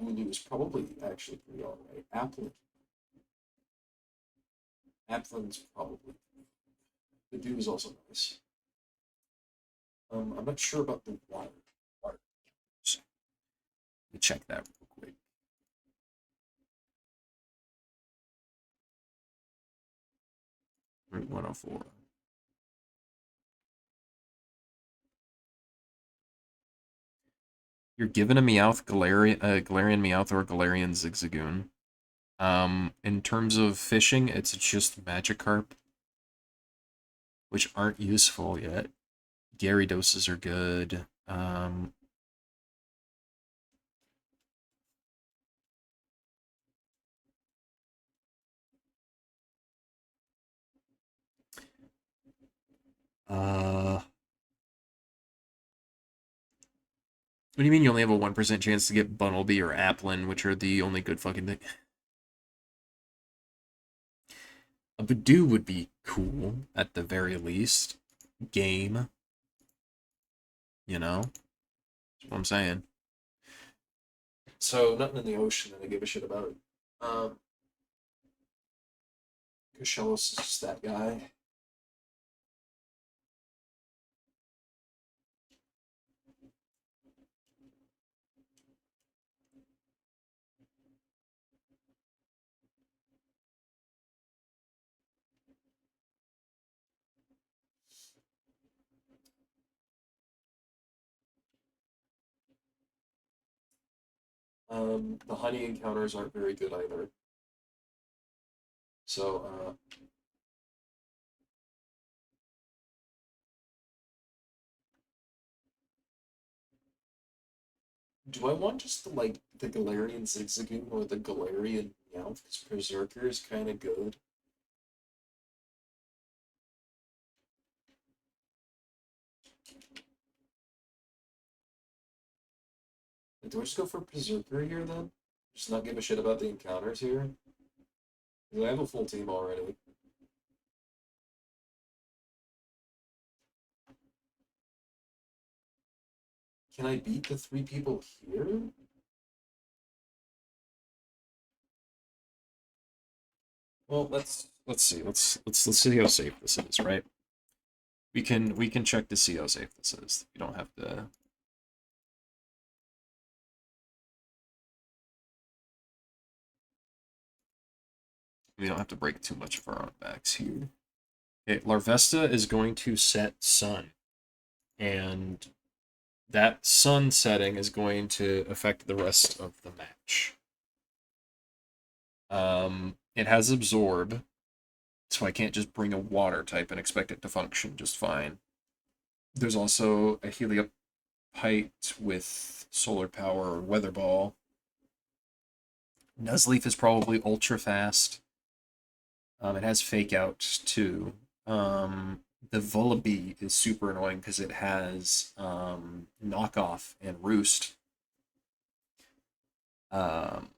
Wooloo is probably actually pretty alright. Applin's probably. The dude is also nice. I'm not sure about the water. Let me check that real quick. 104. You're given a Meowth, Galarian Meowth, or Galarian Zigzagoon. In terms of fishing, it's just Magikarp, which aren't useful yet. Gyarados are good. What do you mean you only have a 1% chance to get Bunnelby or Applin, which are the only good fucking thing? A Badoo would be cool, at the very least. Game. You know? That's what I'm saying. So, nothing in the ocean that I give a shit about. Um, Kashelos is just that guy. The honey encounters aren't very good either. So, do I want just like the Galarian Zigzagoon or the Galarian Meowth? Because Berserker is kind of good. Do I just go for Berserker here then? Just not give a shit about the encounters here? 'Cause I have a full team already. Can I beat the three people here? Well, let's see. Let's see how safe this is, right? We can check to see how safe this is. We don't have to. We don't have to break too much of our own backs here. Okay, Larvesta is going to set Sun, and that Sun setting is going to affect the rest of the match. It has Absorb, so I can't just bring a Water type and expect it to function just fine. There's also a Heliopite with Solar Power or Weather Ball. Nuzleaf is probably ultra fast. It has Fake Out too. The Vullaby is super annoying because it has Knockoff and Roost. Um,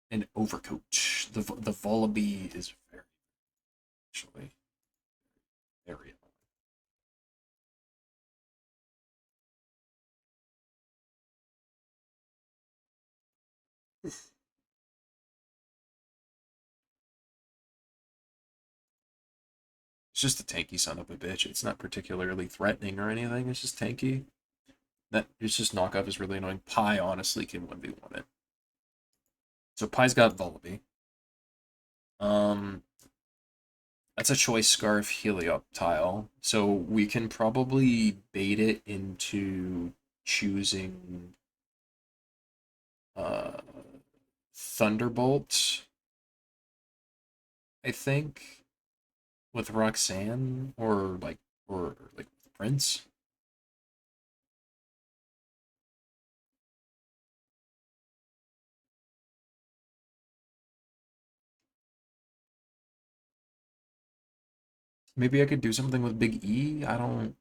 and Overcoat. The Vullaby is very actually very annoying. It's just a tanky son of a bitch. It's not particularly threatening or anything. It's just tanky. That it's just knockoff is really annoying. Pi honestly can 1v1 it. So Pi's got Vullaby. Um, that's a choice scarf Helioptile. So we can probably bait it into choosing uh Thunderbolt, I think, with Roxanne or like Prince. Maybe I could do something with Big E. I don't.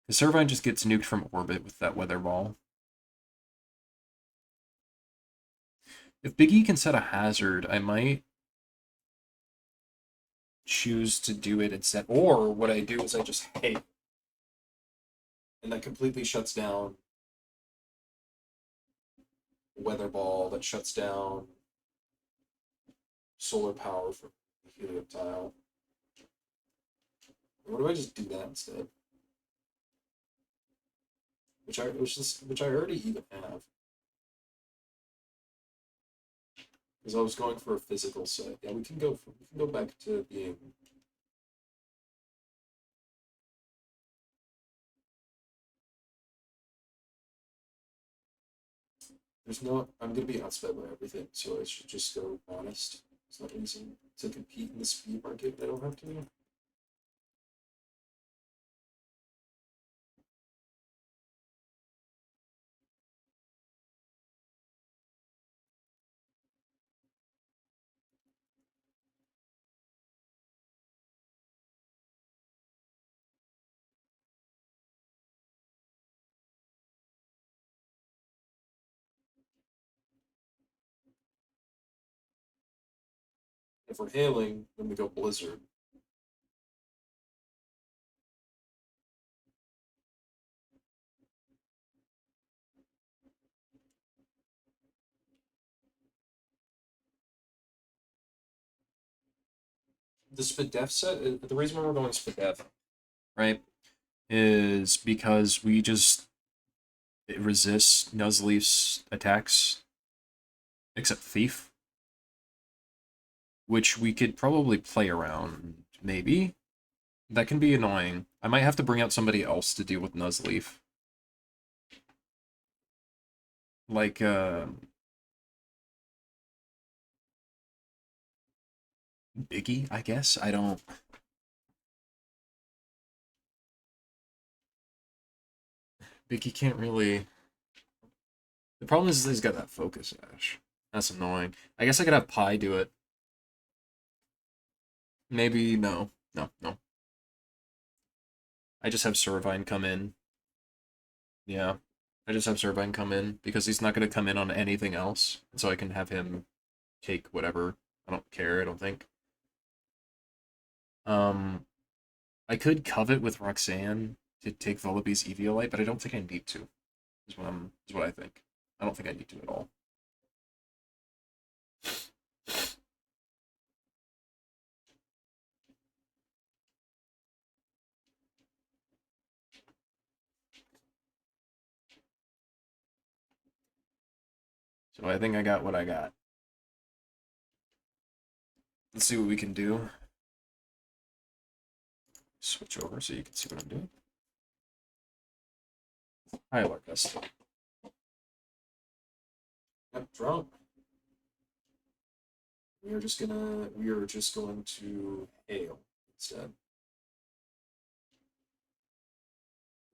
The Servine just gets nuked from orbit with that weather ball. If Big E can set a hazard, I might choose to do it instead. Or what I do is I just hate, and that completely shuts down weather ball. That shuts down solar power from the Helioptile. What do I just do that instead? Which I already even have. Because I was going for a physical set. Yeah, we can go back to being. There's no. I'm gonna be outsped by everything, so I should just go honest. It's not easy to compete in the speed market. I don't have to. If we're hailing, then we go blizzard. the SPDEF set, the reason why we're going SPDEF, right, is because it resists Nuzleaf's attacks, except Thief, which we could probably play around, maybe. That can be annoying. I might have to bring out somebody else to deal with Nuzleaf. Like, Biggie, I guess? I don't... Biggie can't really... The problem is he's got that Focus Ash. That's annoying. I guess I could have Pi do it. Maybe, no. No, no. I just have Servine come in. Yeah. I just have Servine come in, because he's not going to come in on anything else. So I can have him take whatever. I don't care, I don't think. I could covet with Roxanne to take Vullaby's Eviolite, but I don't think I need to. Is what I think. I don't think I need to at all. So I think I got what I got. Let's see what we can do. Switch over so you can see what I'm doing. Hi, Larkus. Yep, drunk. We are just going to hail instead.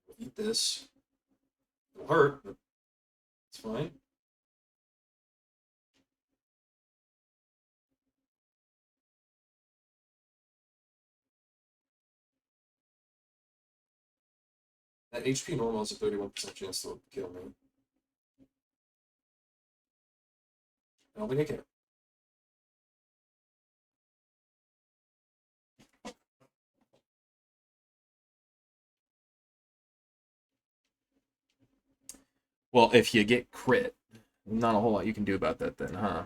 We'll eat this. It'll hurt, but it's fine. That HP normal has a 31% chance to kill me. I don't think I care. Well, if you get crit, not a whole lot you can do about that then, huh?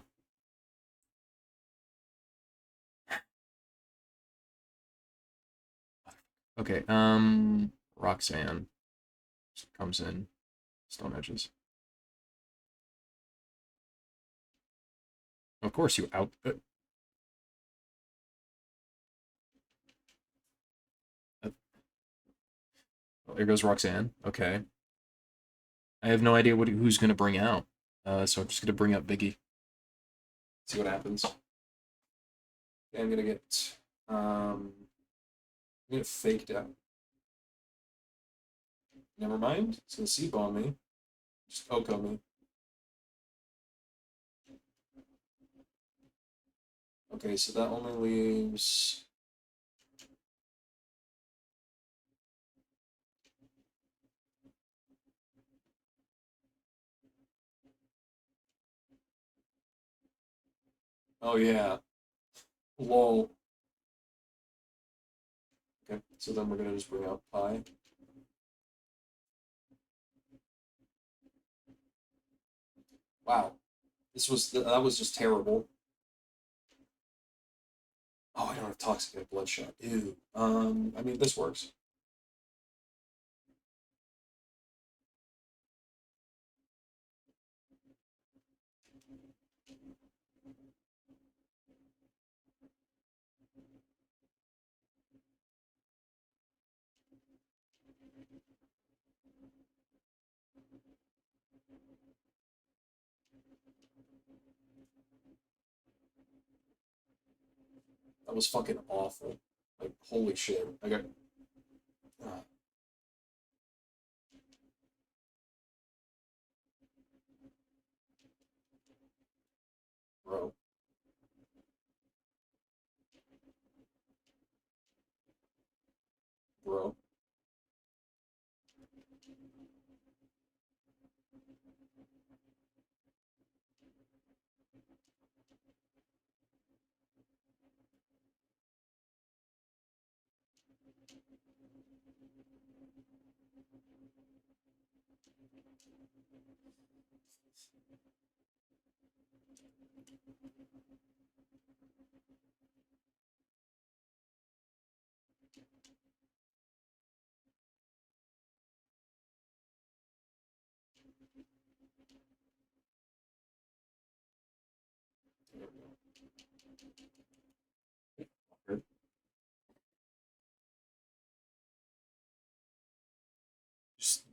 Okay, Roxanne comes in. Stone Edges. Of course you out... there goes Roxanne. Okay. I have no idea who's going to bring out. So I'm just going to bring up Biggie. See what happens. Okay, I'm going to get... I'm going to faked out. Never mind. It's going to C-bomb me. Just Oko me. Okay, so that only leaves... Oh, yeah. Lol. Okay, so then we're going to just bring out Pi. Wow. That was just terrible. Oh, I don't have Toxic and Bloodshot. Ew. I mean, this works. That was fucking awful. Like, holy shit. I got... bro. Bro.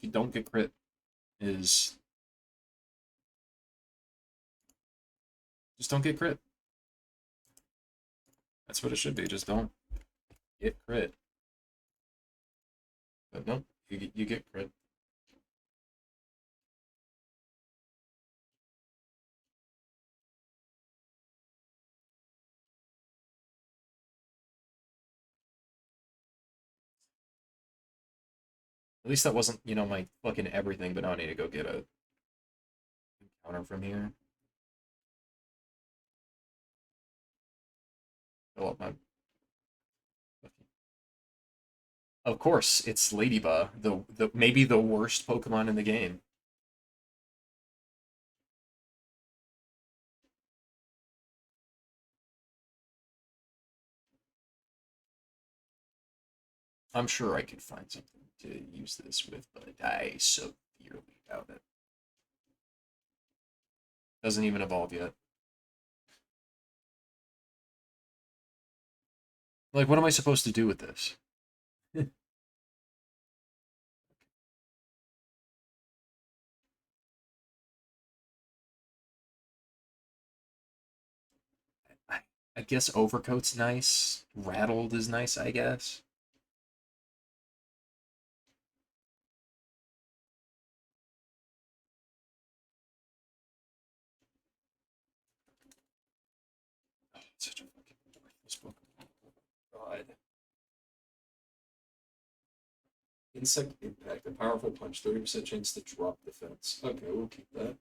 you don't get crit is just don't get crit. That's what it should be. Just don't get crit. But no, you get crit. At least that wasn't, my fucking everything, but now I need to go get a counter from here. Fill up my. Of course, it's Ladybug, the maybe the worst Pokemon in the game. I'm sure I could find something to use this with, but I severely doubt it. Doesn't even evolve yet. Like, what am I supposed to do with this? I guess Overcoat's nice. Rattled is nice, I guess. Oh, it's such a fucking worthless book. God. Insect Impact. A powerful punch. 30% chance to drop defense. Okay, we'll keep that.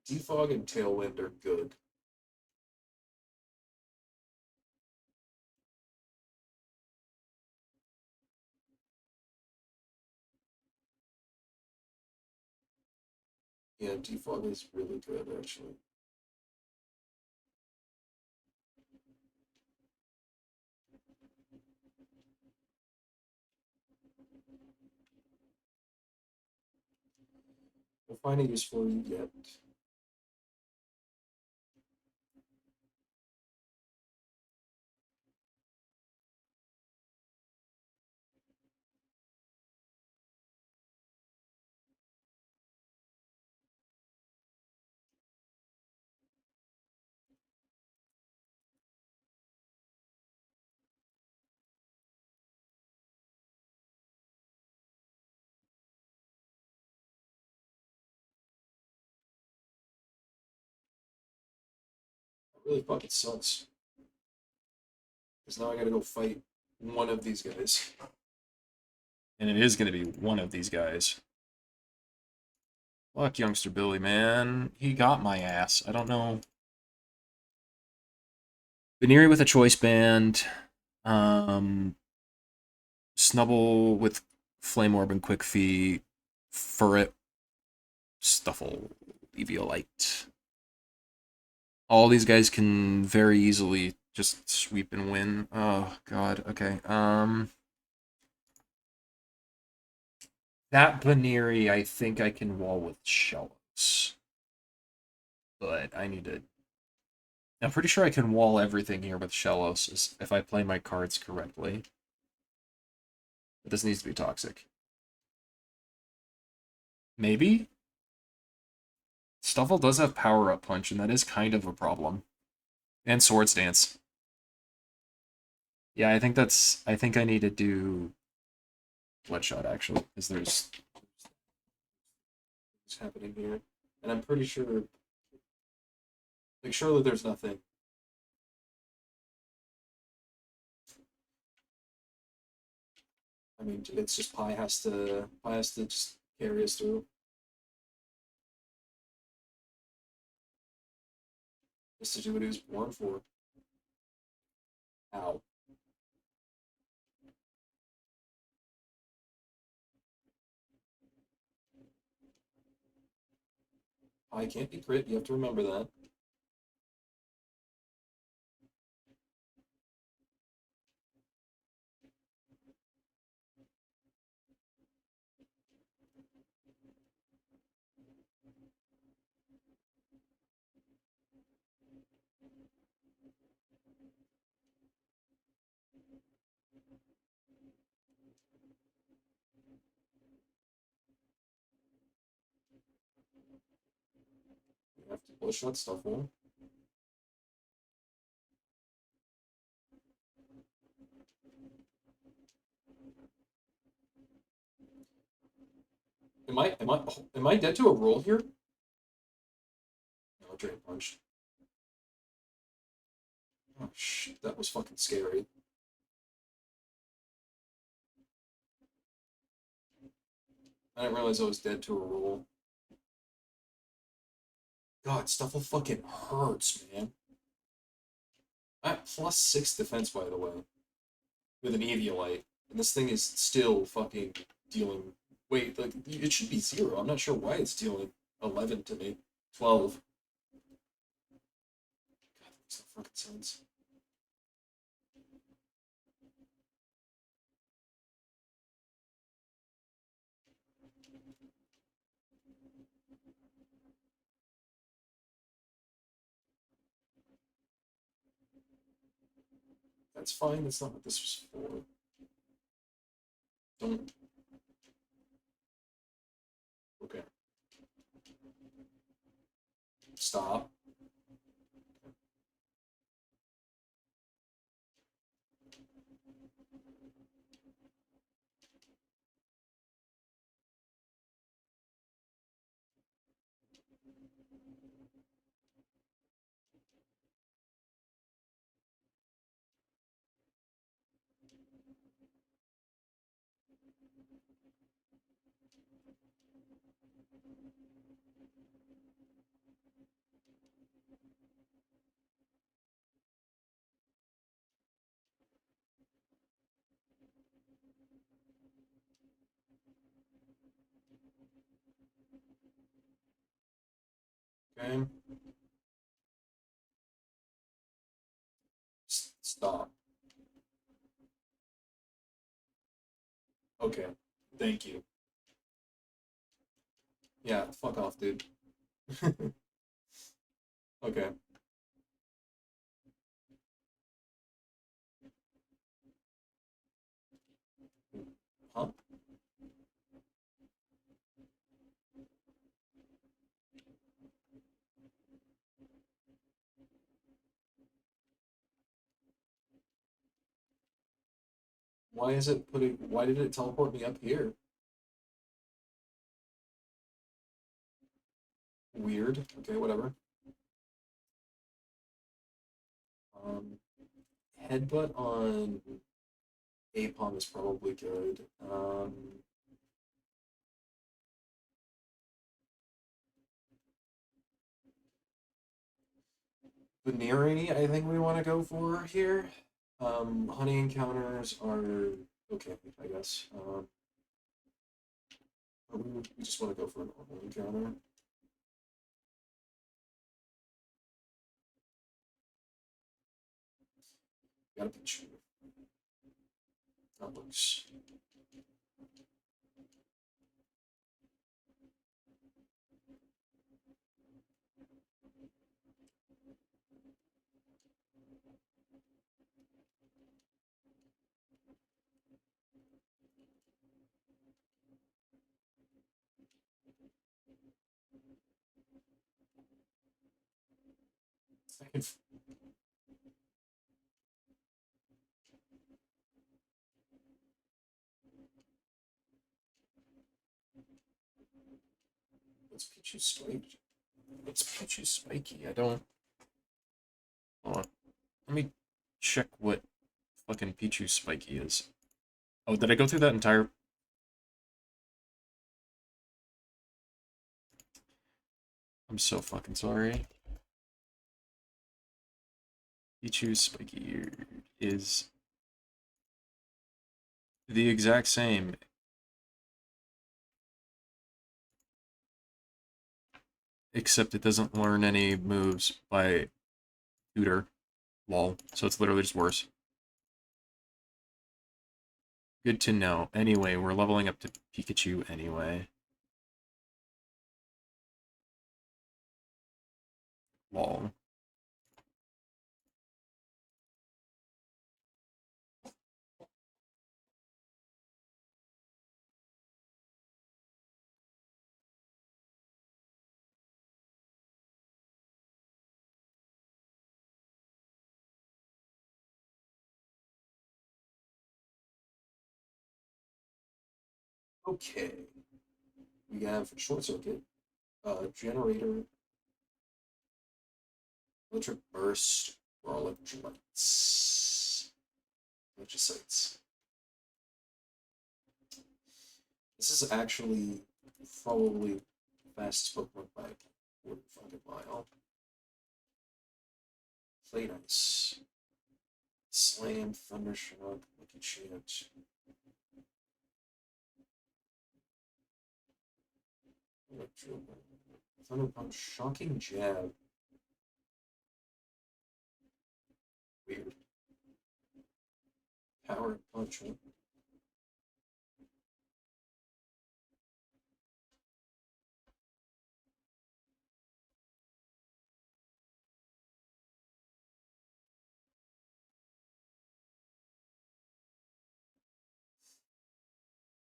Defog and Tailwind are good. Yeah, Defog is really good, actually. We'll find a use for you yet. It really fucking sucks. Because now I gotta go fight one of these guys. And it is gonna be one of these guys. Fuck youngster Billy, man. He got my ass. I don't know. Venery with a choice band. Snubble with Flame Orb and Quick Feet. Furret. Stuffle. Eviolite. All these guys can very easily just sweep and win. Oh, God. Okay. That Baneri, I think I can wall with Shellos. But I need to... I'm pretty sure I can wall everything here with Shellos if I play my cards correctly. But this needs to be toxic. Maybe? Stuffle does have power-up punch, and that is kind of a problem. And Swords Dance. Yeah, I think I need to do Bloodshot, actually, because there's what's happening here. And I'm pretty sure... Like, surely there's nothing. I mean, it's just Pi has to just carry us through. Just to do what he was born for. Ow. Pi can't be crit, you have to remember that. You have to push that stuff on. Am I dead to a roll here? No, drain punched. Oh shit, that was fucking scary. I didn't realize I was dead to a roll. God, Stuffle fucking hurts, man. I have +6 defense, by the way, with an Eviolite, and this thing is still fucking dealing. Wait, like it should be 0. I'm not sure why it's dealing 11 to me. 12. God, that makes no fucking sense. That's fine. That's not what this was for. Don't. Okay. Stop. Okay. Stop. Okay. Thank you. Yeah, fuck off, dude. Okay. Huh? Why is it putting? Why did it teleport me up here? Weird. Okay, whatever. Um, Headbutt on Apom is probably good. Veneering, I think we want to go for here. Honey encounters are okay, I guess. Or we just want to go for a normal encounter. Gotta be true. That looks. I can. It's Pichu spiky. It's Pichu spiky. I don't. Hold on. Let me check what fucking Pichu spiky is. Oh, did I go through that entire? I'm so fucking sorry. Pichu spiky is the exact same, except it doesn't learn any moves by tutor. Lol. So it's literally just worse. Good to know. Anyway, we're leveling up to Pikachu anyway. Lol. Okay, we have short circuit, generator, electric burst, or electrolytes. Electrocytes. This is actually probably the fastest Pokemon by a quarter fucking mile. Play nice. Slam, Thundershock, Lucky Chant. Electro. Thunder Punch, Shocking Jab. Weird. Power Punch.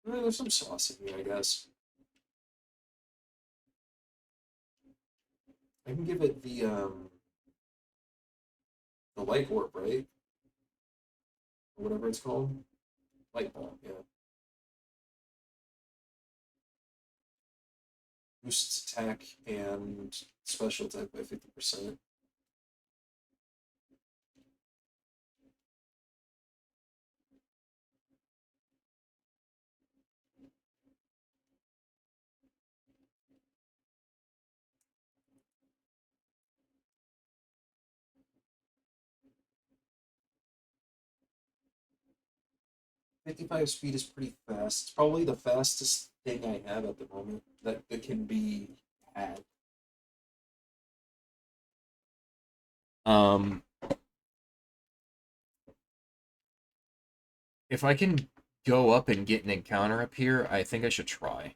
There's some sauce in here, I guess. I can give it the light orb, right? Or whatever it's called. Light ball, yeah. Boosts its attack and special attack by 50%. 55 speed is pretty fast. It's probably the fastest thing I have at the moment that can be had. Um, if I can go up and get an encounter up here, I think I should try.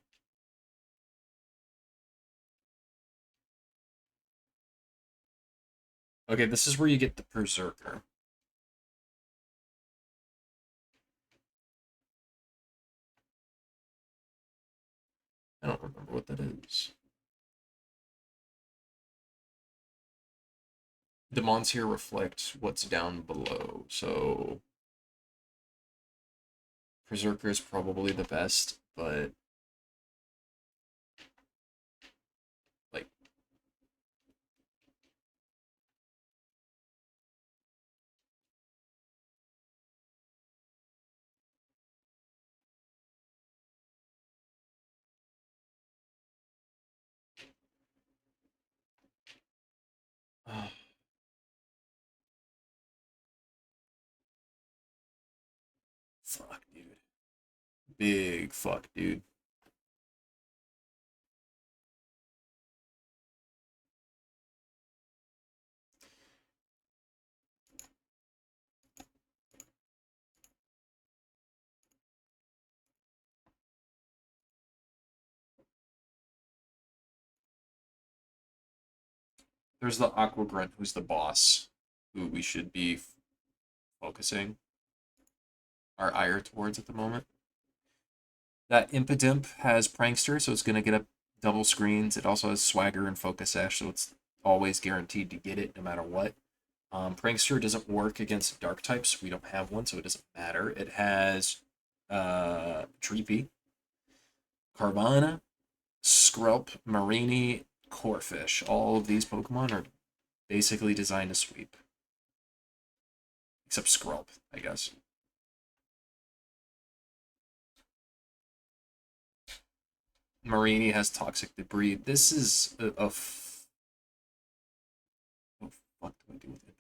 Okay, this is where you get the Berserker. I don't remember what that is. The mons here reflect what's down below, so Berserker is probably the best, but like oh, fuck, dude. Big fuck, dude. There's the Aqua Grunt, who's the boss, who we should be focusing our ire towards at the moment. That Impidimp has Prankster, so it's going to get up double screens. It also has Swagger and Focus Sash, so it's always guaranteed to get it no matter what. Prankster doesn't work against dark types. We don't have one, so it doesn't matter. It has Treepy, Carvana, Skrelp, Marini, Corphish. All of these Pokemon are basically designed to sweep. Except Skrelp, I guess. Marini has Toxic Debris. This is a what the fuck do I do with it?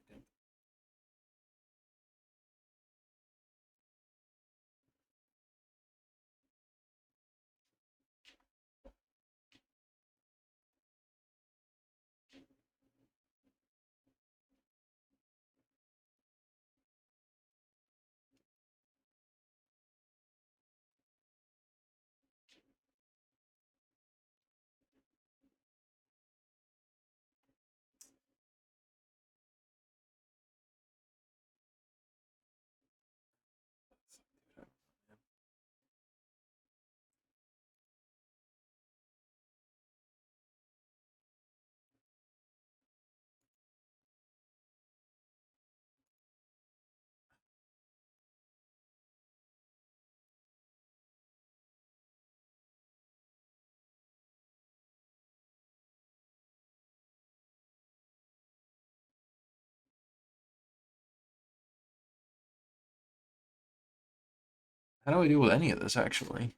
How do I deal with any of this, actually?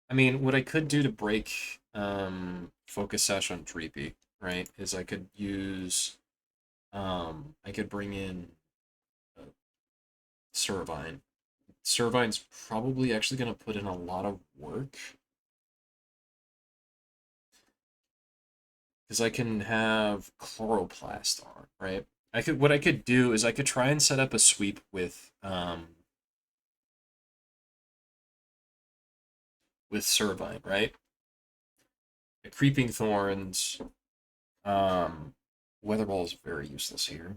I mean, what I could do to break focus sash on Dreepy, right, is I could use I could bring in uh, Servine. Servine's probably actually going to put in a lot of work because I can have Chloroplast on, right? What I could do is I could try and set up a sweep with Servine, right? The Creeping Thorns, Weather Ball is very useless here.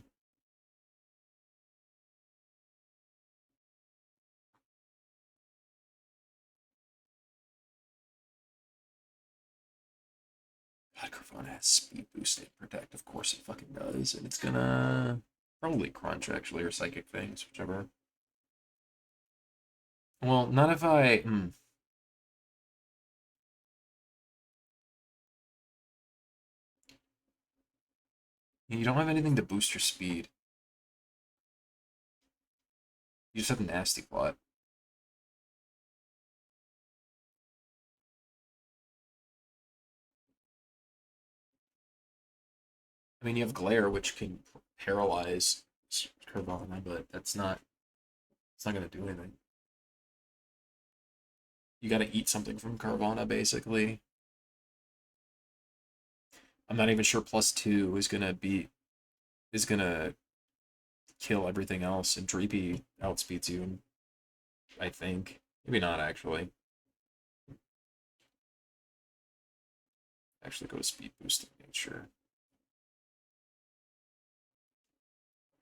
God, Carvana has speed boost and protect. Of course it fucking does. And it's gonna probably crunch actually, or psychic things, whichever. Well, not if I you don't have anything to boost your speed. You just have nasty plot. I mean you have glare which can paralyze Carvana, but it's not gonna do anything. You gotta eat something from Carvana basically. I'm not even sure +2 is gonna kill everything else, and Dreepy outspeeds you, I think. Maybe not actually. Actually go to speed boosting nature.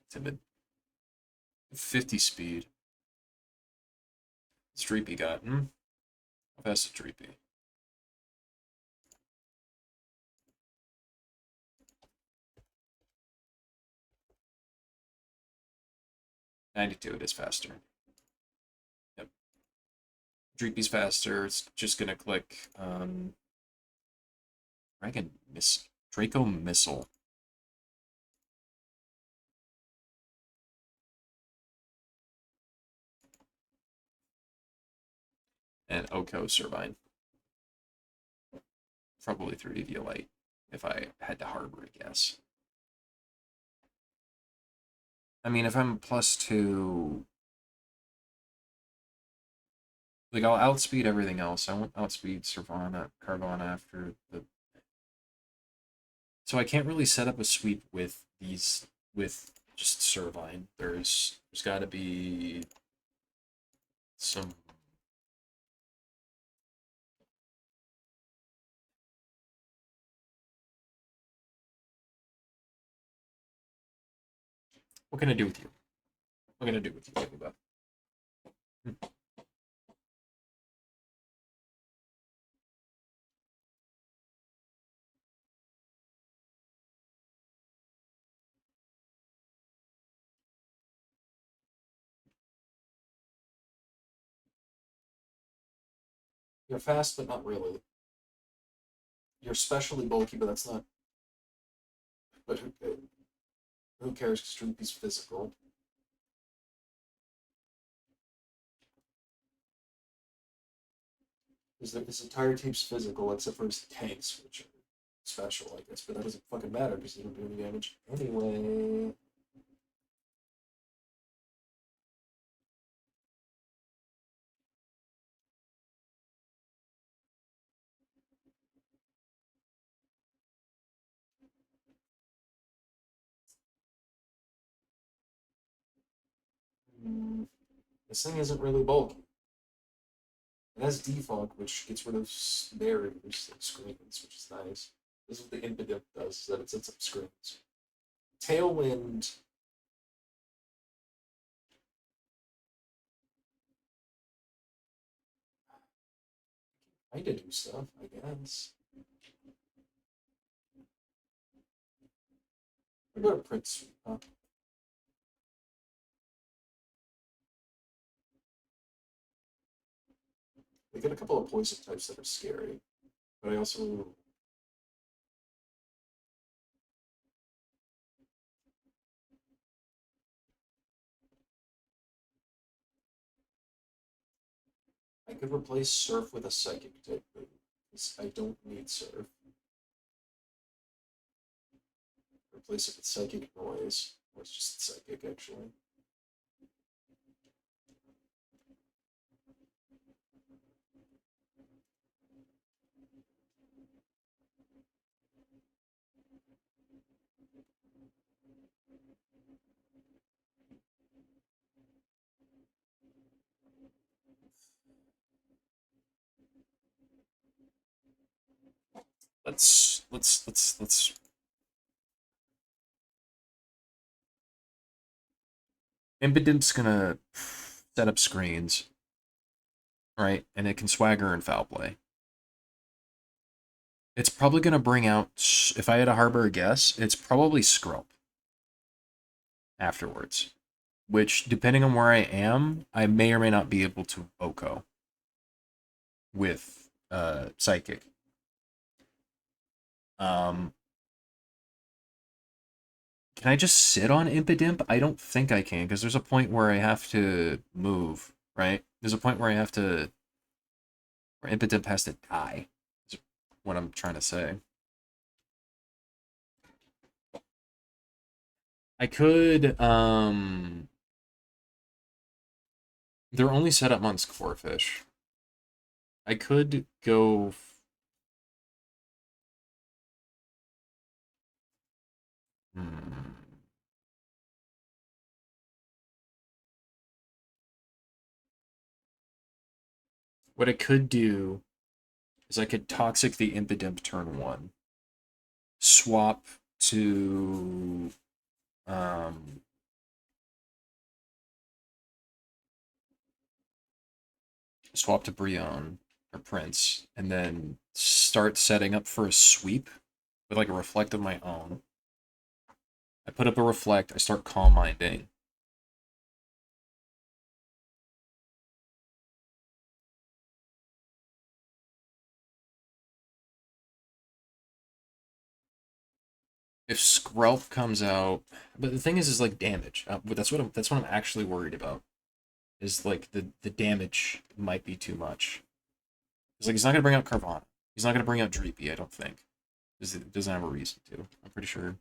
Timid. 50 speed. What's Dreepy got? How fast is Dreepy? 92, it is faster. Yep. Dreepy's faster. It's just gonna click Dragon Miss Draco Missile. And Oko Servine. Probably 3D Light, if I had to harbor a guess. I mean, if I'm +2, like I'll outspeed everything else. I won't outspeed Carvana after the. So I can't really set up a sweep with these with just Servine. There's got to be some. What can I do with you? What can I do with you, Jacob? You're fast, but not really. You're especially bulky, but that's not. But who cares? Because Droopy's physical. His entire team's physical except for his tanks, which are special, I guess. But that doesn't fucking matter because they don't do any damage anyway. This thing isn't really bulky. It has defog, which gets rid of barriers and screens, which is nice. This is what the Impidimp does, is that it sets up screens. Tailwind. I did do stuff, I guess. We go to Prince Sweep, huh? They get a couple of poison types that are scary. But I also I could replace Surf with a Psychic type move, 'cause I don't need Surf. Replace it with Psychic Noise, or it's just Psychic actually. Let's Impidimp's gonna set up screens, right? And it can swagger and foul play. It's probably gonna bring out, if I had to harbor a guess, it's probably Skrelp afterwards. Which, depending on where I am, I may or may not be able to Oko with Psychic. Um, can I just sit on Impidimp? I don't think I can, because there's a point where I have to move, right? There's a point where I have to, where Impidimp has to die, is what I'm trying to say. I could, they're only set up on Scorefish. I could go, hmm. What I could do is I could Toxic the Impidimp turn 1. Swap to um, swap to Brion or Prince, and then start setting up for a sweep with like a reflect of my own. I put up a reflect, I start Calm Minding. If Skrelp comes out, but the thing is like damage. But that's what I'm actually worried about. Is like the damage might be too much. It's like he's not gonna bring out Carvana. He's not gonna bring out Dreepy, I don't think. Because it doesn't have a reason to. I'm pretty sure.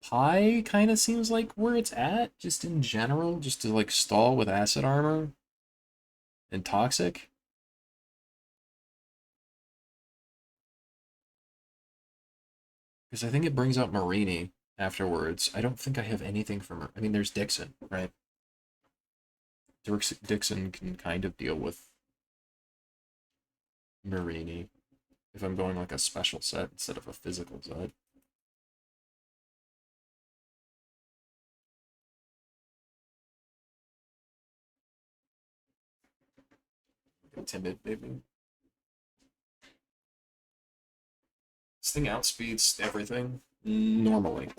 Pi kind of seems like where it's at, just in general, just to like stall with acid armor and toxic. Because I think it brings out Marini afterwards. I don't think I have anything from her. I mean, there's Dixon, right? Dixon can kind of deal with Marini if I'm going like a special set instead of a physical set. Timid, maybe. This thing outspeeds everything normally.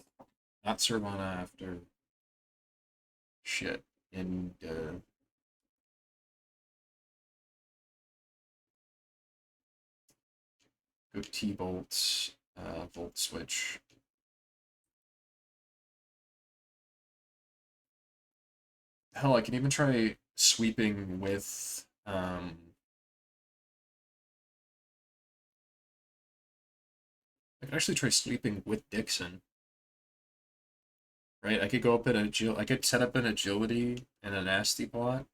Not Servana after shit. And go T-Bolt, Volt Switch. Hell, I can even try sweeping with I could actually try sweeping with Dixon. Right? I could go up in I could set up an agility and a nasty plot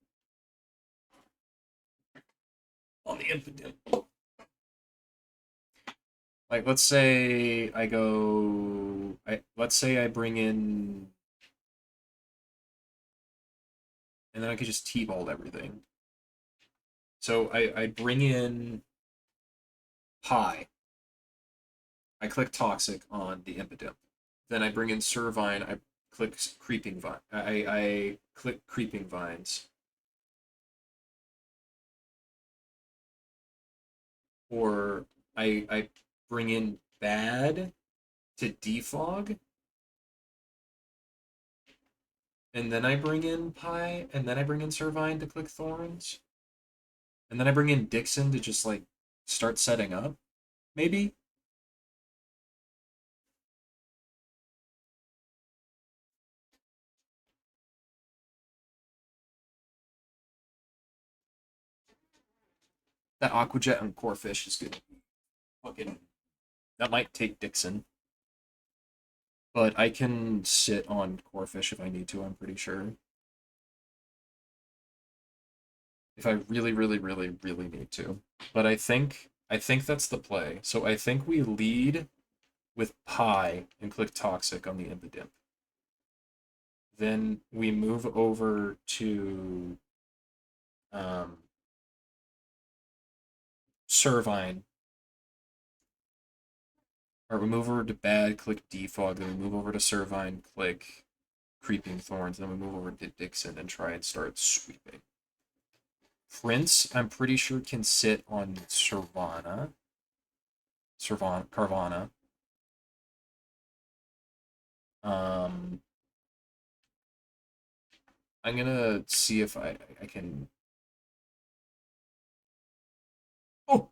on the Impidimp. Like let's say let's say I bring in and then I could just T-bolt everything. So I bring in Pi. I click Toxic on the Impidimp. Then I bring in Servine. I click Creeping Vine. I click Creeping Vines. Or I bring in Bad to defog, and then I bring in Pi, and then I bring in Servine to click Thorns, and then I bring in Dixon to just like start setting up, maybe. That Aqua Jet and Core Fish is gonna be fucking. That might take Dixon, but I can sit on Core Fish if I need to. I'm pretty sure. If I really, really, really, really need to. But I think that's the play. So I think we lead with Pi and click Toxic on the Impidimp. Then we move over to Servine, or we move over to Bad, click Defog, then we move over to Servine, click Creeping Thorns, then we move over to Dixon and try and start sweeping. Prince, I'm pretty sure can sit on Carvana. Um, I'm gonna see if I can. Oh,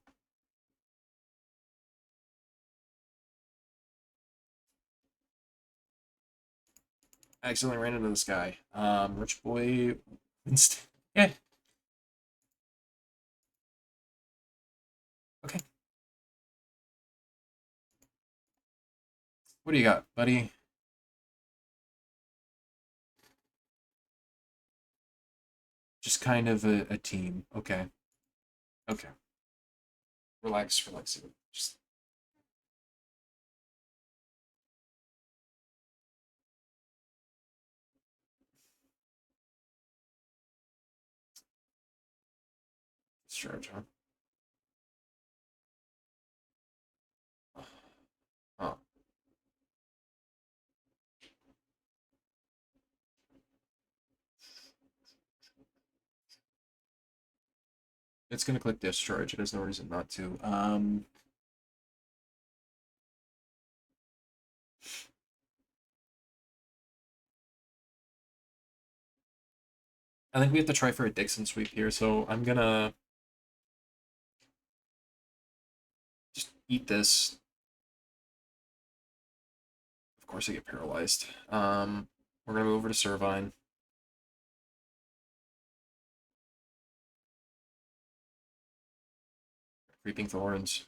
I accidentally ran into this guy. Rich boy Winston. Yeah. Okay. What do you got, buddy? Just kind of a team. Okay. Okay. Relax, relax. Just discharge, huh? Oh. It's gonna click discharge. It has no reason not to. I think we have to try for a Dixon sweep here, so I'm gonna just eat this. Of course I get paralyzed. We're gonna move over to Servine. Creeping Thorns.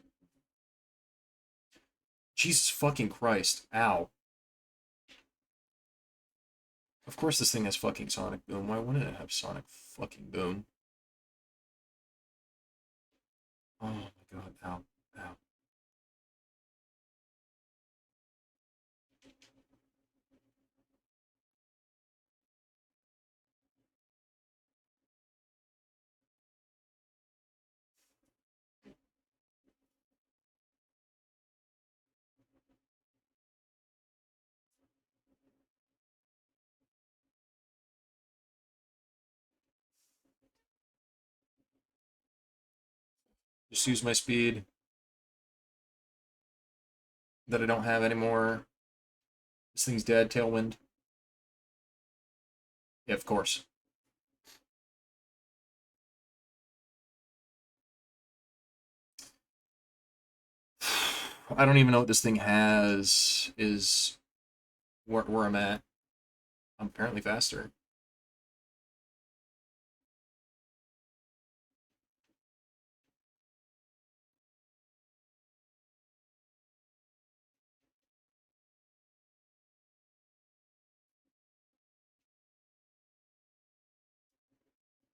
Jesus fucking Christ. Ow. Of course this thing has fucking Sonic Boom. Why wouldn't it have Sonic fucking Boom? Oh my god. Ow. Ow. Just use my speed that I don't have anymore. This thing's dead. Tailwind. Yeah, of course. I don't even know what this thing has. Is where I'm at. I'm apparently faster.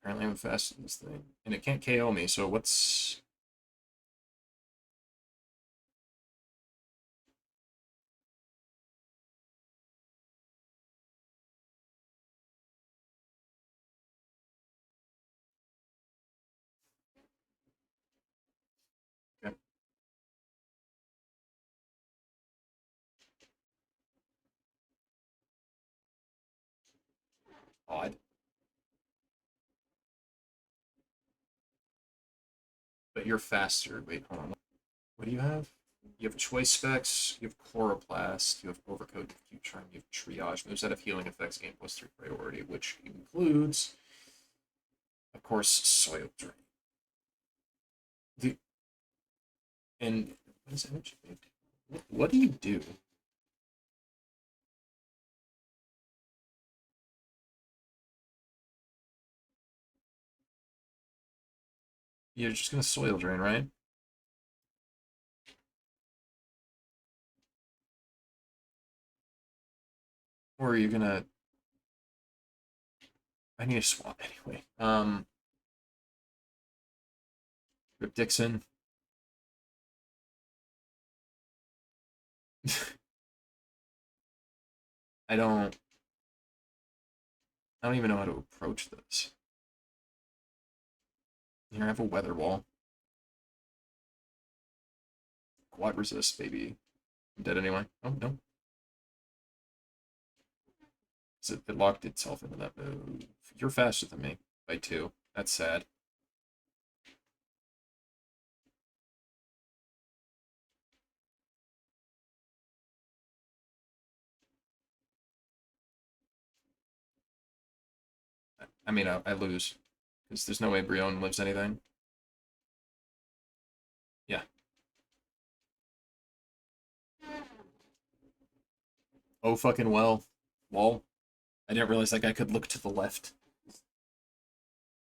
Apparently I'm faster than this thing. And it can't KO me, so what's... Okay. Odd. But you're faster. Wait, hold on. What do you have? You have choice specs, you have chloroplast, you have overcoat, you have charm, you have triage. Moves that have healing effects gain +3 priority, which includes, of course, soil drain. The and what is energy? What do you do? You're just gonna soil drain, right? Or are you gonna... I need a swap anyway. Rip Dixon. I don't... I don't even know how to approach this. Here, I have a weather wall. Quad resist, baby. I'm dead anyway. Oh, no. So it locked itself into that move. You're faster than me by 2. That's sad. I mean, I lose. Because there's no way Brion lives anything. Yeah. Oh, fucking well. Wall. I didn't realize that guy could look to the left.